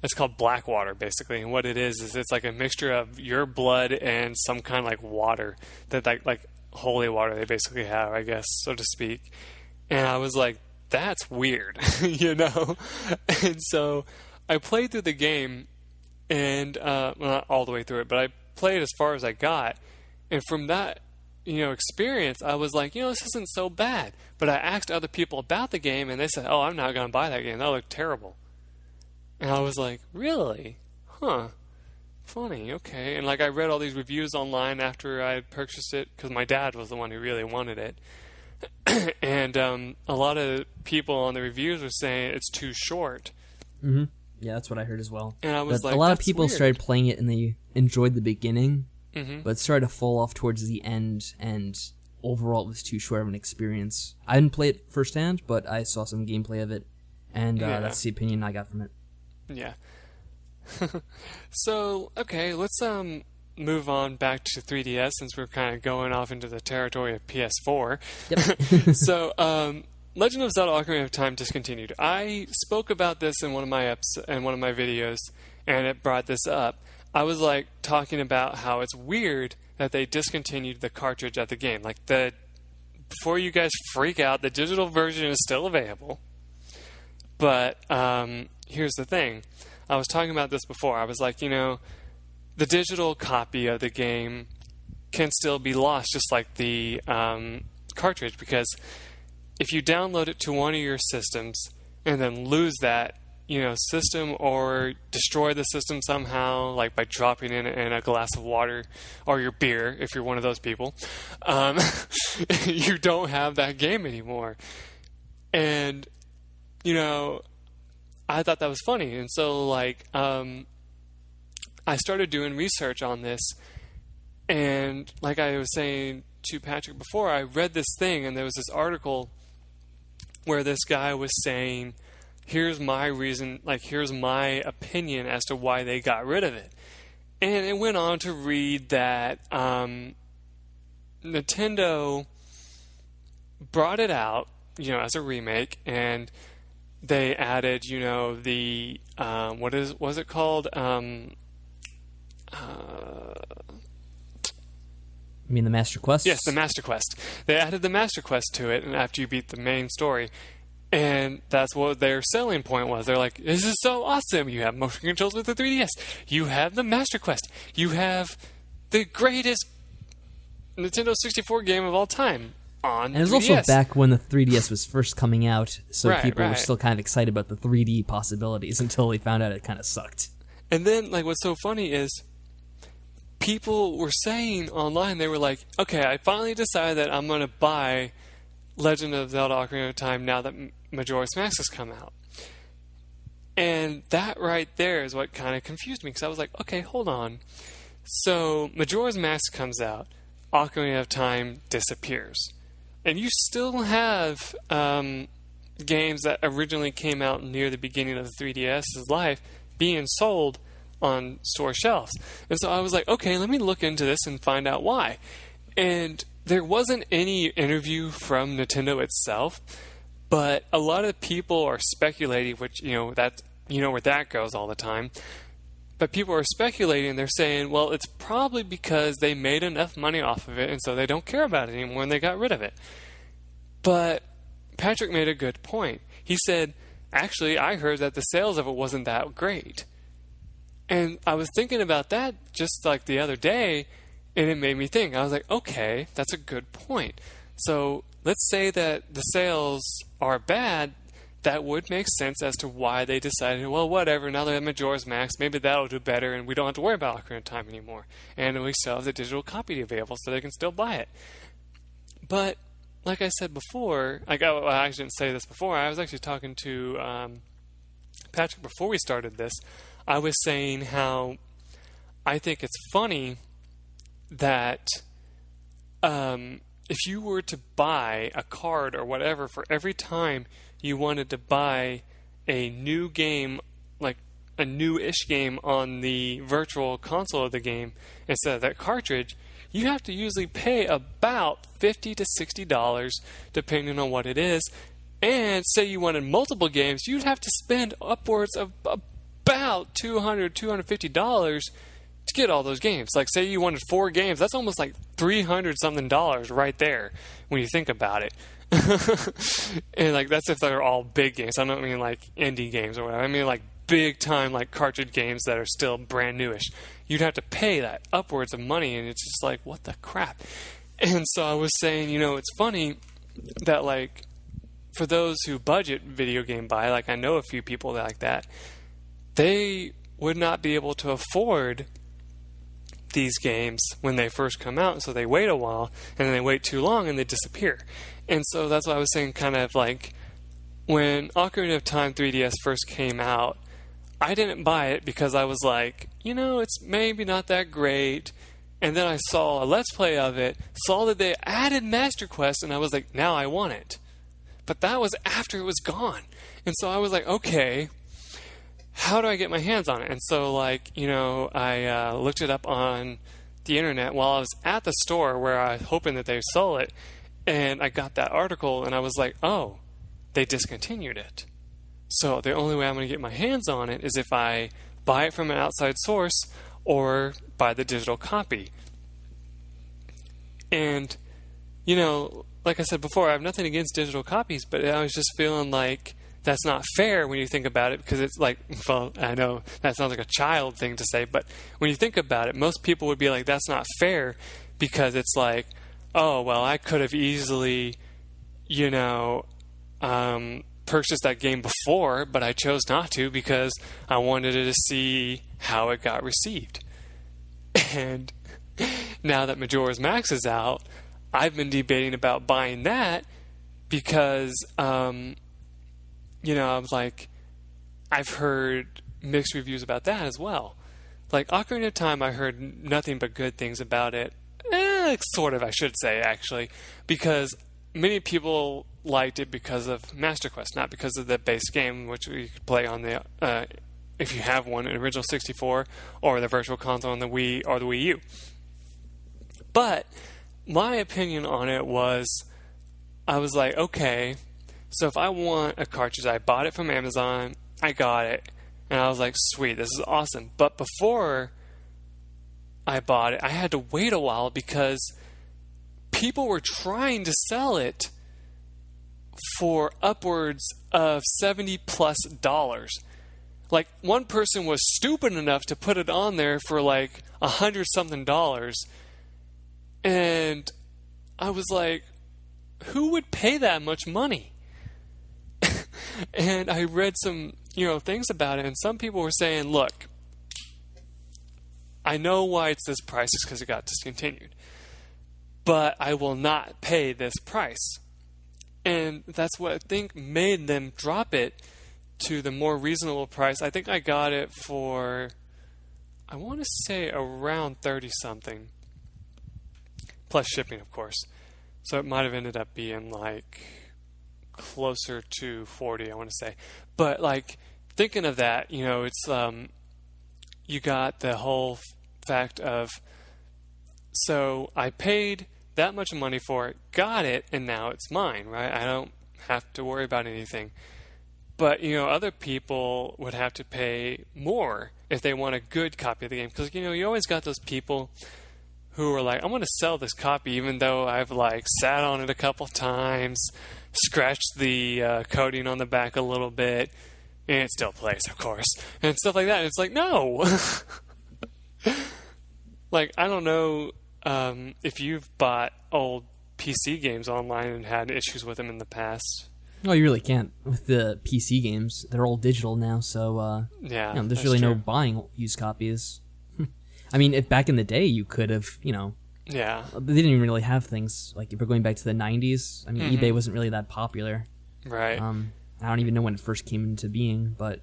it's called black water, basically. And what it is it's like a mixture of your blood and some kind of like water that like holy water they basically have, I guess, so to speak. And I was like, that's weird, And so I played through the game, and well, not all the way through it, but I played as far as I got. And from that, experience, I was like, this isn't so bad. But I asked other people about the game, and they said, oh, I'm not going to buy that game. That looked terrible. And I was like, really? Huh. Funny, okay. And like I read all these reviews online after I purchased it, because my dad was the one who really wanted it. And a lot of people on the reviews were saying it's too short. Mm-hmm. Yeah, that's what I heard as well. And I was a lot of people started playing it and they enjoyed the beginning, but it started to fall off towards the end, and overall it was too short of an experience. I didn't play it firsthand, but I saw some gameplay of it, and that's the opinion I got from it. Yeah. So, okay, let's move on back to 3DS, since we're kind of going off into the territory of PS4. Yep. So, Legend of Zelda: Ocarina of Time discontinued. I spoke about this in one of my videos, and it brought this up. I was like talking about how it's weird that they discontinued the cartridge at the game. Like before you guys freak out, the digital version is still available. But here's the thing. I was talking about this before. I was like, the digital copy of the game can still be lost, just like the cartridge, because if you download it to one of your systems and then lose that, system, or destroy the system somehow, like by dropping it in a glass of water or your beer, if you're one of those people, you don't have that game anymore. And, I thought that was funny. And so, like, I started doing research on this. And like I was saying to Patrick before, I read this thing, and there was this article where this guy was saying, here's my reason, like, here's my opinion as to why they got rid of it. And it went on to read that Nintendo brought it out, as a remake, and they added, the, what was it called? You mean the Master Quest? Yes, the Master Quest. They added the Master Quest to it, and after you beat the main story. And that's what their selling point was. They're like, this is so awesome. You have motion controls with the 3DS. You have the Master Quest. You have the greatest Nintendo 64 game of all time on 3DS. And it was also back when the 3DS was first coming out, so people were right. still kind of excited about the 3D possibilities until they found out it kind of sucked. And then, like, what's so funny is people were saying online, they were like, okay, I finally decided that I'm going to buy Legend of Zelda: Ocarina of Time now that Majora's Mask has come out. And that right there is what kind of confused me, because I was like, okay, hold on. So Majora's Mask comes out, Ocarina of Time disappears. And you still have games that originally came out near the beginning of the 3DS's life being sold on store shelves. And so I was like, okay, let me look into this and find out why. And there wasn't any interview from Nintendo itself, but a lot of people are speculating, which, where that goes all the time. But people are speculating, they're saying, well, it's probably because they made enough money off of it, and so they don't care about it anymore, and they got rid of it. But Patrick made a good point. He said, actually, I heard that the sales of it wasn't that great. And I was thinking about that just like the other day, and it made me think. I was like, okay, that's a good point. So let's say that the sales are bad. That would make sense as to why they decided, well, whatever, now they have Majora's Max, maybe that'll do better, and we don't have to worry about Ocarina of Time anymore. And we still have the digital copy available, so they can still buy it. But, like I said before, I actually didn't say this before, I was actually talking to Patrick before we started this. I was saying how I think it's funny that if you were to buy a card or whatever for every time you wanted to buy a new game, like a new-ish game on the virtual console of the game instead of that cartridge, you have to usually pay about $50 to $60 depending on what it is. And say you wanted multiple games, you'd have to spend upwards of about $200, $250 to get all those games. Like, say you wanted 4 games, that's almost like $300 something right there when you think about it. And like, that's if they're all big games. I don't mean like indie games or whatever. I mean like big time, like cartridge games that are still brand newish. You'd have to pay that upwards of money, and it's just like, what the crap? And so I was saying, it's funny that like for those who budget video game buy, like I know a few people like that, they would not be able to afford these games when they first come out, so they wait a while, and then they wait too long and they disappear. And so that's what I was saying, kind of like when Ocarina of Time 3DS first came out, I didn't buy it because I was like, it's maybe not that great. And then I saw a Let's Play of it, saw that they added Master Quest, and I was like, now I want it. But that was after it was gone. And so I was like, okay, how do I get my hands on it? And so, like, I looked it up on the internet while I was at the store where I was hoping that they sold it, and I got that article, and I was like, oh, they discontinued it. So the only way I'm going to get my hands on it is if I buy it from an outside source or buy the digital copy. And, like I said before, I have nothing against digital copies, but I was just feeling like that's not fair when you think about it, because it's like, well, I know that sounds like a child thing to say, but when you think about it, most people would be like, that's not fair, because it's like, oh, well, I could have easily, purchased that game before, but I chose not to because I wanted to see how it got received. And now that Majora's Max is out, I've been debating about buying that because, I was like, I've heard mixed reviews about that as well. Like, Ocarina of Time, I heard nothing but good things about it. Sort of, I should say, actually, because many people liked it because of Master Quest, not because of the base game, which you could play on the, if you have one, an original 64, or the Virtual Console on the Wii or the Wii U. But my opinion on it was, I was like, okay, so if I want a cartridge, I bought it from Amazon, I got it, and I was like, sweet, this is awesome. But before I bought it, I had to wait a while because people were trying to sell it for upwards of $70+. Like, one person was stupid enough to put it on there for like $100-something, and I was like, who would pay that much money? And I read some, things about it, and some people were saying, look, I know why it's this price, it's because it got discontinued, but I will not pay this price. And that's what I think made them drop it to the more reasonable price. I think I got it for, I want to say around 30-something, plus shipping, of course. So it might have ended up being like closer to 40, I want to say. But like thinking of that, you know, it's you got the whole fact of, so I paid that much money for it, got it, and now it's mine, right? I don't have to worry about anything. But, you know, other people would have to pay more if they want a good copy of the game. Because, you know, you always got those people who are like, I'm going to sell this copy even though I've, like, sat on it a couple times, scratched the coating on the back a little bit, and it still plays, of course, and stuff like that. And it's like, no! Like, I don't know if you've bought old PC games online and had issues with them in the past. Oh, you really can't with the PC games. They're all digital now, so yeah, you know, there's really no buying used copies. I mean, if back in the day you could have, you know, yeah, they didn't even really have things like if we're going back to the 90s. I mean, eBay wasn't really that popular, right? I don't even know when it first came into being, but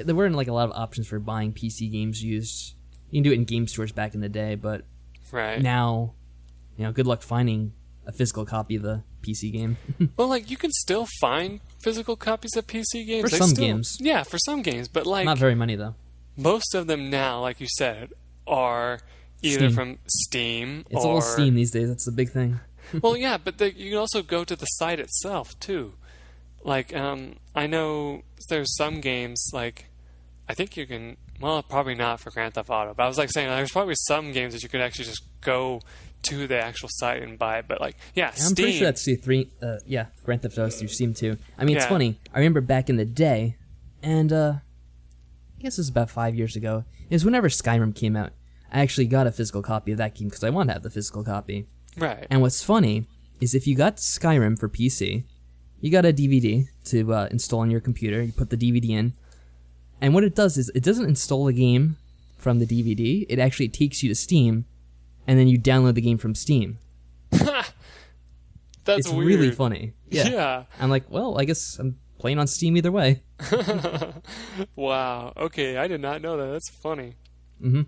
there weren't like a lot of options for buying PC games used. You can do it in game stores back in the day, but now, you know, good luck finding a physical copy of the PC game. Well, like, you can still find physical copies of PC games. For some games. Yeah, for some games, but like... Not very many, though. Most of them now, like you said, are either from Steam It's all Steam these days, that's the big thing. Well, yeah, but you can also go to the site itself, too. Like, I know there's some games, like, I think you can... Well, probably not for Grand Theft Auto, but I was like saying, there's probably some games that you could actually just go to the actual site and buy it. But like, Steam. I'm pretty sure that's Grand Theft Auto through Steam too. I mean, it's funny. I remember back in the day, and I guess it was about 5 years ago. It was whenever Skyrim came out. I actually got a physical copy of that game because I wanted to have the physical copy. Right. And what's funny is if you got Skyrim for PC, you got a DVD to install on your computer. You put the DVD in. And what it does is it doesn't install the game from the DVD. It actually takes you to Steam, and then you download the game from Steam. That's it's weird. Really funny. Yeah. I'm like, well, I guess I'm playing on Steam either way. Wow. Okay, I did not know that. That's funny. Mm-hmm.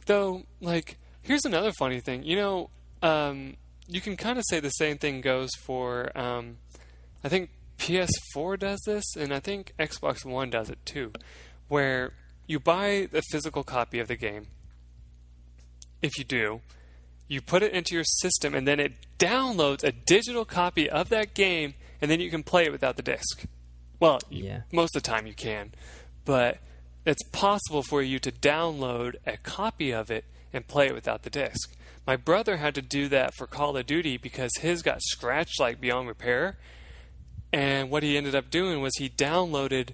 Though, like, here's another funny thing. You know, you can kind of say the same thing goes for, I think PS4 does this, and I think Xbox One does it too, where you buy the physical copy of the game. If you do, you put it into your system, and then it downloads a digital copy of that game, and then you can play it without the disc. Well, most of the time you can, but it's possible for you to download a copy of it and play it without the disc. My brother had to do that for Call of Duty because his got scratched like beyond repair. And what he ended up doing was he downloaded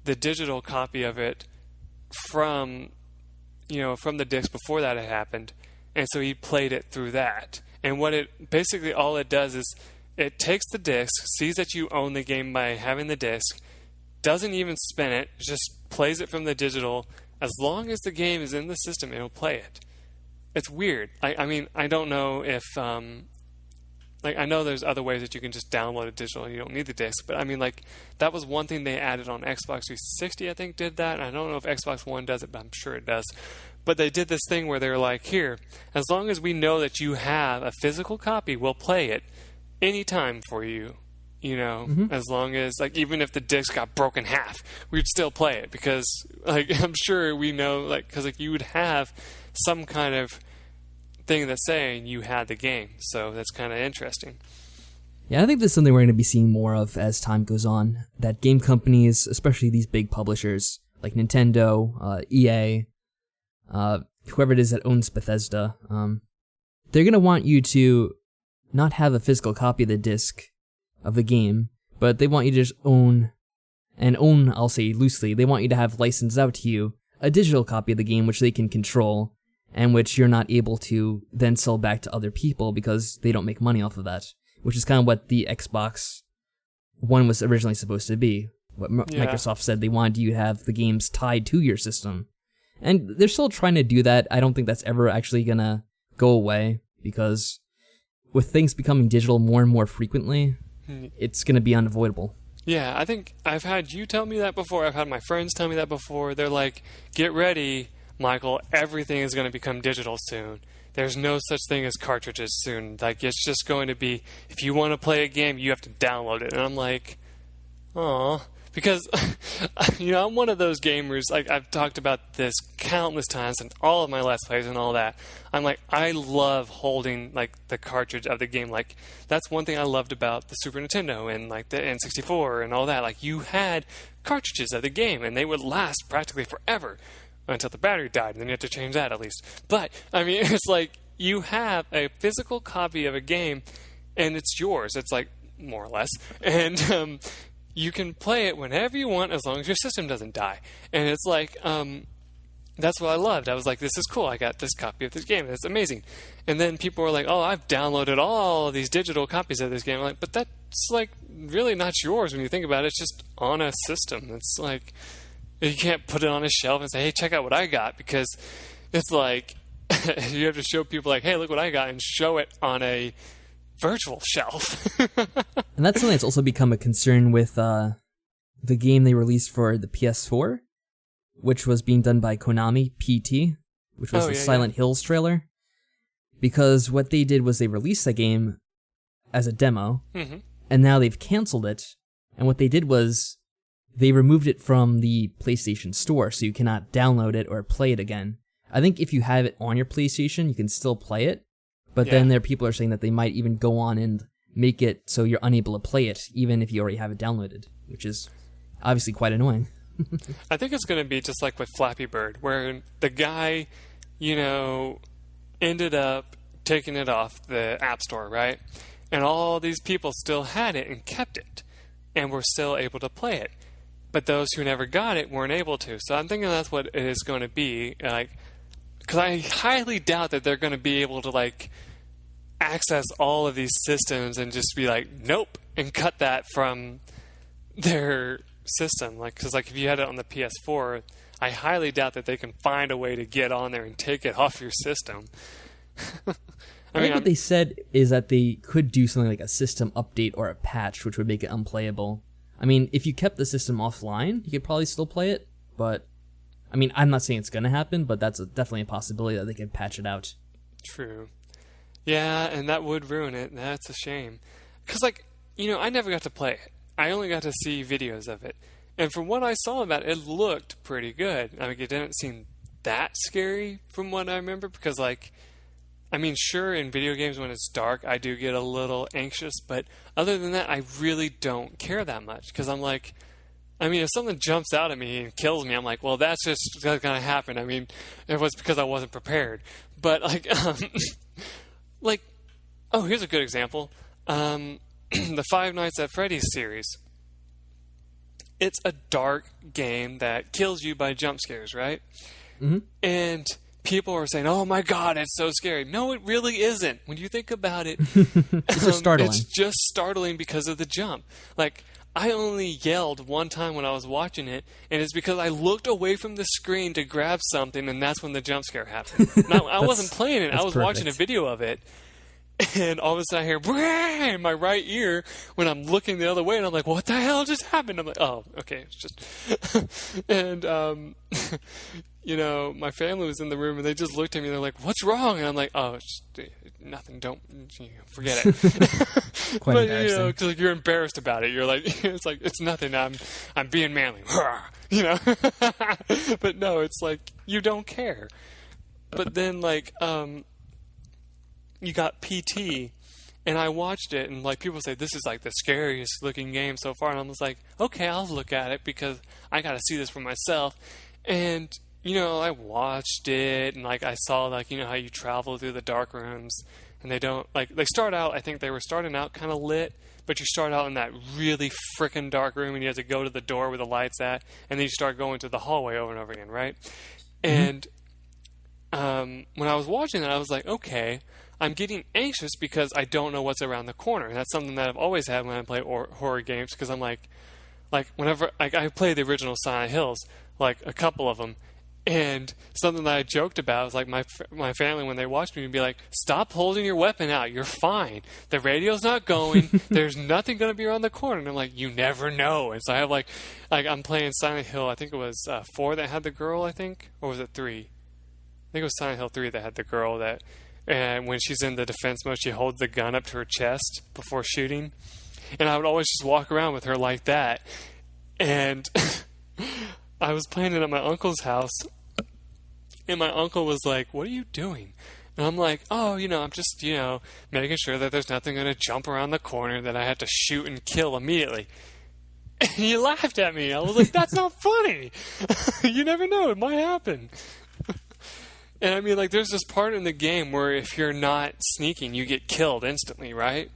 the digital copy of it from the disc before that had happened. And so he played it through that. And basically all it does is it takes the disc, sees that you own the game by having the disc, doesn't even spin it, just plays it from the digital. As long as the game is in the system, it'll play it. It's weird. I mean, I don't know if... Like, I know there's other ways that you can just download it digital and you don't need the disc, but I mean, like, that was one thing they added on Xbox 360, I think, did that. And I don't know if Xbox One does it, but I'm sure it does. But they did this thing where they're like, here, as long as we know that you have a physical copy, we'll play it anytime for you. You know, as long as, like, even if the disc got broken half, we'd still play it because, like, I'm sure we know, like, because, like, you would have some kind of thing that's saying you had the game, so that's kind of interesting. Yeah, I think that's something we're going to be seeing more of as time goes on, that game companies, especially these big publishers like Nintendo, EA, whoever it is that owns Bethesda, they're going to want you to not have a physical copy of the disc of the game, but they want you to just own, I'll say loosely, they want you to have licensed out to you a digital copy of the game which they can control, and which you're not able to then sell back to other people because they don't make money off of that, which is kind of what the Xbox One was originally supposed to be. What Microsoft said, they wanted you to have the games tied to your system. And they're still trying to do that. I don't think that's ever actually going to go away, because with things becoming digital more and more frequently, it's going to be unavoidable. Yeah, I think I've had you tell me that before. I've had my friends tell me that before. They're like, get ready, Michael, everything is going to become digital soon. There's no such thing as cartridges soon. Like, it's just going to be, if you want to play a game, you have to download it. And I'm like, Aw. Because, I'm one of those gamers, like, I've talked about this countless times in all of my Let's Plays and all that. I'm like, I love holding, like, the cartridge of the game. Like, that's one thing I loved about the Super Nintendo and, like, the N64 and all that. Like, you had cartridges of the game, and they would last practically forever until the battery died, and then you had to change that at least. But, I mean, it's like, you have a physical copy of a game, and it's yours. It's, like, more or less. And, you can play it whenever you want as long as your system doesn't die. And it's like, that's what I loved. I was like, this is cool. I got this copy of this game. It's amazing. And then people were like, oh, I've downloaded all of these digital copies of this game. I'm like, but that's like really not yours when you think about it. It's just on a system. It's like, you can't put it on a shelf and say, hey, check out what I got. Because it's like, you have to show people like, hey, look what I got, and show it on a virtual shelf. And that's something that's also become a concern with the game they released for the PS4, which was being done by Konami, PT, which was the Silent Hills trailer. Because what they did was they released that game as a demo, and now they've canceled it. And what they did was they removed it from the PlayStation Store, so you cannot download it or play it again. I think if you have it on your PlayStation, you can still play it. But then there are people are saying that they might even go on and make it so you're unable to play it, even if you already have it downloaded, which is obviously quite annoying. I think it's going to be just like with Flappy Bird, where the guy, ended up taking it off the App Store, right? And all these people still had it and kept it, and were still able to play it. But those who never got it weren't able to. So I'm thinking that's what it is going to be, like, because I highly doubt that they're going to be able to, like, access all of these systems and just be like, nope, and cut that from their system. Like, because, like, if you had it on the PS4, I highly doubt that they can find a way to get on there and take it off your system. I think what they said is that they could do something like a system update or a patch, which would make it unplayable. I mean, if you kept the system offline, you could probably still play it, but I mean, I'm not saying it's going to happen, but that's definitely a possibility that they could patch it out. True. Yeah, and that would ruin it. That's a shame. Because, like, I never got to play it. I only got to see videos of it. And from what I saw about it, it looked pretty good. I mean, it didn't seem that scary from what I remember. Because, like, I mean, sure, in video games when it's dark, I do get a little anxious. But other than that, I really don't care that much. Because I'm like, I mean, if something jumps out at me and kills me, I'm like, well, that's just going to happen. I mean, it was because I wasn't prepared. But, like, here's a good example. The Five Nights at Freddy's series. It's a dark game that kills you by jump scares, right? Mm-hmm. And people are saying, oh my God, it's so scary. No, it really isn't. When you think about it, it's just startling. It's just startling because of the jump. Like, I only yelled one time when I was watching it, and it's because I looked away from the screen to grab something, and that's when the jump scare happened. Now, I wasn't playing it. I was watching a video of it, and all of a sudden I hear "Brrr!" in my right ear when I'm looking the other way, and I'm like, what the hell just happened? I'm like, oh, okay, it's just... and, my family was in the room, and they just looked at me, and they're like, what's wrong? And I'm like, oh, it's just, nothing, don't, forget it. Quite but, embarrassing. because you're embarrassed about it. You're like, it's like, it's nothing, I'm being manly. But no, it's like, you don't care. But then, like, you got PT, and I watched it, and like people say this is like the scariest looking game so far, and I was like, okay, I'll look at it because I got to see this for myself. And I watched it, and like I saw like how you travel through the dark rooms, and they start out. I think they were starting out kind of lit, but you start out in that really frickin' dark room, and you have to go to the door where the light's at, and then you start going to the hallway over and over again, right? Mm-hmm. And when I was watching that, I was like, okay, I'm getting anxious because I don't know what's around the corner. And that's something that I've always had when I play horror games, because I'm like whenever I play the original Silent Hills, like a couple of them, and something that I joked about was like my family, when they watched me, would be like, stop holding your weapon out, you're fine, the radio's not going, there's nothing going to be around the corner. And I'm like, you never know. And so I have like I'm playing Silent Hill, I think it was 4 that had the girl, I think, or was it 3? I think it was Silent Hill 3 that had the girl and when she's in the defense mode, she holds the gun up to her chest before shooting. And I would always just walk around with her like that. And I was playing it at my uncle's house, and my uncle was like, "What are you doing?" And I'm like, "Oh, I'm just, making sure that there's nothing going to jump around the corner that I have to shoot and kill immediately." And he laughed at me. I was like, "That's not funny. You never know. It might happen." And I mean, like, there's this part in the game where if you're not sneaking, you get killed instantly, right?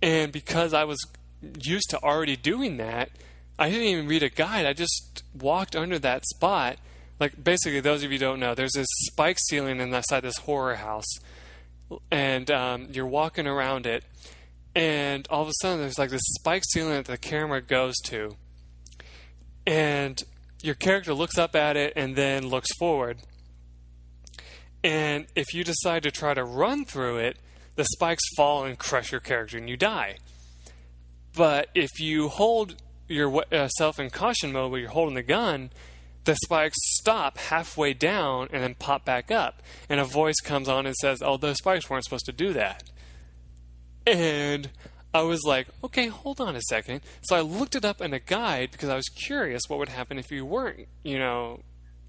And because I was used to already doing that, I didn't even read a guide. I just walked under that spot. Like, basically, those of you who don't know, there's this spike ceiling inside this horror house. And you're walking around it. And all of a sudden, there's like this spike ceiling that the camera goes to. And your character looks up at it and then looks forward. And if you decide to try to run through it, the spikes fall and crush your character and you die. But if you hold yourself in caution mode where you're holding the gun, the spikes stop halfway down and then pop back up. And a voice comes on and says, "Oh, those spikes weren't supposed to do that." And I was like, okay, hold on a second. So I looked it up in a guide because I was curious what would happen if you weren't,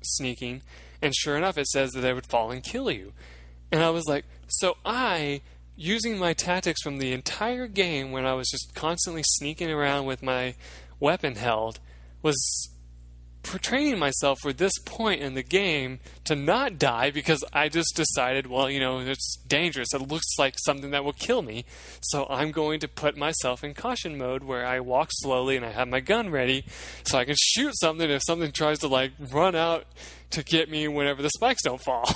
sneaking. And sure enough, it says that they would fall and kill you. And I was like, so using my tactics from the entire game when I was just constantly sneaking around with my weapon held, was training myself for this point in the game to not die because I just decided, well, it's dangerous. It looks like something that will kill me. So I'm going to put myself in caution mode where I walk slowly and I have my gun ready so I can shoot something if something tries to like run out to get me whenever the spikes don't fall,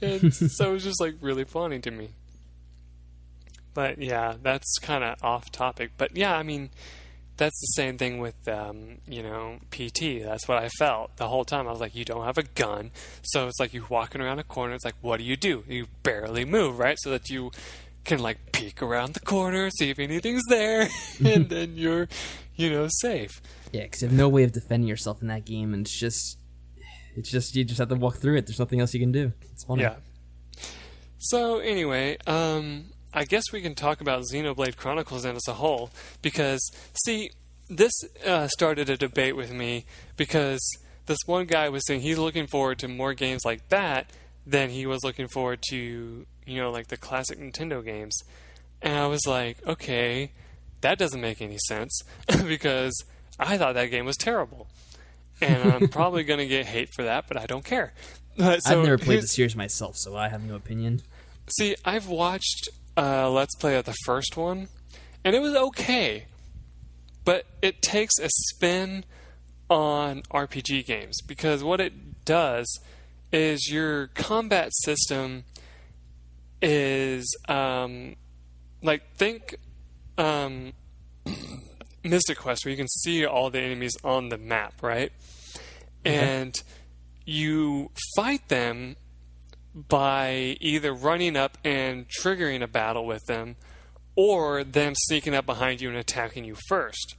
And so it was just like really funny to me. But yeah, that's kind of off topic. But yeah, I mean, that's the same thing with, PT. That's what I felt the whole time. I was like, you don't have a gun. So it's like you're walking around a corner. It's like, what do? You barely move, right? So that you can, like, peek around the corner, see if anything's there, and then you're, safe. Yeah, because you have no way of defending yourself in that game, and it's just you just have to walk through it. There's nothing else you can do. It's funny. Yeah. So, anyway, I guess we can talk about Xenoblade Chronicles as a whole, because, see, this started a debate with me, because this one guy was saying he's looking forward to more games like that than he was looking forward to, like the classic Nintendo games. And I was like, okay, that doesn't make any sense, because I thought that game was terrible. And I'm probably going to get hate for that, but I don't care. So I've never played the series myself, so I have no opinion. See, I've watched Let's Play of the first one, and it was okay, but it takes a spin on RPG games, because what it does is your combat system is think Mystic Quest, where you can see all the enemies on the map, right? Okay. And you fight them by either running up and triggering a battle with them, or them sneaking up behind you and attacking you first.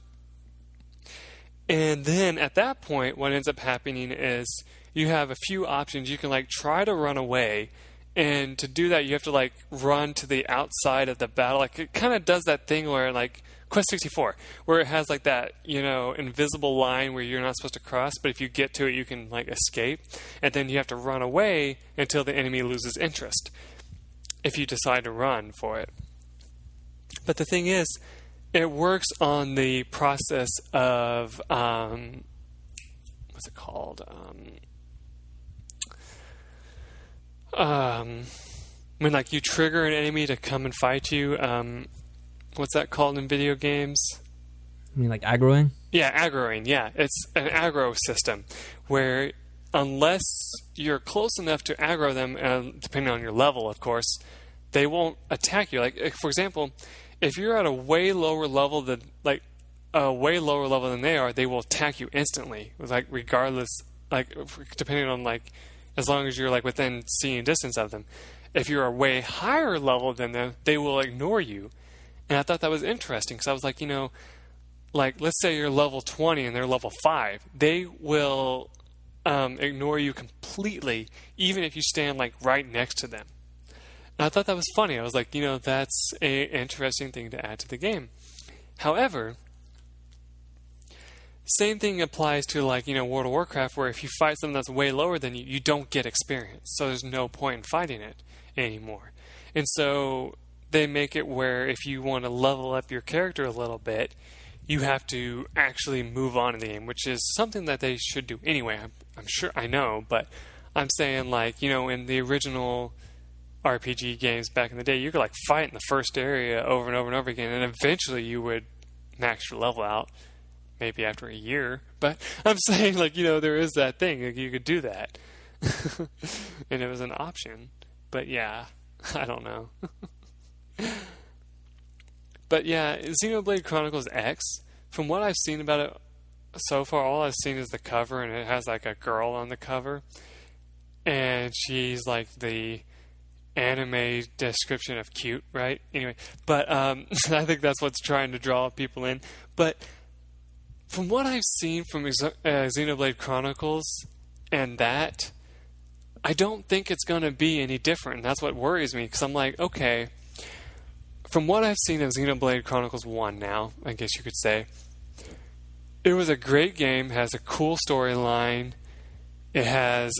And then at that point, what ends up happening is you have a few options. You can try to run away, and to do that you have to run to the outside of the battle. It kind of does that thing where Quest 64, where it has that, invisible line where you're not supposed to cross, but if you get to it, you can escape, and then you have to run away until the enemy loses interest, if you decide to run for it. But the thing is, it works on the process of, what's it called? When you trigger an enemy to come and fight you, what's that called in video games? You mean aggroing? Yeah, aggroing, yeah. It's an aggro system where unless you're close enough to aggro them, depending on your level, of course, they won't attack you. For example, if you're at a way lower level than they are, they will attack you instantly. Regardless, depending on as long as you're within seeing distance of them. If you're a way higher level than them, they will ignore you. And I thought that was interesting, because I was let's say you're level 20 and they're level 5. They will ignore you completely, even if you stand right next to them. And I thought that was funny. I was like, that's a interesting thing to add to the game. However, same thing applies to World of Warcraft, where if you fight something that's way lower than you, you don't get experience. So there's no point in fighting it anymore. And so they make it where if you want to level up your character a little bit, you have to actually move on in the game, which is something that they should do anyway. I'm sure, I know, but I'm saying in the original RPG games back in the day, you could fight in the first area over and over and over again, and eventually you would max your level out, maybe after a year. But I'm saying there is that thing, you could do that. And it was an option. But yeah, I don't know. But yeah, Xenoblade Chronicles X, from what I've seen about it so far, all I've seen is the cover, and it has a girl on the cover, and she's the anime description of cute, right? Anyway, but I think that's what's trying to draw people in. But from what I've seen from Xenoblade Chronicles and that, I don't think it's going to be any different. And that's what worries me, because I'm like, okay, from what I've seen of Xenoblade Chronicles 1 now, I guess you could say, it was a great game, has a cool storyline, it has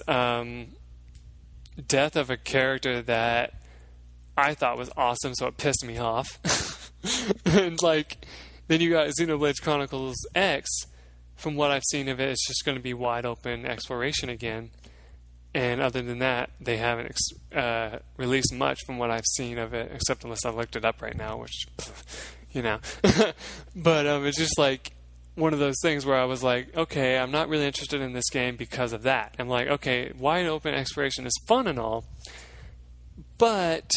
death of a character that I thought was awesome, so it pissed me off. And then you got Xenoblade Chronicles X. From what I've seen of it, it's just going to be wide open exploration again. And other than that, they haven't released much from what I've seen of it, except unless I've looked it up right now, which, But it's just one of those things where I was like, okay, I'm not really interested in this game because of that. I'm like, okay, wide open exploration is fun and all, but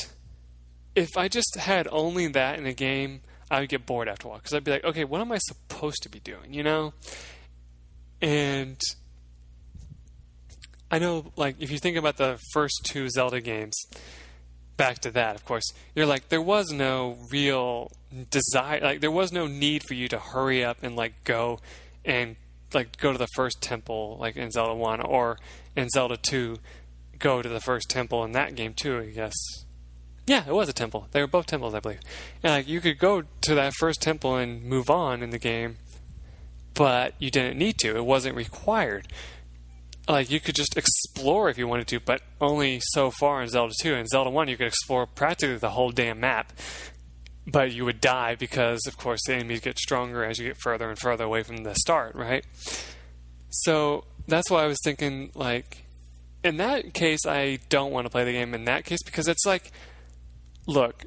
if I just had only that in a game, I would get bored after a while, because I'd be like, okay, what am I supposed to be doing, And I know, if you think about the first two Zelda games, back to that, of course, you're there was no real desire, there was no need for you to hurry up and go and go to the first temple, in Zelda 1, or in Zelda 2, go to the first temple in that game too, I guess. Yeah, it was a temple. They were both temples, I believe. And you could go to that first temple and move on in the game, but you didn't need to. It wasn't required. You could just explore if you wanted to, but only so far in Zelda 2. In Zelda 1, you could explore practically the whole damn map, but you would die because, of course, the enemies get stronger as you get further and further away from the start, right? So that's why I was thinking, in that case, I don't want to play the game in that case, because it's look,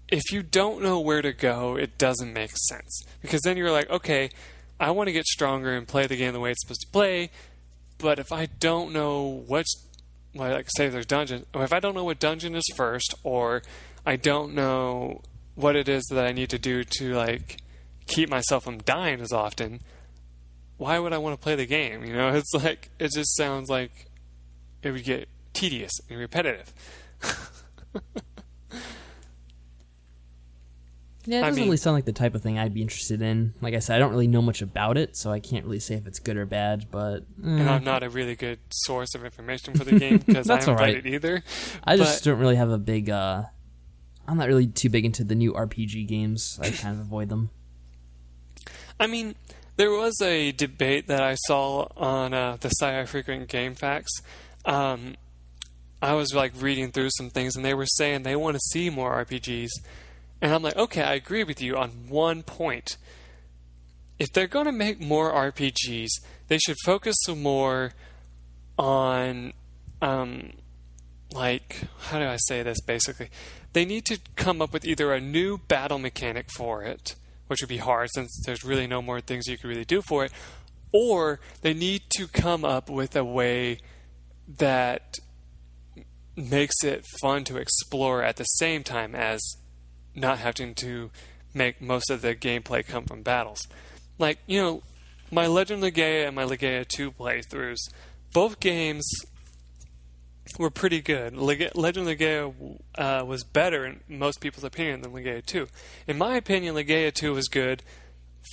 if you don't know where to go, it doesn't make sense. Because then you're okay, I want to get stronger and play the game the way it's supposed to play, but if I don't know say there's dungeons, or if I don't know what dungeon is first, or I don't know what it is that I need to do to keep myself from dying as often, why would I want to play the game? It's it just sounds like it would get tedious and repetitive. Yeah, it doesn't really sound like the type of thing I'd be interested in. Like I said, I don't really know much about it, so I can't really say if it's good or bad, but... And I'm not a really good source of information for the game, because I haven't played it either. I just don't really have a big... I'm not really too big into the new RPG games. I kind of avoid them. I mean, there was a debate that I saw on the site I frequent, Game Facts. I was reading through some things, and they were saying they want to see more RPGs. And I'm like, okay, I agree with you on one point. If they're going to make more RPGs, they should focus some more on, how do I say this, basically? They need to come up with either a new battle mechanic for it, which would be hard since there's really no more things you could really do for it, or they need to come up with a way that makes it fun to explore at the same time as not having to make most of the gameplay come from battles. My Legend of Legaia and my Legaia 2 playthroughs, both games were pretty good. Legend of Legaia was better in most people's opinion than Legaia 2. In my opinion, Legaia 2 was good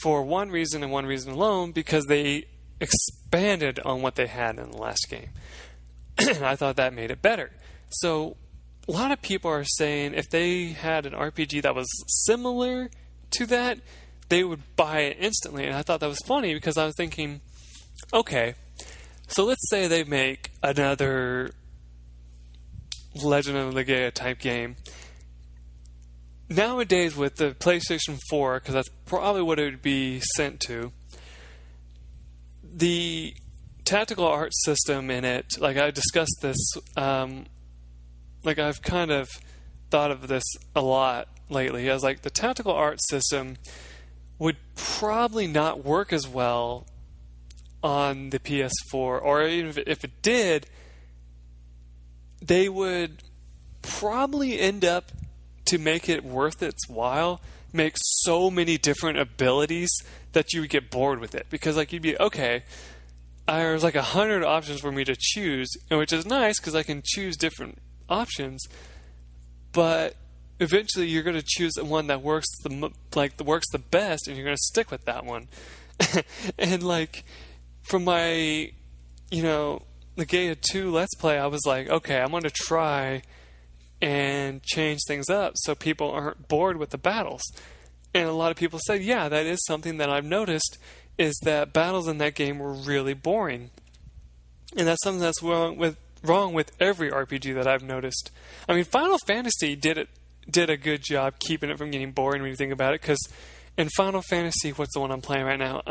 for one reason and one reason alone, because they expanded on what they had in the last game. I thought that made it better. So a lot of people are saying if they had an RPG that was similar to that, they would buy it instantly. And I thought that was funny because I was thinking, okay, so let's say they make another Legend of Legaia type game. Nowadays with the PlayStation 4, because that's probably what it would be sent to, the tactical art system in it, like I discussed this, like I've kind of thought of this a lot lately, as like the tactical art system would probably not work as well on the PS4, or even if it did, they would probably end up, to make it worth its while, make so many different abilities that you would get bored with it. Because like you'd be, okay, there's like 100 options for me to choose, and which is nice because I can choose different options, but eventually you're going to choose the one that works the best, and you're going to stick with that one. And like from my Legaia 2 Let's Play, I was like, okay, I'm going to try and change things up so people aren't bored with the battles. And a lot of people said, yeah, that is something that I've noticed, is that battles in that game were really boring. And that's something that's wrong with every RPG that I've noticed. I mean, Final Fantasy did a good job keeping it from getting boring when you think about it, because in Final Fantasy, what's the one I'm playing right now?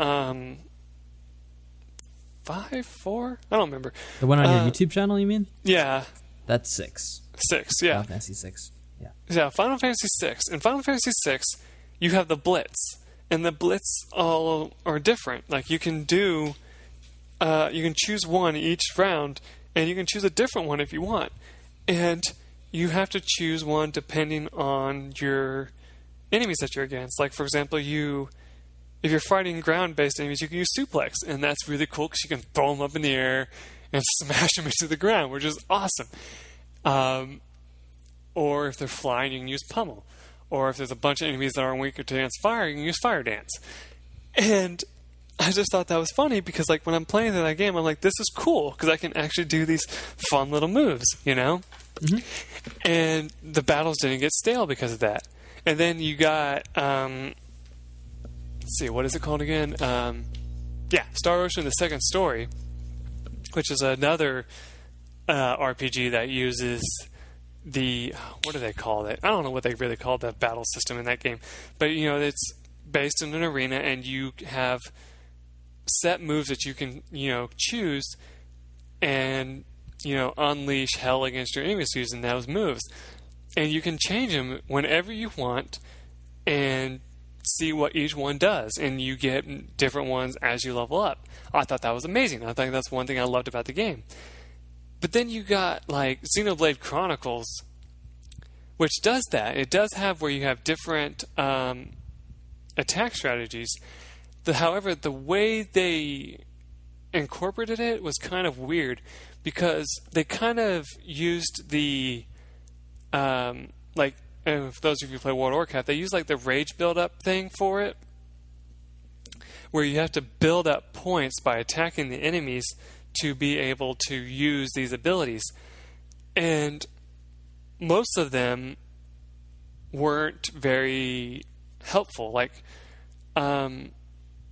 5, 4? I don't remember. The one on your YouTube channel, you mean? Yeah. That's 6. 6, yeah. Final Fantasy 6. Yeah. Yeah, Final Fantasy 6. In Final Fantasy 6, you have the Blitz. And the Blitz all are different. Like, you can do... you can choose one each round, and you can choose a different one if you want. And you have to choose one depending on your enemies that you're against. Like, for example, if you're fighting ground-based enemies, you can use Suplex. And that's really cool because you can throw them up in the air and smash them into the ground, which is awesome. Or if they're flying, you can use Pummel. Or if there's a bunch of enemies that are weaker to dance fire, you can use Fire Dance. And I just thought that was funny because, like, when I'm playing that game, I'm like, this is cool because I can actually do these fun little moves, you know? Mm-hmm. And the battles didn't get stale because of that. And then you got, let's see, what is it called again? Star Ocean: The Second Story, which is another RPG that uses what do they call it? I don't know what they really call the battle system in that game. But, it's based in an arena, and you have set moves that you can, choose and, unleash hell against your enemies using those moves. And you can change them whenever you want and see what each one does. And you get different ones as you level up. I thought that was amazing. I think that's one thing I loved about the game. But then you got, like, Xenoblade Chronicles, which does that. It does have where you have different attack strategies. However, the way they incorporated it was kind of weird because they kind of used the, and for those of you who play World of Warcraft, they use, like, the rage build-up thing for it, where you have to build up points by attacking the enemies to be able to use these abilities. And most of them weren't very helpful. Like, one,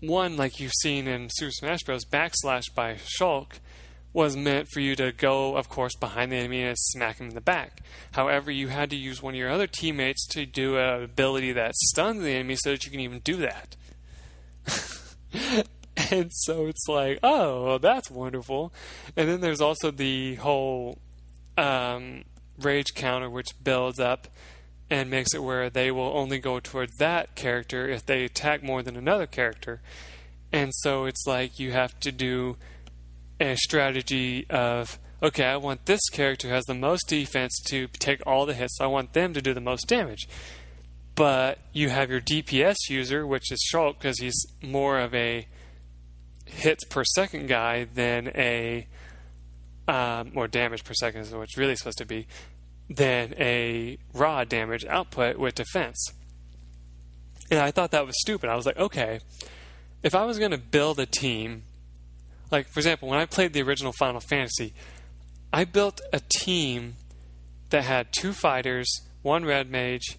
like you've seen in Super Smash Bros., backslash by Shulk was meant for you to go, of course, behind the enemy and smack him in the back. However, you had to use one of your other teammates to do an ability that stuns the enemy so that you can even do that. And so it's like, oh, well, that's wonderful. And then there's also the whole rage counter, which builds up and makes it where they will only go towards that character if they attack more than another character. And so it's like you have to do a strategy of, okay, I want this character who has the most defense to take all the hits, so I want them to do the most damage. But you have your DPS user, which is Shulk, because he's more of a hits per second guy than or damage per second is what it's really supposed to be, than a raw damage output with defense. And I thought that was stupid. I was like, okay, if I was going to build a team, like, for example, when I played the original Final Fantasy, I built a team that had 2 fighters, 1 red mage,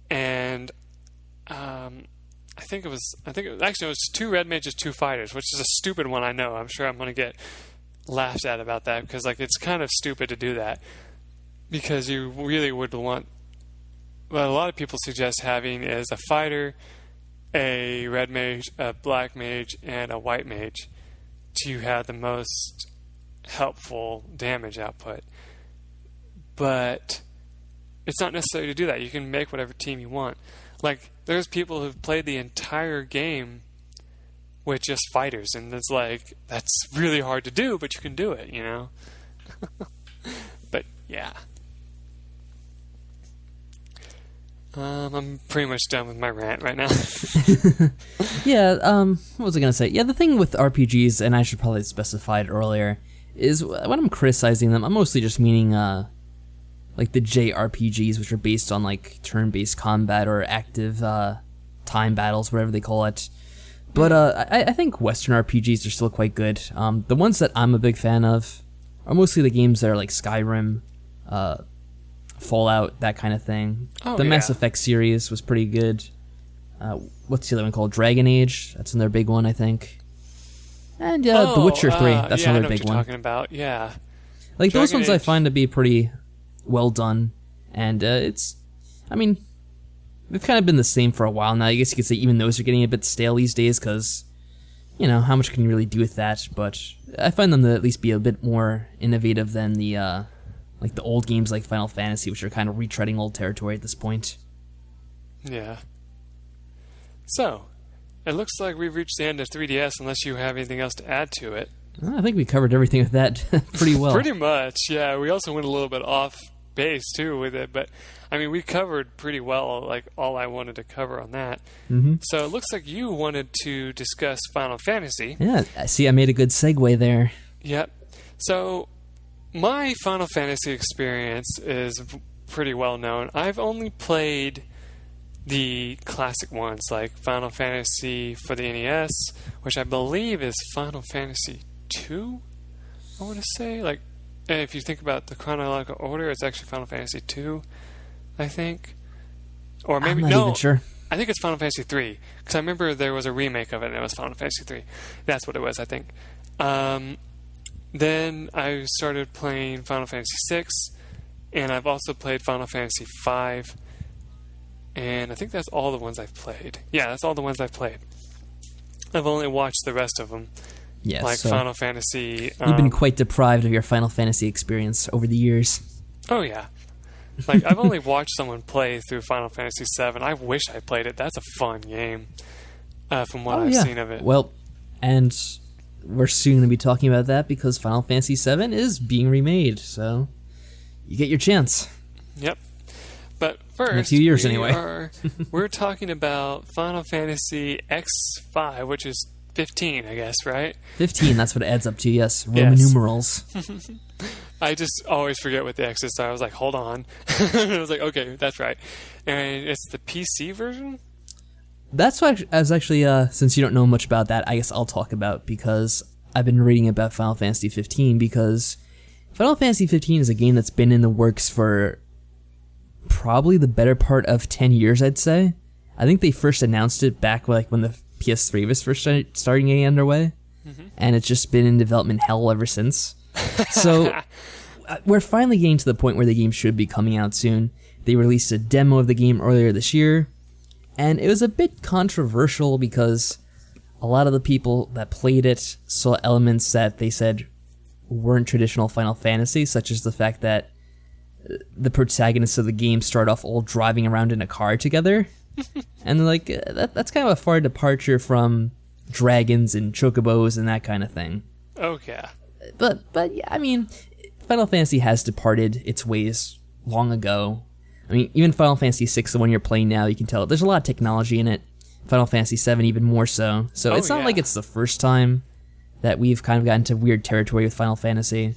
and I think it was 2 red mages, 2 fighters, which is a stupid one. I know. I'm sure I'm going to get laughed at about that because it's kind of stupid to do that, because you really would want. What a lot of people suggest having is a fighter, a red mage, a black mage, and a white mage to have the most helpful damage output. But it's not necessary to do that. You can make whatever team you want. There's people who've played the entire game with just fighters, and that's really hard to do, but you can do it, But yeah. I'm pretty much done with my rant right now. Yeah, what was I going to say? Yeah, the thing with RPGs, and I should probably specify it earlier, is when I'm criticizing them, I'm mostly just meaning, the JRPGs, which are based on, turn-based combat or active, time battles, whatever they call it. But, I think Western RPGs are still quite good. The ones that I'm a big fan of are mostly the games that are like Skyrim, Fallout, that kind of thing. Mass Effect series was pretty good. What's the other one called? Dragon Age. That's another big one, I think. And The Witcher 3. That's another big one. Talking about, yeah. Those ones I find to be pretty well done, and they've kind of been the same for a while now. I guess you could say even those are getting a bit stale these days because, how much can you really do with that? But I find them to at least be a bit more innovative than the the old games like Final Fantasy, which are kind of retreading old territory at this point. Yeah. So, it looks like we've reached the end of 3DS unless you have anything else to add to it. I think we covered everything with that pretty well. Pretty much, yeah. We also went a little bit off base, too, with it. But, we covered pretty well, all I wanted to cover on that. Mm-hmm. So, it looks like you wanted to discuss Final Fantasy. Yeah, see, I made a good segue there. Yep. So, my Final Fantasy experience is pretty well known. I've only played the classic ones, like Final Fantasy for the NES, which I believe is Final Fantasy 2, I want to say. If you think about the chronological order, it's actually Final Fantasy 2, I think. Or maybe, I'm not even sure. I think it's Final Fantasy 3, because I remember there was a remake of it, and it was Final Fantasy 3. That's what it was, I think. Then I started playing Final Fantasy 6, and I've also played Final Fantasy 5, and I think that's all the ones I've played. Yeah, that's all the ones I've played. I've only watched the rest of them. Yes, so Final Fantasy... you've been quite deprived of your Final Fantasy experience over the years. Oh, yeah. I've only watched someone play through Final Fantasy 7. I wish I played it. That's a fun game, from what I've seen of it. Well, and we're soon going to be talking about that because Final Fantasy 7 is being remade, so you get your chance. Yep. But first, in a few years anyway. We're talking about Final Fantasy X5, which is 15, I guess, right? 15, that's what it adds up to, yes. Roman numerals. I just always forget what the X is, so I was like, hold on. I was like, okay, that's right. And it's the PC version? That's what I was actually, since you don't know much about that, I guess I'll talk about, because I've been reading about Final Fantasy 15, because Final Fantasy 15 is a game that's been in the works for probably the better part of 10 years, I'd say. I think they first announced it back when the PS3 was first starting getting underway, and it's just been in development hell ever since. So we're finally getting to the point where the game should be coming out soon. They released a demo of the game earlier this year, and it was a bit controversial because a lot of the people that played it saw elements that they said weren't traditional Final Fantasy, such as the fact that the protagonists of the game start off all driving around in a car together. And that's kind of a far departure from dragons and chocobos and that kind of thing. Okay. But yeah, Final Fantasy has departed its ways long ago. Even Final Fantasy 6, the one you're playing now, you can tell there's a lot of technology in it. Final Fantasy 7 even more so. So it's not like it's the first time that we've kind of gotten into weird territory with Final Fantasy.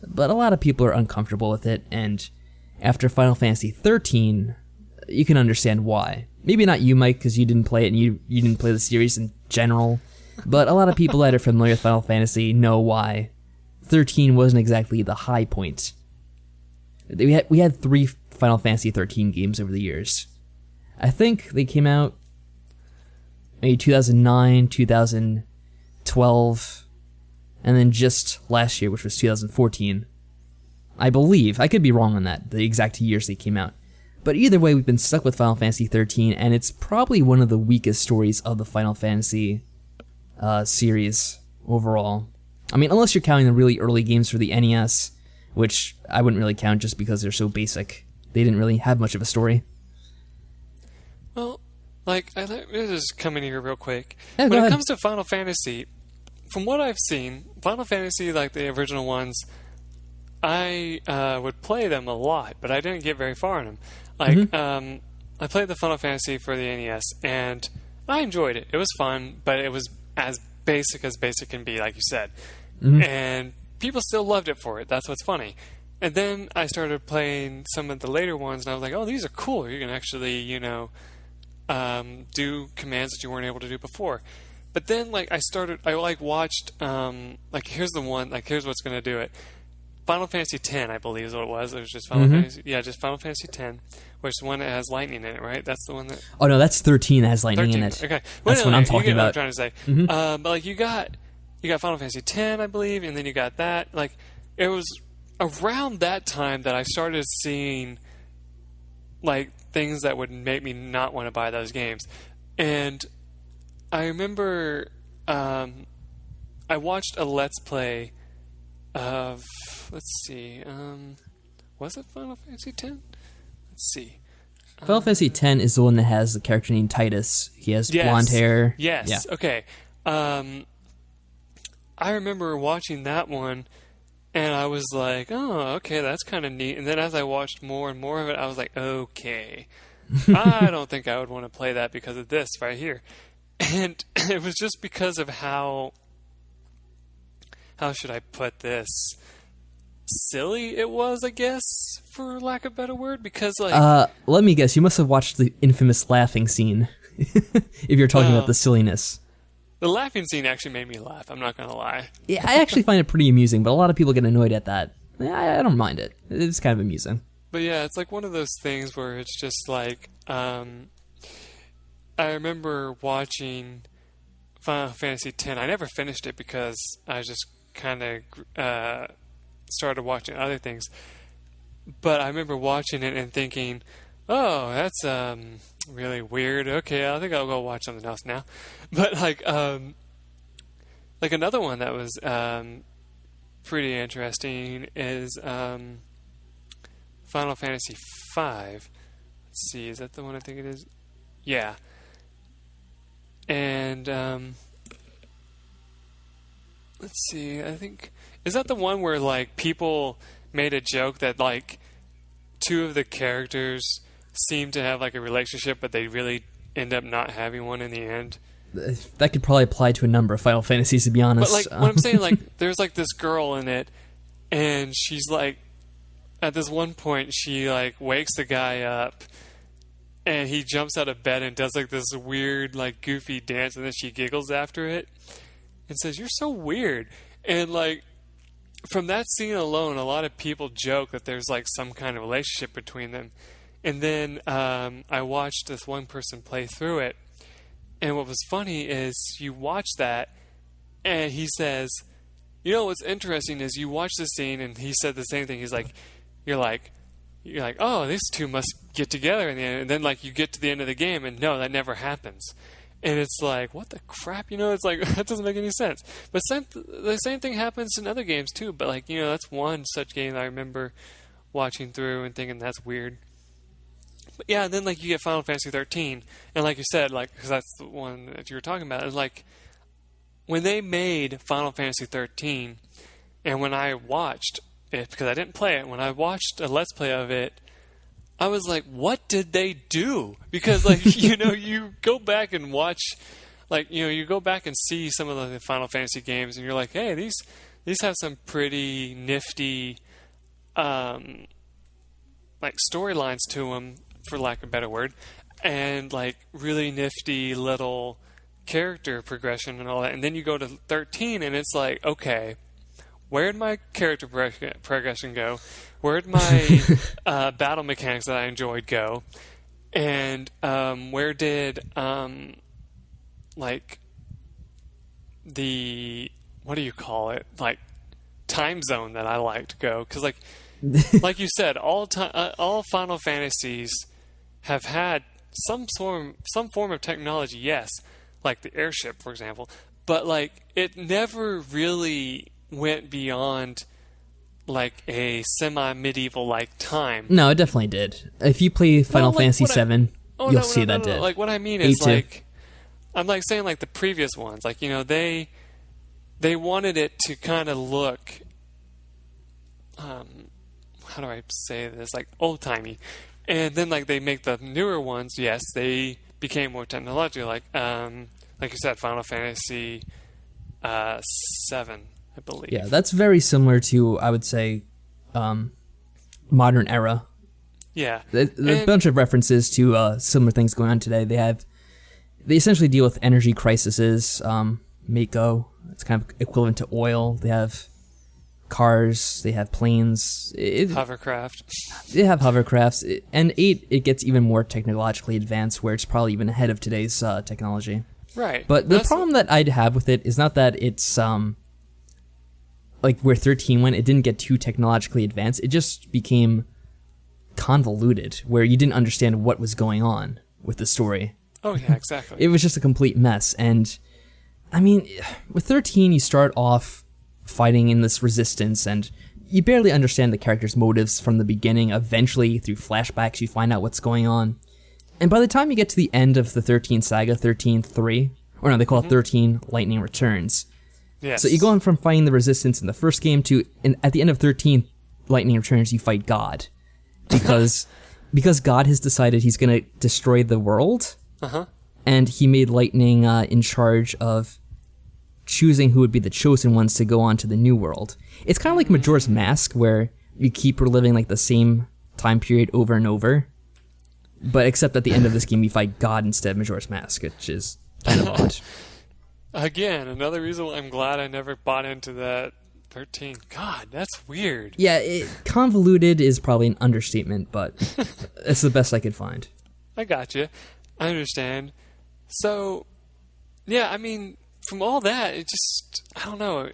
But a lot of people are uncomfortable with it, and after Final Fantasy 13, you can understand why. Maybe not you, Mike, because you didn't play it and you didn't play the series in general, but a lot of people that are familiar with Final Fantasy know why 13 wasn't exactly the high point. We had 3 Final Fantasy 13 games over the years. I think they came out maybe 2009, 2012, and then just last year, which was 2014. I believe. I could be wrong on that, the exact years they came out. But either way, we've been stuck with Final Fantasy 13, and it's probably one of the weakest stories of the Final Fantasy series overall. I mean, unless you're counting the really early games for the NES, which I wouldn't really count just because they're so basic. They didn't really have much of a story. Well, like, let me just come in here real quick. Yeah, when it comes to Final Fantasy, from what I've seen, Final Fantasy, like the original ones, I would play them a lot, but I didn't get very far in them. Like, I played the Final Fantasy for the NES, and I enjoyed it. It was fun, but it was as basic can be, like you said. And people still loved it for it. That's what's funny. And then I started playing some of the later ones, and I was like, oh, these are cool. You can actually, do commands that you weren't able to do before. But then, like, I watched, here's the one, like, here's what's going to do it. Final Fantasy X, I believe is what it was. It was just Final Fantasy, just Final Fantasy X, which is the one that has lightning in it, right? That's the one that... Oh, no, that's 13 that has lightning 13. In it. Okay. That's what I'm talking about. What I'm trying to say. But, like, you got Final Fantasy X, I believe, and then you got that. Like, it was around that time that I started seeing, like, things that would make me not want to buy those games. And I remember I watched a Let's Play of... Let's see. Was it Final Fantasy X? Let's see. Final Fantasy X is the one that has the character named Titus. He has blonde hair. Yes. Yeah. Okay. I remember watching that one, and I was like, "Oh, okay, that's kind of neat." And then as I watched more and more of it, I was like, "Okay, I don't think I would want to play that because of this right here." And it was just because of how should I put this? Silly it was, I guess, for lack of a better word, because like let me guess, you must have watched the infamous laughing scene if you're talking about the silliness. The laughing scene actually made me laugh, I'm not gonna lie. Yeah, I actually find it pretty amusing, but a lot of people get annoyed at that. I don't mind it. It's kind of amusing. But yeah, it's like one of those things where it's just like I remember watching Final Fantasy X. I never finished it because I just kind of started watching other things. But I remember watching it and thinking, oh, that's really weird. Okay, I think I'll go watch something else now. But like another one that was pretty interesting is Final Fantasy V. Let's see, is that the one I think it is? Yeah. And let's see, I think... Is that the one where, like, people made a joke that, like, 2 of the characters seem to have, like, a relationship, but they really end up not having one in the end? That could probably apply to a number of Final Fantasies, to be honest. But, like, what I'm saying, like, there's, like, this girl in it, and she's, like... At this one point, she, like, wakes the guy up, and he jumps out of bed and does, like, this weird, like, goofy dance, and then she giggles after it and says, "You're so weird." And, like... From that scene alone, a lot of people joke that there's like some kind of relationship between them. And then I watched this one person play through it. And what was funny is you watch that and he says, you know what's interesting is you watch the scene and he said the same thing. He's like, you're like, oh, these 2 must get together in the end. And then like you get to the end of the game and no, that never happens. And it's like, what the crap? It's like, that doesn't make any sense. But the same thing happens in other games, too. But, like, that's one such game that I remember watching through and thinking that's weird. But, yeah, and then, like, you get Final Fantasy 13. And like you said, like, because that's the one that you were talking about. It's like, when they made Final Fantasy 13, and when I watched it, because I didn't play it, when I watched a Let's Play of it, I was like, what did they do? Because, like, you go back and watch, like, you go back and see some of the Final Fantasy games, and you're like, hey, these have some pretty nifty, like, storylines to them, for lack of a better word, and, like, really nifty little character progression and all that. And then you go to 13, and it's like, okay, where'd my character progression go? Where'd my battle mechanics that I enjoyed go? And where did like the, what do you call it? Like time zone that I liked go? Because like you said, all Final Fantasies have had some form of technology, yes, like the airship, for example, but like it never really went beyond like a semi-medieval like time. No, it definitely did. If you play Final Fantasy VII, you'll see that did. Like what I mean is like, I'm like saying like the previous ones, like, you know, they wanted it to kind of look, how do I say this, like old-timey. And then, like, they make the newer ones. Yes, they became more technological. Like you said, Final Fantasy VII, I believe. Yeah, that's very similar to, I would say, modern era. Yeah, a bunch of references to similar things going on today. They essentially deal with energy crises. Mako, it's kind of equivalent to oil. They have cars, they have planes, hovercraft. They have hovercrafts, and 8 it gets even more technologically advanced, where it's probably even ahead of today's technology. Right. But the problem that I'd have with it is not that it's like where 13 went, it didn't get too technologically advanced. It just became convoluted, where you didn't understand what was going on with the story. Oh yeah, exactly. It was just a complete mess. And I mean, with 13 you start off fighting in this resistance, and you barely understand the character's motives from the beginning. Eventually, through flashbacks, you find out what's going on. And by the time you get to the end of the 13 saga, 13-3, or no, they call it 13 Lightning Returns. Yes. So you go on from fighting the resistance in the first game to, at the end of 13 Lightning Returns, you fight God. Because God has decided he's going to destroy the world, and he made Lightning in charge of choosing who would be the chosen ones to go on to the new world. It's kind of like Majora's Mask, where you keep reliving like the same time period over and over, but except at the end of this game you fight God instead of Majora's Mask, which is kind of odd. Again, another reason why I'm glad I never bought into that 13. God, that's weird. Yeah, convoluted is probably an understatement, but it's the best I could find. I got you. I understand. So, yeah, I mean, from all that, it just, I don't know.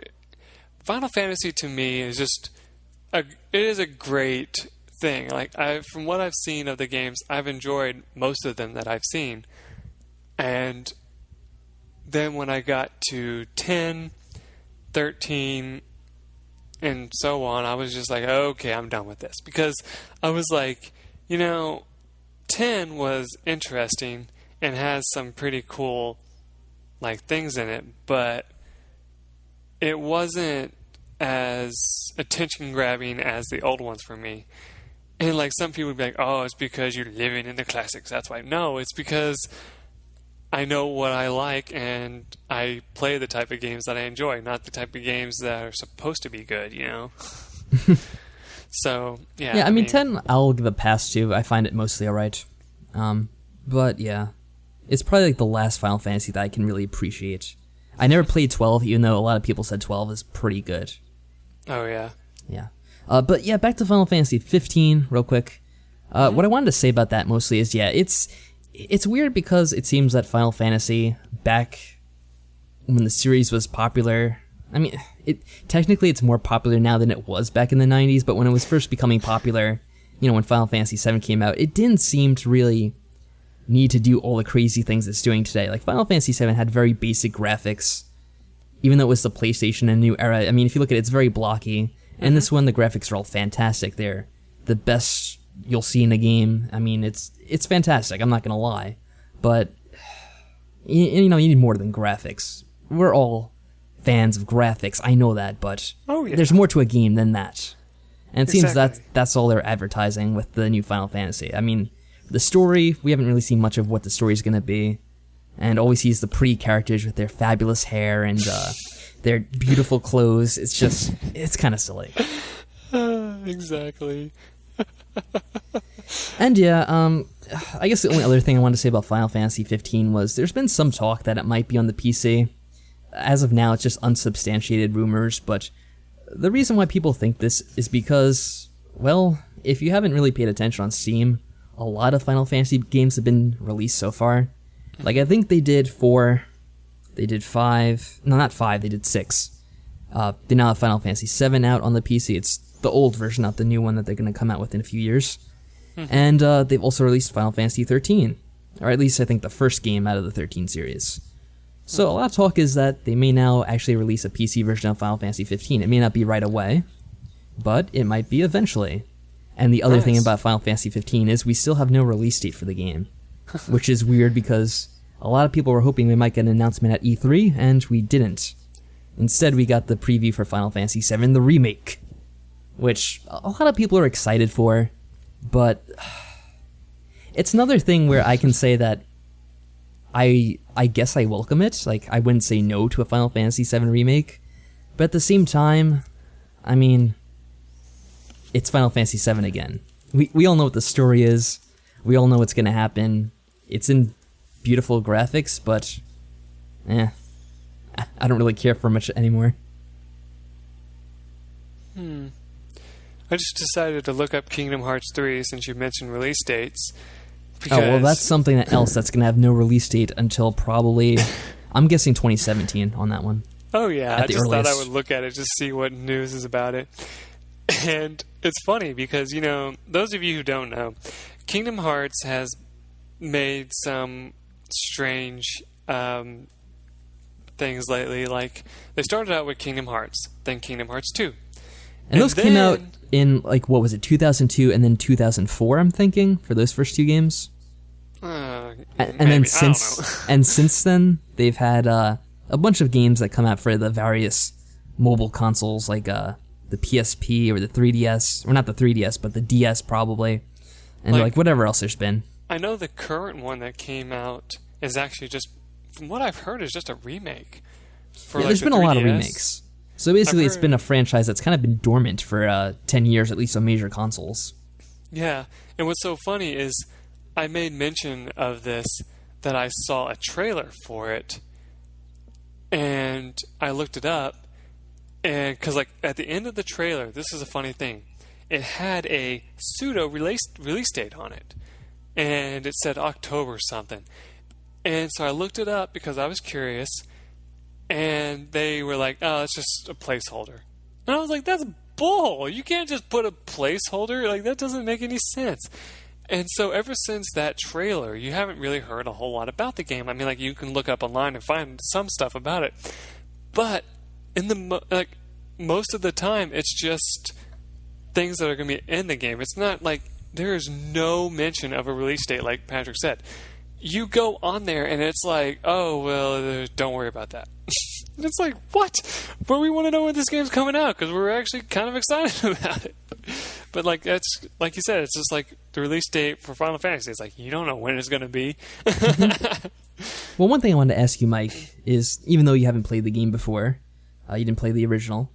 Final Fantasy to me is just, it is a great thing. Like, from what I've seen of the games, I've enjoyed most of them that I've seen. And then when I got to 10, 13, and so on, I was just like, okay, I'm done with this. Because I was like, you know, 10 was interesting and has some pretty cool like things in it, but it wasn't as attention grabbing as the old ones for me. And like some people would be like, oh, it's because you're living in the classics, that's why. No, it's because I know what I like and I play the type of games that I enjoy, not the type of games that are supposed to be good, you know? So, yeah. Yeah, I mean 10 I'll give a pass to. I find it mostly alright. But yeah. It's probably like the last Final Fantasy that I can really appreciate. I never played 12, even though a lot of people said 12 is pretty good. Oh, yeah. Yeah. But yeah, back to Final Fantasy 15 real quick. What I wanted to say about that mostly is, yeah, it's weird because it seems that Final Fantasy, back when the series was popular, I mean, technically it's more popular now than it was back in the 90s, but when it was first becoming popular, you know, when Final Fantasy 7 came out, it didn't seem to really need to do all the crazy things it's doing today. Like, Final Fantasy 7 had very basic graphics, even though it was the PlayStation and new era. I mean, if you look at it, it's very blocky, and this one, the graphics are all fantastic. They're the best you'll see in a game. I mean, it's fantastic, I'm not gonna lie, but you know, you need more than graphics. We're all fans of graphics, I know that, but there's more to a game than that. And it seems that's all they're advertising with the new Final Fantasy. I mean, the story, we haven't really seen much of what the story's going to be. And all we see is the pretty characters with their fabulous hair and their beautiful clothes. It's kind of silly. Exactly. And yeah, I guess the only other thing I wanted to say about Final Fantasy 15 was there's been some talk that it might be on the PC. As of now, it's just unsubstantiated rumors, but the reason why people think this is because, well, if you haven't really paid attention on Steam, a lot of Final Fantasy games have been released so far. Like, I think they did 4, they did 5, no, not 5, they did 6. They now have Final Fantasy 7 out on the PC. It's the old version, not the new one that they're going to come out with in a few years. And they've also released Final Fantasy 13, or at least I think the first game out of the 13 series. So a lot of talk is that they may now actually release a PC version of Final Fantasy 15. It may not be right away, but it might be eventually. And the other thing about Final Fantasy 15 is we still have no release date for the game, which is weird because a lot of people were hoping we might get an announcement at E3, and we didn't. Instead, we got the preview for Final Fantasy VII, the remake, which a lot of people are excited for, but it's another thing where I can say that I guess I welcome it. Like, I wouldn't say no to a Final Fantasy VII remake, but at the same time, I mean, it's Final Fantasy VII again. We all know what the story is. We all know what's going to happen. It's in beautiful graphics, but I don't really care for much anymore. I just decided to look up Kingdom Hearts 3 since you mentioned release dates. Oh, well, that's something else that's going to have no release date until probably, I'm guessing 2017 on that one. Oh, yeah. I just earliest. thought I would look at it just see what news is about it. And it's funny because, you know, those of you who don't know, Kingdom Hearts has made some strange things lately. Like, they started out with Kingdom Hearts, then Kingdom Hearts 2. And those came out in, like, what was it, 2002 and then 2004, I'm thinking, for those first two games? And then since then, they've had a bunch of games that come out for the various mobile consoles, like the PSP or the 3DS, or not the 3DS, but the DS probably, and like whatever else there's been. I know the current one that came out is actually just, from what I've heard, is just a remake. There's been a lot of remakes. So basically, it's been a franchise that's kind of been dormant for 10 years, at least on major consoles. Yeah, and what's so funny is I made mention of this, that I saw a trailer for it, and I looked it up, and because like at the end of the trailer, this is a funny thing, it had a pseudo release date on it, and it said October something, and so I looked it up because I was curious, and they were like, oh, it's just a placeholder, and I was like, that's bull, you can't just put a placeholder, like that doesn't make any sense. And so ever since that trailer, you haven't really heard a whole lot about the game. I mean, like, you can look up online and find some stuff about it. But in the most of the time, it's just things that are going to be in the game. It's not like there is no mention of a release date, like Patrick said. You go on there, and it's like, oh, well, don't worry about that. And it's like, what? But we want to know when this game's coming out, because we're actually kind of excited about it. But like that's like you said, it's just like the release date for Final Fantasy. It's like you don't know when it's going to be. Well, one thing I wanted to ask you, Mike, is even though you haven't played the game before, you didn't play the original.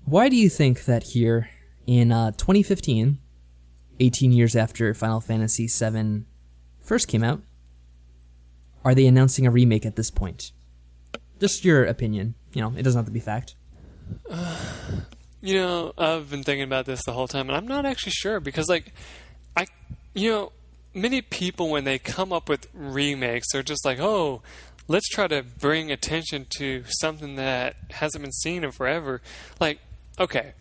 Why do you think that here in 2015, 18 years after Final Fantasy VII first came out, are they announcing a remake at this point? Just your opinion. You know, it doesn't have to be fact. You know, I've been thinking about this the whole time, and I'm not actually sure because, like, many people when they come up with remakes, they're just like, oh, let's try to bring attention to something that hasn't been seen in forever. Like, okay,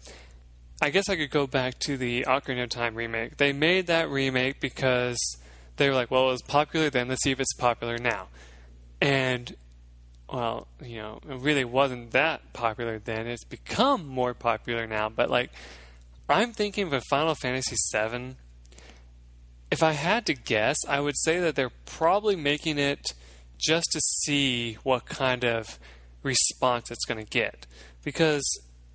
I guess I could go back to the Ocarina of Time remake. They made that remake because they were like, well, it was popular then, let's see if it's popular now. And well, you know, it really wasn't that popular then. It's become more popular now. But, like, I'm thinking for Final Fantasy VII, if I had to guess, I would say that they're probably making it just to see what kind of response it's going to get. Because...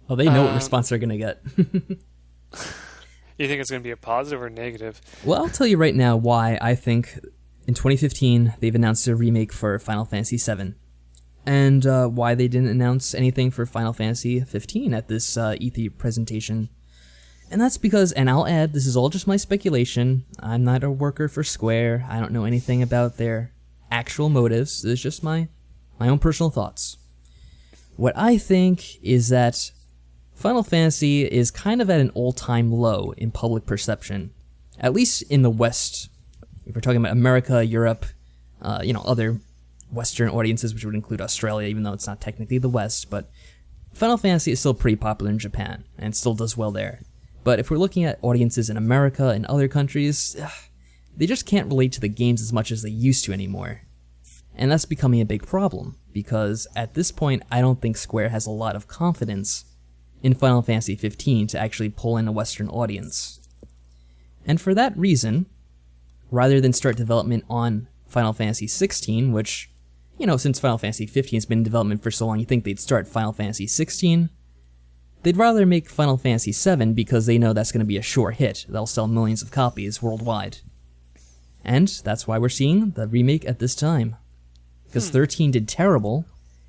oh, they know what response they're going to get. You think it's going to be a positive or negative? Well, I'll tell you right now why I think in 2015 they've announced a remake for Final Fantasy VII. And why they didn't announce anything for Final Fantasy 15 at this E3 presentation. And that's because, and I'll add, this is all just my speculation. I'm not a worker for Square. I don't know anything about their actual motives. This is just my own personal thoughts. What I think is that Final Fantasy is kind of at an all-time low in public perception, at least in the West. If we're talking about America, Europe, other Western audiences, which would include Australia, even though it's not technically the West, but Final Fantasy is still pretty popular in Japan, and still does well there. But if we're looking at audiences in America and other countries, they just can't relate to the games as much as they used to anymore. And that's becoming a big problem, because at this point, I don't think Square has a lot of confidence in Final Fantasy 15 to actually pull in a Western audience. And for that reason, rather than start development on Final Fantasy 16, which, since Final Fantasy 15 has been in development for so long, you think they'd start Final Fantasy 16, they'd rather make Final Fantasy 7 because they know that's going to be a sure hit. They'll sell millions of copies worldwide. And that's why we're seeing the remake at this time. Because 13 did terrible,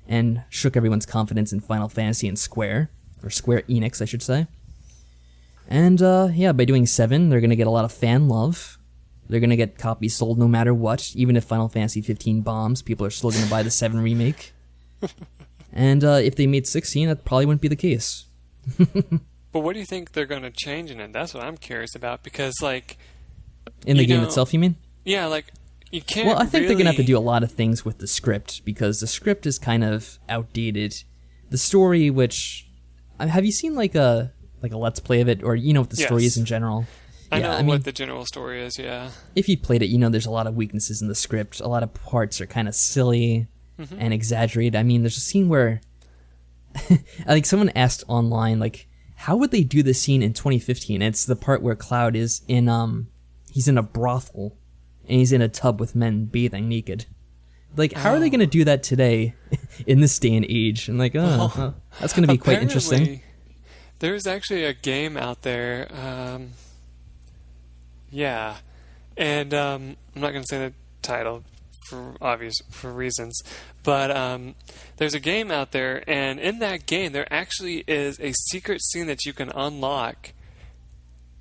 and shook everyone's confidence in Final Fantasy and Square, or Square Enix, I should say. And, by doing 7, they're going to get a lot of fan love. They're going to get copies sold no matter what. Even if Final Fantasy 15 bombs, people are still going to buy the 7 remake. And if they made 16, that probably wouldn't be the case. But what do you think they're going to change in it? That's what I'm curious about, because, in the game itself, you mean? Yeah, you can't Well, I think really... they're going to have to do a lot of things with the script, because the script is kind of outdated. The story, which... Have you seen, a Let's Play of it, or what the story is in general? I know what the general story is, yeah. If you played it, there's a lot of weaknesses in the script. A lot of parts are kind of silly and exaggerated. There's a scene where... I think someone asked online, how would they do this scene in 2015? It's the part where Cloud is in, he's in a brothel, and he's in a tub with men bathing naked. How are they going to do that today, in this day and age? And that's going to be quite interesting. There's actually a game out there, yeah, and I'm not going to say the title for reasons, but there's a game out there, and in that game there actually is a secret scene that you can unlock,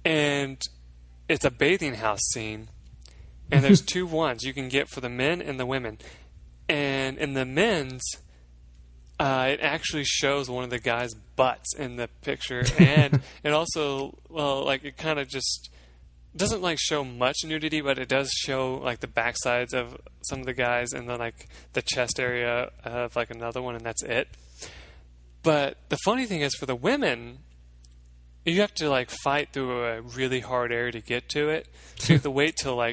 and it's a bathing house scene, and there's 2 ones you can get for the men and the women, and in the men's it actually shows one of the guys' butts in the picture, and it also it kind of just doesn't show much nudity, but it does show the backsides of some of the guys, and then the chest area of another one, and that's it. But the funny thing is, for the women, you have to fight through a really hard area to get to it. So you have to wait till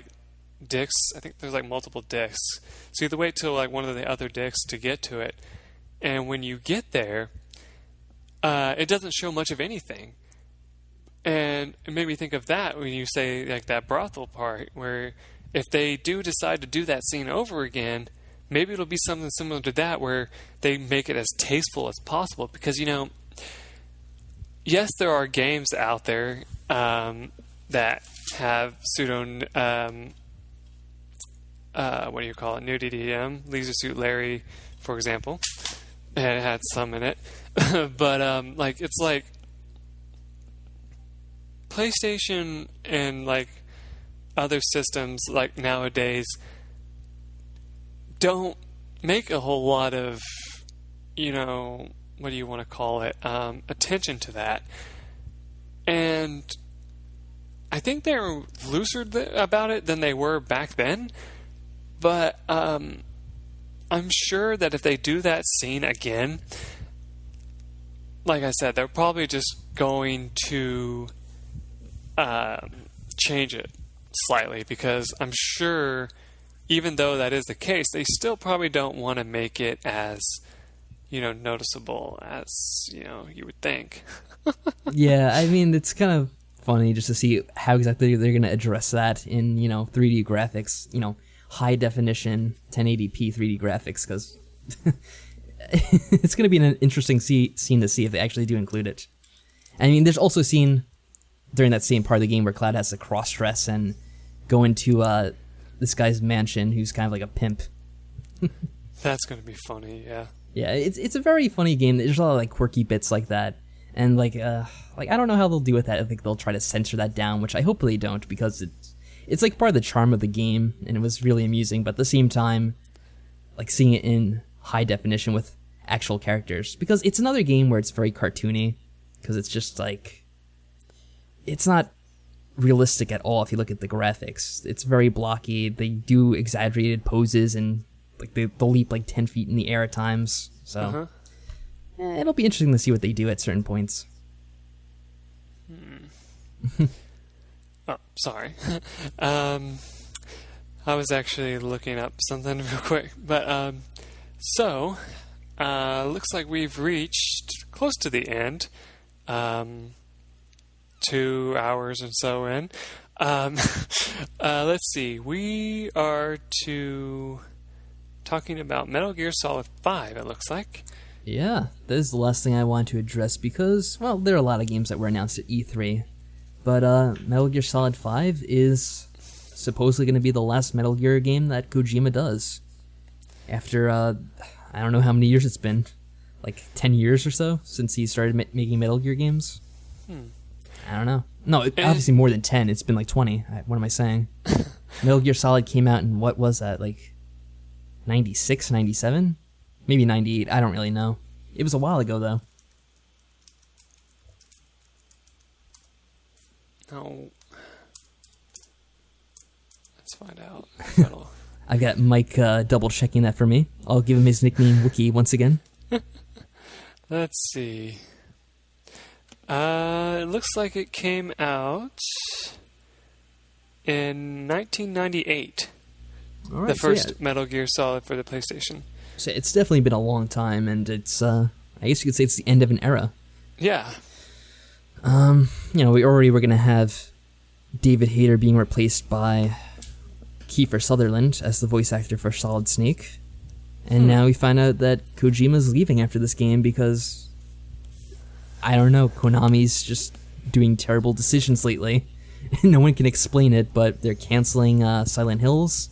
dicks. I think there's multiple dicks. So you have to wait till one of the other dicks to get to it. And when you get there, it doesn't show much of anything. And it made me think of that when you say that brothel part, where if they do decide to do that scene over again, maybe it'll be something similar to that, where they make it as tasteful as possible. Because yes, there are games out there that have nudity, Leisure Suit Larry, for example. And it had some in it, but it's PlayStation and other systems nowadays don't make a whole lot of what do you want to call it, attention to that, and I think they're looser about it than they were back then, but I'm sure that if they do that scene again, like I said, they're probably just going to change it slightly, because I'm sure, even though that is the case, they still probably don't want to make it as, noticeable as, you would think. Yeah, it's kind of funny just to see how exactly they're going to address that in, 3D graphics, high definition 1080p 3D graphics, because it's going to be an interesting scene to see if they actually do include it. There's also a scene during that same part of the game where Cloud has to cross-dress and go into this guy's mansion, who's kind of like a pimp. That's going to be funny, yeah. Yeah, it's a very funny game. There's a lot of quirky bits like that, and I don't know how they'll do with that. I think they'll try to censor that down, which I hope they don't, because it's part of the charm of the game, and it was really amusing. But at the same time, seeing it in high definition with actual characters, because it's another game where it's very cartoony, because it's just like, it's not realistic at all if you look at the graphics. It's very blocky. They do exaggerated poses, and like they'll leap like 10 feet in the air at times. So it'll be interesting to see what they do at certain points. Oh, sorry. I was actually looking up something real quick. But, looks like we've reached close to the end. 2 hours or so in. Let's see. We are talking about Metal Gear Solid 5, it looks like. Yeah, that is the last thing I want to address because, well, there are a lot of games that were announced at E3. But Metal Gear Solid 5 is supposedly going to be the last Metal Gear game that Kojima does. After, I don't know how many years it's been. Like 10 years or so since he started making Metal Gear games. I don't know. No, obviously more than 10. It's been like 20. What am I saying? Metal Gear Solid came out in, what was that, like 96, 97? Maybe 98. I don't really know. It was a while ago, though. No. Let's find out. I got Mike double checking that for me. I'll give him his nickname Wookie once again. Let's see. It looks like it came out in 1998. All right, the first Metal Gear Solid for the PlayStation. So it's definitely been a long time, and it's, I guess you could say it's the end of an era. Yeah. We already were going to have David Hayter being replaced by Kiefer Sutherland as the voice actor for Solid Snake. And now we find out that Kojima's leaving after this game because, I don't know, Konami's just doing terrible decisions lately. No one can explain it, but they're canceling Silent Hills,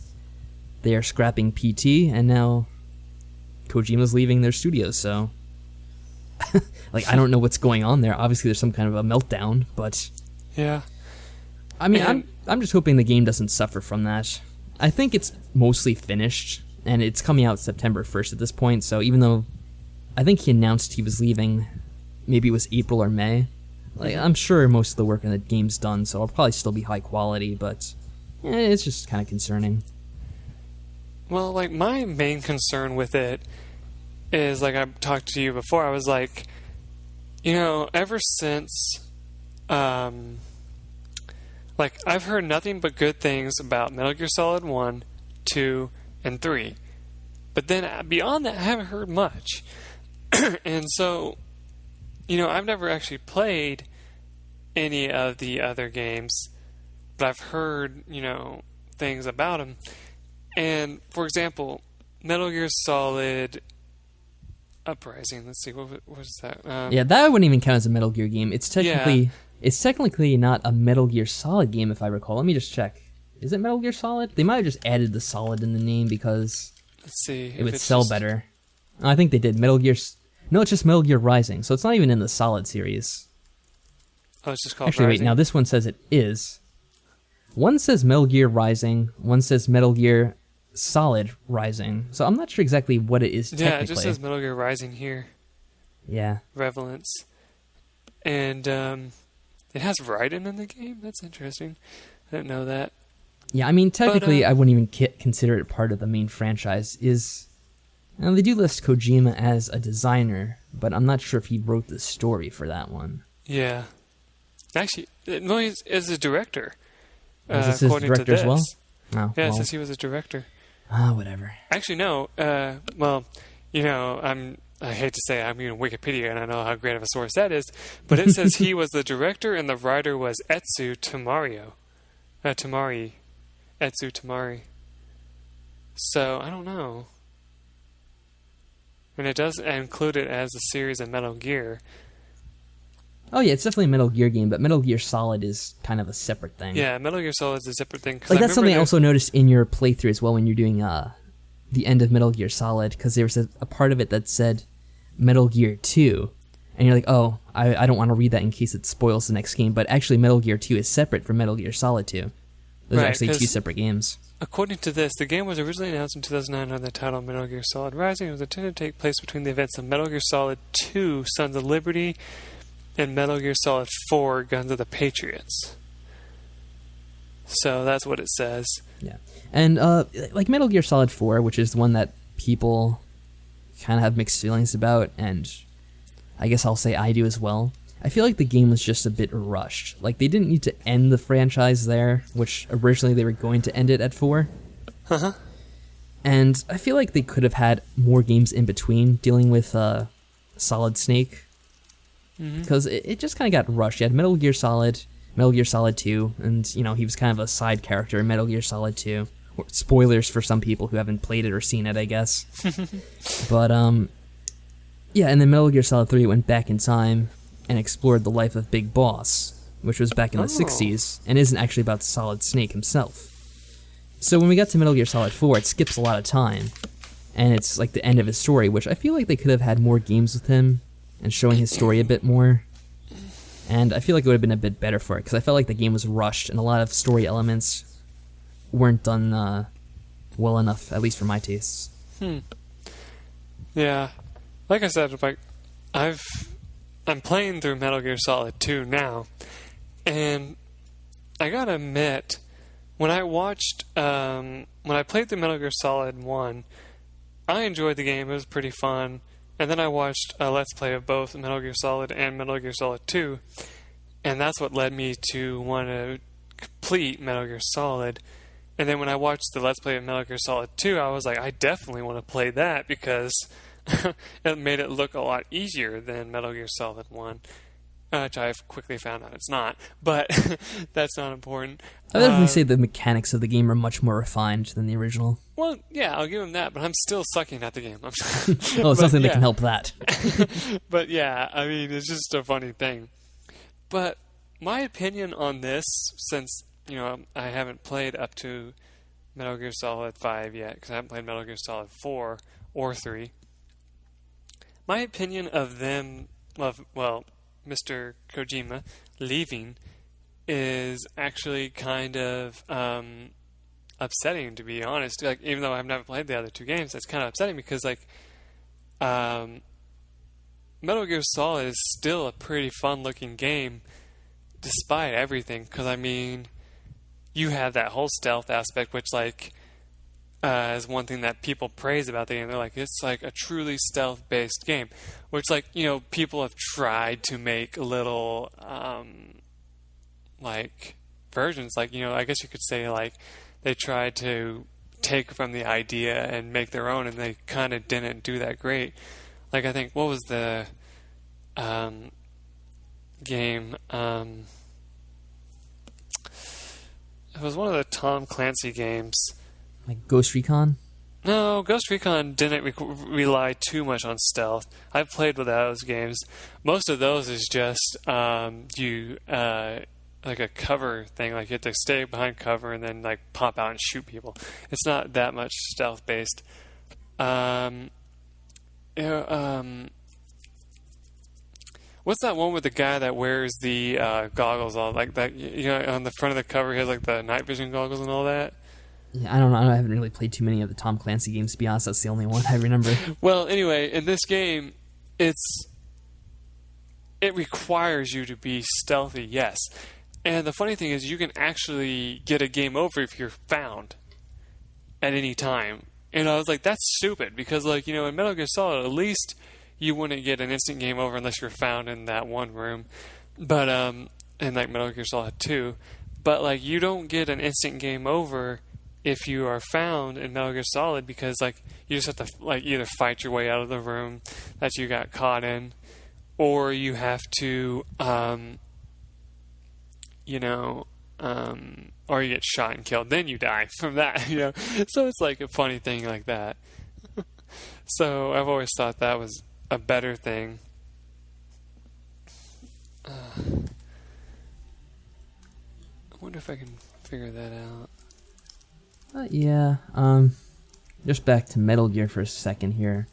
they are scrapping PT, and now Kojima's leaving their studios, so... like, I don't know what's going on there. Obviously, there's some kind of a meltdown, but... Yeah. I mean, I'm just hoping the game doesn't suffer from that. I think it's mostly finished, and it's coming out September 1st at this point, so even though I think he announced he was leaving, maybe it was April or May, like, I'm sure most of the work on the game's done, so it'll probably still be high quality, but it's just kind of concerning. Well, like, my main concern with it is, like I talked to you before, I was like, ever since, like, I've heard nothing but good things about Metal Gear Solid 1, 2, and 3. But then beyond that, I haven't heard much. And so, I've never actually played any of the other games, but I've heard, things about them. And, for example, Metal Gear Solid Uprising. Let's see, what was that? Yeah, that wouldn't even count as a Metal Gear game. It's technically not a Metal Gear Solid game, if I recall. Let me just check. Is it Metal Gear Solid? They might have just added the Solid in the name because let's see, it would sell better. I think they did. No, it's just Metal Gear Rising, so it's not even in the Solid series. Oh, it's just called Actually, Rising? Wait, now this one says it is. One says Metal Gear Rising, one says Metal Gear Solid Rising. So I'm not sure exactly what it is technically. Yeah, it just says Metal Gear Rising here. Yeah. Revelance. And it has Raiden in the game? That's interesting. I didn't know that. Yeah, I mean, technically, I wouldn't even consider it part of the main franchise. Now, they do list Kojima as a designer, but I'm not sure if he wrote the story for that one. Yeah. Actually, no, he's a director. Is this his director as well? Oh, yeah, it says he was a director. Whatever. Actually, no. I hate to say I'm using Wikipedia, and I know how great of a source that is, but it says he was the director and the writer was Etsu Tamari. Etsu Tamari. So, I don't know. And it does include it as a series of Metal Gear. Oh yeah, it's definitely a Metal Gear game, but Metal Gear Solid is kind of a separate thing. Yeah, Metal Gear Solid is a separate thing. Like, that's something I also noticed in your playthrough as well when you're doing the end of Metal Gear Solid, because there was a part of it that said Metal Gear 2, and you're like, oh, I don't want to read that in case it spoils the next game, but actually Metal Gear 2 is separate from Metal Gear Solid 2. Those are actually two separate games. According to this, the game was originally announced in 2009 under the title Metal Gear Solid Rising. It was intended to take place between the events of Metal Gear Solid 2, Sons of Liberty, and Metal Gear Solid 4, Guns of the Patriots. So that's what it says. Yeah. And like Metal Gear Solid 4, which is the one that people kind of have mixed feelings about, and I guess I'll say I do as well. I feel like the game was just a bit rushed. Like, they didn't need to end the franchise there, which originally they were going to end it at 4. Uh-huh. And I feel like they could have had more games in between dealing with Solid Snake. Because it just kind of got rushed. You had Metal Gear Solid 2, and, you know, he was kind of a side character in Metal Gear Solid 2. Spoilers for some people who haven't played it or seen it, I guess. But, yeah, and then Metal Gear Solid 3 went back in time and explored the life of Big Boss, which was back in the 60s, and isn't actually about Solid Snake himself. So when we got to Metal Gear Solid 4, it skips a lot of time, and it's like the end of his story, which I feel like they could have had more games with him, and showing his story a bit more. And I feel like it would have been a bit better for it, because I felt like the game was rushed, and a lot of story elements weren't done well enough, at least for my tastes. Yeah. Like I said, like, I'm playing through Metal Gear Solid 2 now, and I gotta admit, when I played through Metal Gear Solid 1, I enjoyed the game. It was pretty fun. And then I watched a Let's Play of both Metal Gear Solid and Metal Gear Solid 2, and that's what led me to want to complete Metal Gear Solid. And then when I watched the Let's Play of Metal Gear Solid 2, I was like, I definitely want to play that, because it made it look a lot easier than Metal Gear Solid 1, which I've quickly found out it's not, but that's not important. I would definitely say the mechanics of the game are much more refined than the original. Well, yeah, I'll give him that, but I'm still sucking at the game. Oh, it's something that can help that. But yeah, I mean, it's just a funny thing. But my opinion on this, since, you know, I haven't played up to Metal Gear Solid 5 yet, because I haven't played Metal Gear Solid 4 or 3, my opinion of them, well, Mr. Kojima leaving, is actually kind of upsetting, to be honest. Like, even though I've never played the other two games, it's kind of upsetting, because like Metal Gear Solid is still a pretty fun looking game despite everything, because I mean, you have that whole stealth aspect, which like is one thing that people praise about the game. They're like, it's like a truly stealth based game, which, like, you know, people have tried to make little like versions, like, you know, I guess you could say like they tried to take from the idea and make their own, and they kind of didn't do that great. Like, I think, what was the game? It was one of the Tom Clancy games. Like Ghost Recon? No, Ghost Recon didn't rely too much on stealth. I've played with those games. Most of those is just like a cover thing. Like, you have to stay behind cover and then like pop out and shoot people. It's not that much stealth based. What's that one with the guy that wears the goggles on, like that? You know, on the front of the cover, he has like the night vision goggles and all that. Yeah, I don't know. I haven't really played too many of the Tom Clancy games, to be honest. That's the only one I remember. Well, anyway, in this game, it requires you to be stealthy, yes. And the funny thing is, you can actually get a game over if you're found at any time. And I was like, that's stupid, because, like, you know, in Metal Gear Solid, at least you wouldn't get an instant game over unless you're found in that one room. But in like Metal Gear Solid 2, but like, you don't get an instant game over if you are found in Metal Gear Solid, because like, you just have to like either fight your way out of the room that you got caught in, or you have to or you get shot and killed, then you die from that, you know. So it's like a funny thing like that. So I've always thought that was a better thing. I wonder if I can figure that out. Yeah. Just back to Metal Gear for a second here.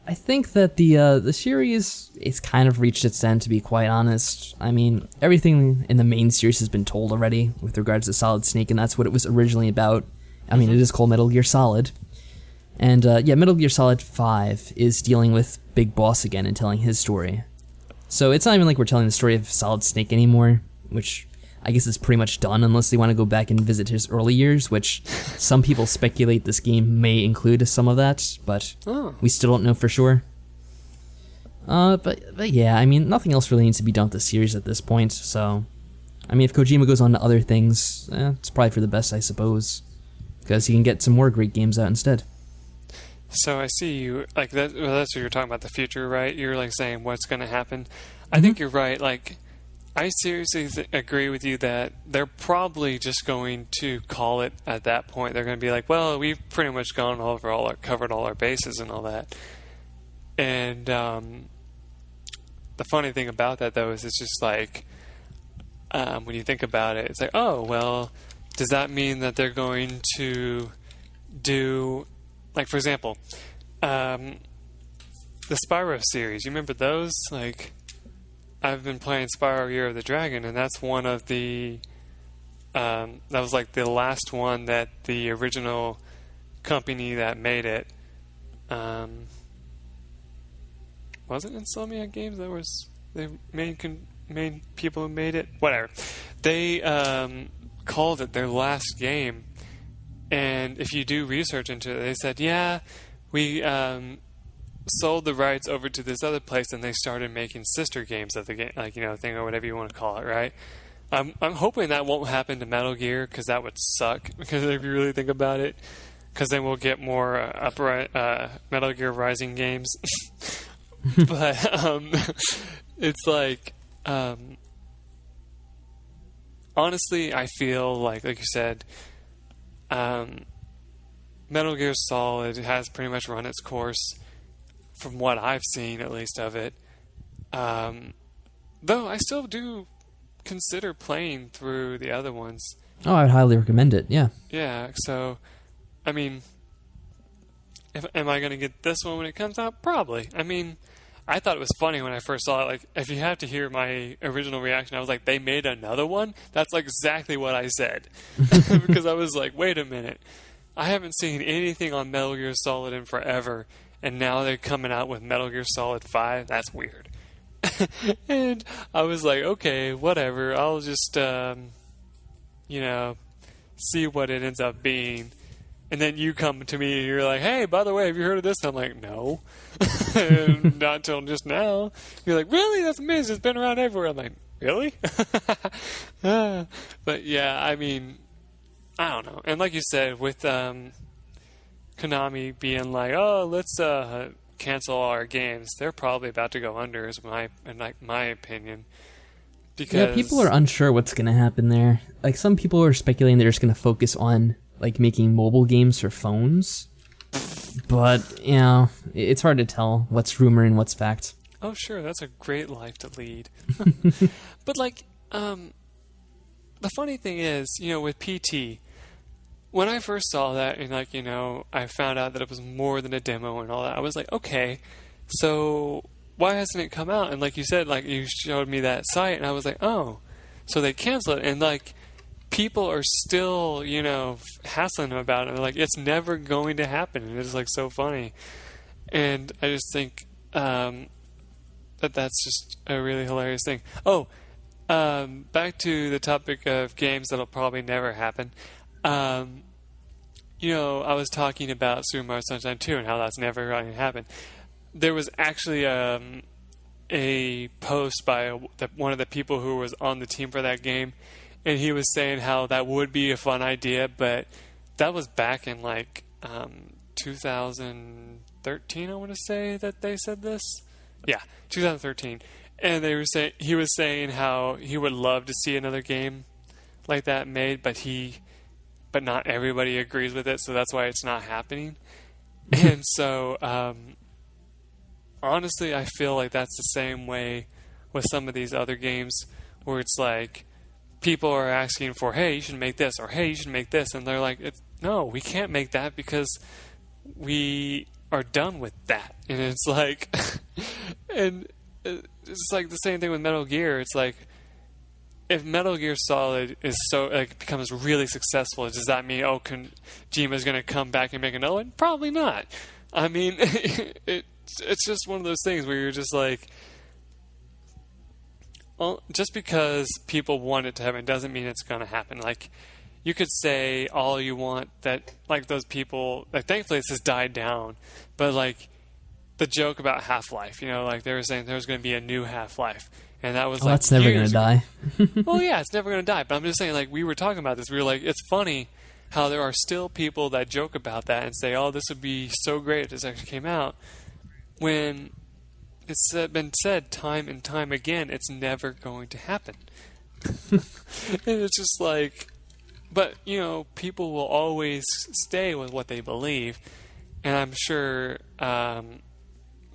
I think that the series is kind of reached its end, to be quite honest. I mean, everything in the main series has been told already with regards to Solid Snake, and that's what it was originally about. I mean, it is called Metal Gear Solid. And Metal Gear Solid 5 is dealing with Big Boss again and telling his story. So it's not even like we're telling the story of Solid Snake anymore, which I guess is pretty much done unless they want to go back and visit his early years, which some people speculate this game may include some of that, but we still don't know for sure. But yeah, I mean, nothing else really needs to be done with the series at this point, so... I mean, if Kojima goes on to other things, it's probably for the best, I suppose, because he can get some more great games out instead. So I see you, like, that's what you're talking about, the future, right? You're, like, saying what's going to happen. I think you're right, like... I seriously agree with you that they're probably just going to call it at that point. They're going to be like, well, we've pretty much gone over covered all our bases and all that. And the funny thing about that, though, is it's just like, when you think about it, it's like, oh, well, does that mean that they're going to do, like, for example, the Spyro series, you remember those? Like... I've been playing Spyro Year of the Dragon, and that's one of the... that was like the last one that the original company that made it... was it Insomniac Games? That was the main people who made it? Whatever. They called it their last game, and if you do research into it, they said, yeah, we... sold the rights over to this other place, and they started making sister games of the game, like, thing or whatever you want to call it, right? I'm hoping that won't happen to Metal Gear, because that would suck, because if you really think about it, because then we'll get more Metal Gear Rising games. But it's like, honestly, I feel like you said, Metal Gear Solid has pretty much run its course, from what I've seen, at least, of it. Though I still do consider playing through the other ones. Oh, I'd highly recommend it, yeah. Yeah, so, I mean, am I going to get this one when it comes out? Probably. I mean, I thought it was funny when I first saw it. Like, if you have to hear my original reaction, I was like, they made another one? That's like exactly what I said. Because I was like, wait a minute. I haven't seen anything on Metal Gear Solid in forever, and now they're coming out with Metal Gear Solid 5? That's weird. And I was like, okay, whatever. I'll just, see what it ends up being. And then you come to me and you're like, hey, by the way, have you heard of this? And I'm like, no. Not until just now. You're like, really? That's amazing. It's been around everywhere. I'm like, really? But yeah, I mean, I don't know. And like you said, with Konami being like, oh, let's cancel all our games, they're probably about to go under, is my opinion. Because people are unsure what's going to happen there. Like, some people are speculating they're just going to focus on like making mobile games for phones. But, it's hard to tell what's rumor and what's fact. Oh, sure, that's a great life to lead. But like, the funny thing is, with PT, when I first saw that and I found out that it was more than a demo and all that, I was like, okay, so why hasn't it come out? And like you said, like you showed me that site and I was like, oh, so they canceled it. And like, people are still, hassling about it. They're like, it's never going to happen. And it's like so funny. And I just think that's just a really hilarious thing. Oh, back to the topic of games that'll probably never happen. I was talking about Super Mario Sunshine 2 and how that's never going to happen. There was actually a post by one of the people who was on the team for that game, and he was saying how that would be a fun idea, but that was back in 2013, I want to say that they said this. Yeah, 2013. And he was saying how he would love to see another game like that made, but not everybody agrees with it, so that's why it's not happening. And so, honestly, I feel like that's the same way with some of these other games, where it's like, people are asking for, hey, you should make this, or hey, you should make this, and they're like, no, we can't make that because we are done with that. And it's like, and it's like the same thing with Metal Gear. It's like, if Metal Gear Solid is so like becomes really successful, does that mean Kojima's going to come back and make another one? Probably not. I mean, it's just one of those things where you're just like, just because people want it to happen doesn't mean it's going to happen. Like, you could say all you want that, like, those people, like, thankfully this has died down, but like the joke about Half-Life, you know, like they were saying there was going to be a new Half-Life. And that was like, that's never going to die. Well, yeah, it's never going to die. But I'm just saying, like, we were talking about this. We were like, it's funny how there are still people that joke about that and say, oh, this would be so great if this actually came out. When it's been said time and time again, it's never going to happen. And it's just like, but, you know, people will always stay with what they believe. And I'm sure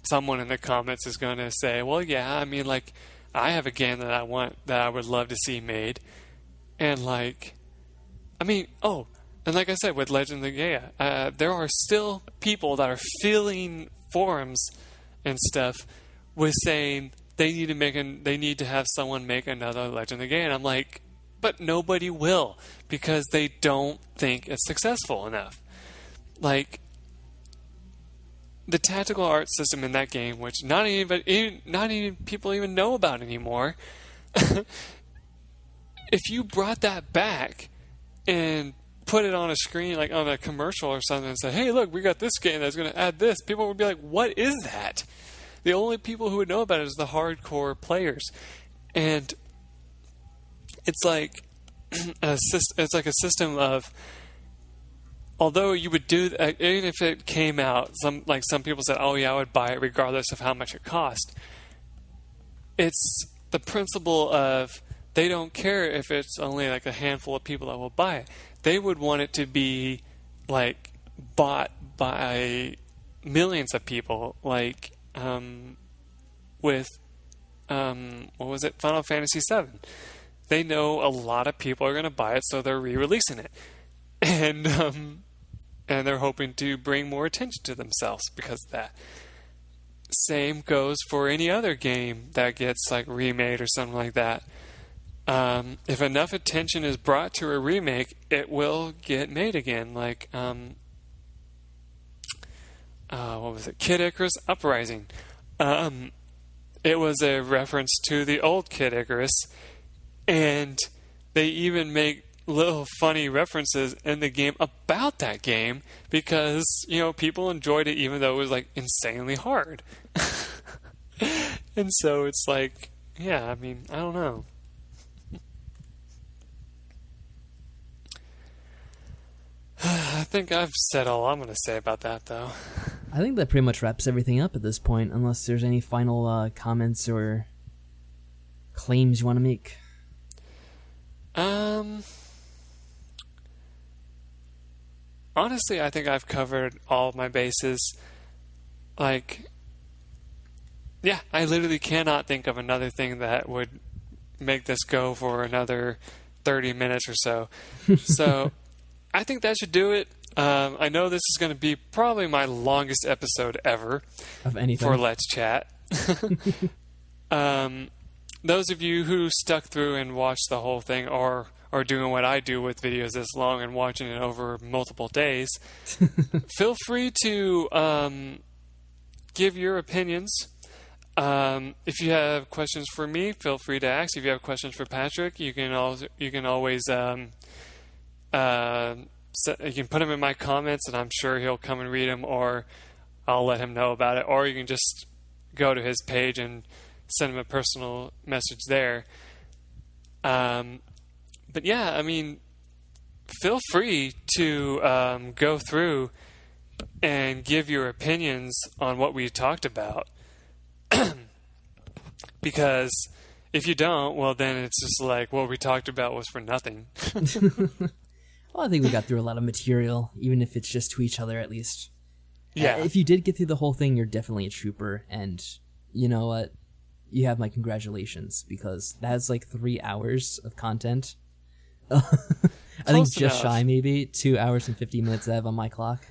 someone in the comments is going to say, well, yeah, I mean, like, I have a game that I would love to see made. And like, I mean, and like I said, with Legend of Gaia, there are still people that are filling forums and stuff with saying they need to have someone make another Legend of Gaia. And I'm like, but nobody will, because they don't think it's successful enough. Like, the tactical art system in that game, which not even people even know about anymore, if you brought that back and put it on a screen, like on a commercial or something, and said, hey, look, we got this game that's going to add this, people would be like, what is that? The only people who would know about it is the hardcore players. And it's like it's like a system of, although you would do, even if it came out, some people said, oh yeah, I would buy it regardless of how much it cost. It's the principle of, they don't care if it's only like a handful of people that will buy it. They would want it to be like bought by millions of people, like with what was it, Final Fantasy VII. They know a lot of people are going to buy it, so they're re-releasing it, and they're hoping to bring more attention to themselves because of that. Same goes for any other game that gets like remade or something like that. If enough attention is brought to a remake, it will get made again. Like, what was it? Kid Icarus Uprising. It was a reference to the old Kid Icarus, and they even make little funny references in the game about that game because, you know, people enjoyed it even though it was like insanely hard. And so it's like, yeah, I mean, I don't know. I think I've said all I'm going to say about that, though. I think that pretty much wraps everything up at this point, unless there's any final comments or claims you want to make. Honestly, I think I've covered all of my bases. Like, yeah, I literally cannot think of another thing that would make this go for another 30 minutes or so. So, I think that should do it. I know this is going to be probably my longest episode ever of anything for Let's Chat. Those of you who stuck through and watched the whole thing are doing what I do with videos this long and watching it over multiple days, feel free to give your opinions. If you have questions for me, feel free to ask. If you have questions for Patrick, you can always you can put them in my comments, and I'm sure he'll come and read them, or I'll let him know about it. Or you can just go to his page and send him a personal message there. But yeah, I mean, feel free to go through and give your opinions on what we talked about. Because if you don't, well, then it's just like what we talked about was for nothing. Well, I think we got through a lot of material, even if it's just to each other at least. Yeah. If you did get through the whole thing, you're definitely a trooper, and you know what? You have my congratulations, because that's like 3 hours of content. I think just shy, maybe 2 hours and 50 minutes I have on my clock.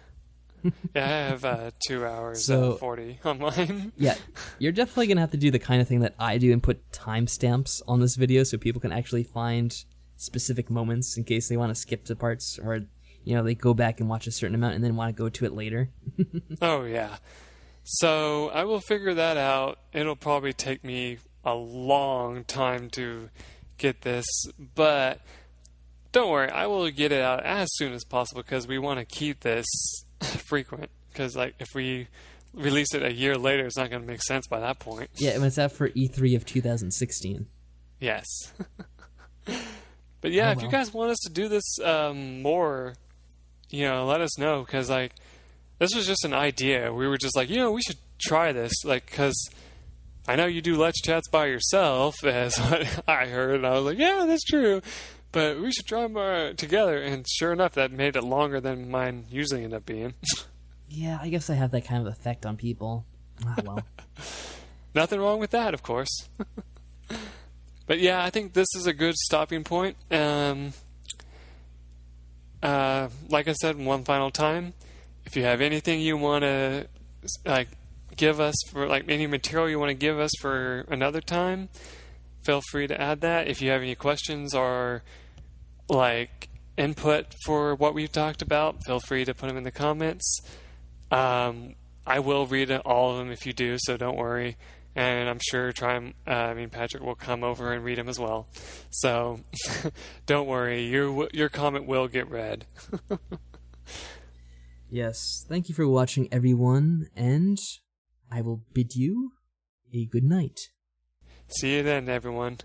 Yeah, I have 2 hours So- 40 on mine. Yeah, you're definitely going to have to do the kind of thing that I do and put timestamps on this video so people can actually find specific moments in case they want to skip to parts or, they go back and watch a certain amount and then want to go to it later. Oh, yeah. So I will figure that out. It'll probably take me a long time to get this, but don't worry, I will get it out as soon as possible because we want to keep this frequent. Because if we release it a year later, it's not going to make sense by that point. Yeah, and it's out for E3 of 2016. Yes. But yeah, Oh, if you well. guys want us to do this more, let us know because this was just an idea. We were just like, we should try this, because I know you do Let's Chats by yourself, as what I heard, and I was like, yeah, that's true. But we should try them together, and sure enough, that made it longer than mine usually end up being. Yeah, I guess I have that kind of effect on people. Ah, well. Nothing wrong with that, of course. But yeah, I think this is a good stopping point. Like I said, one final time, if you have anything you want to give us for any material you want to give us for another time, feel free to add that. If you have any questions or input for what we've talked about, feel free to put them in the comments. I will read all of them if you do, so don't worry. And I'm sure Patrick will come over and read them as well. So don't worry, your comment will get read. Yes, thank you for watching, everyone, and I will bid you a good night. See you then, everyone.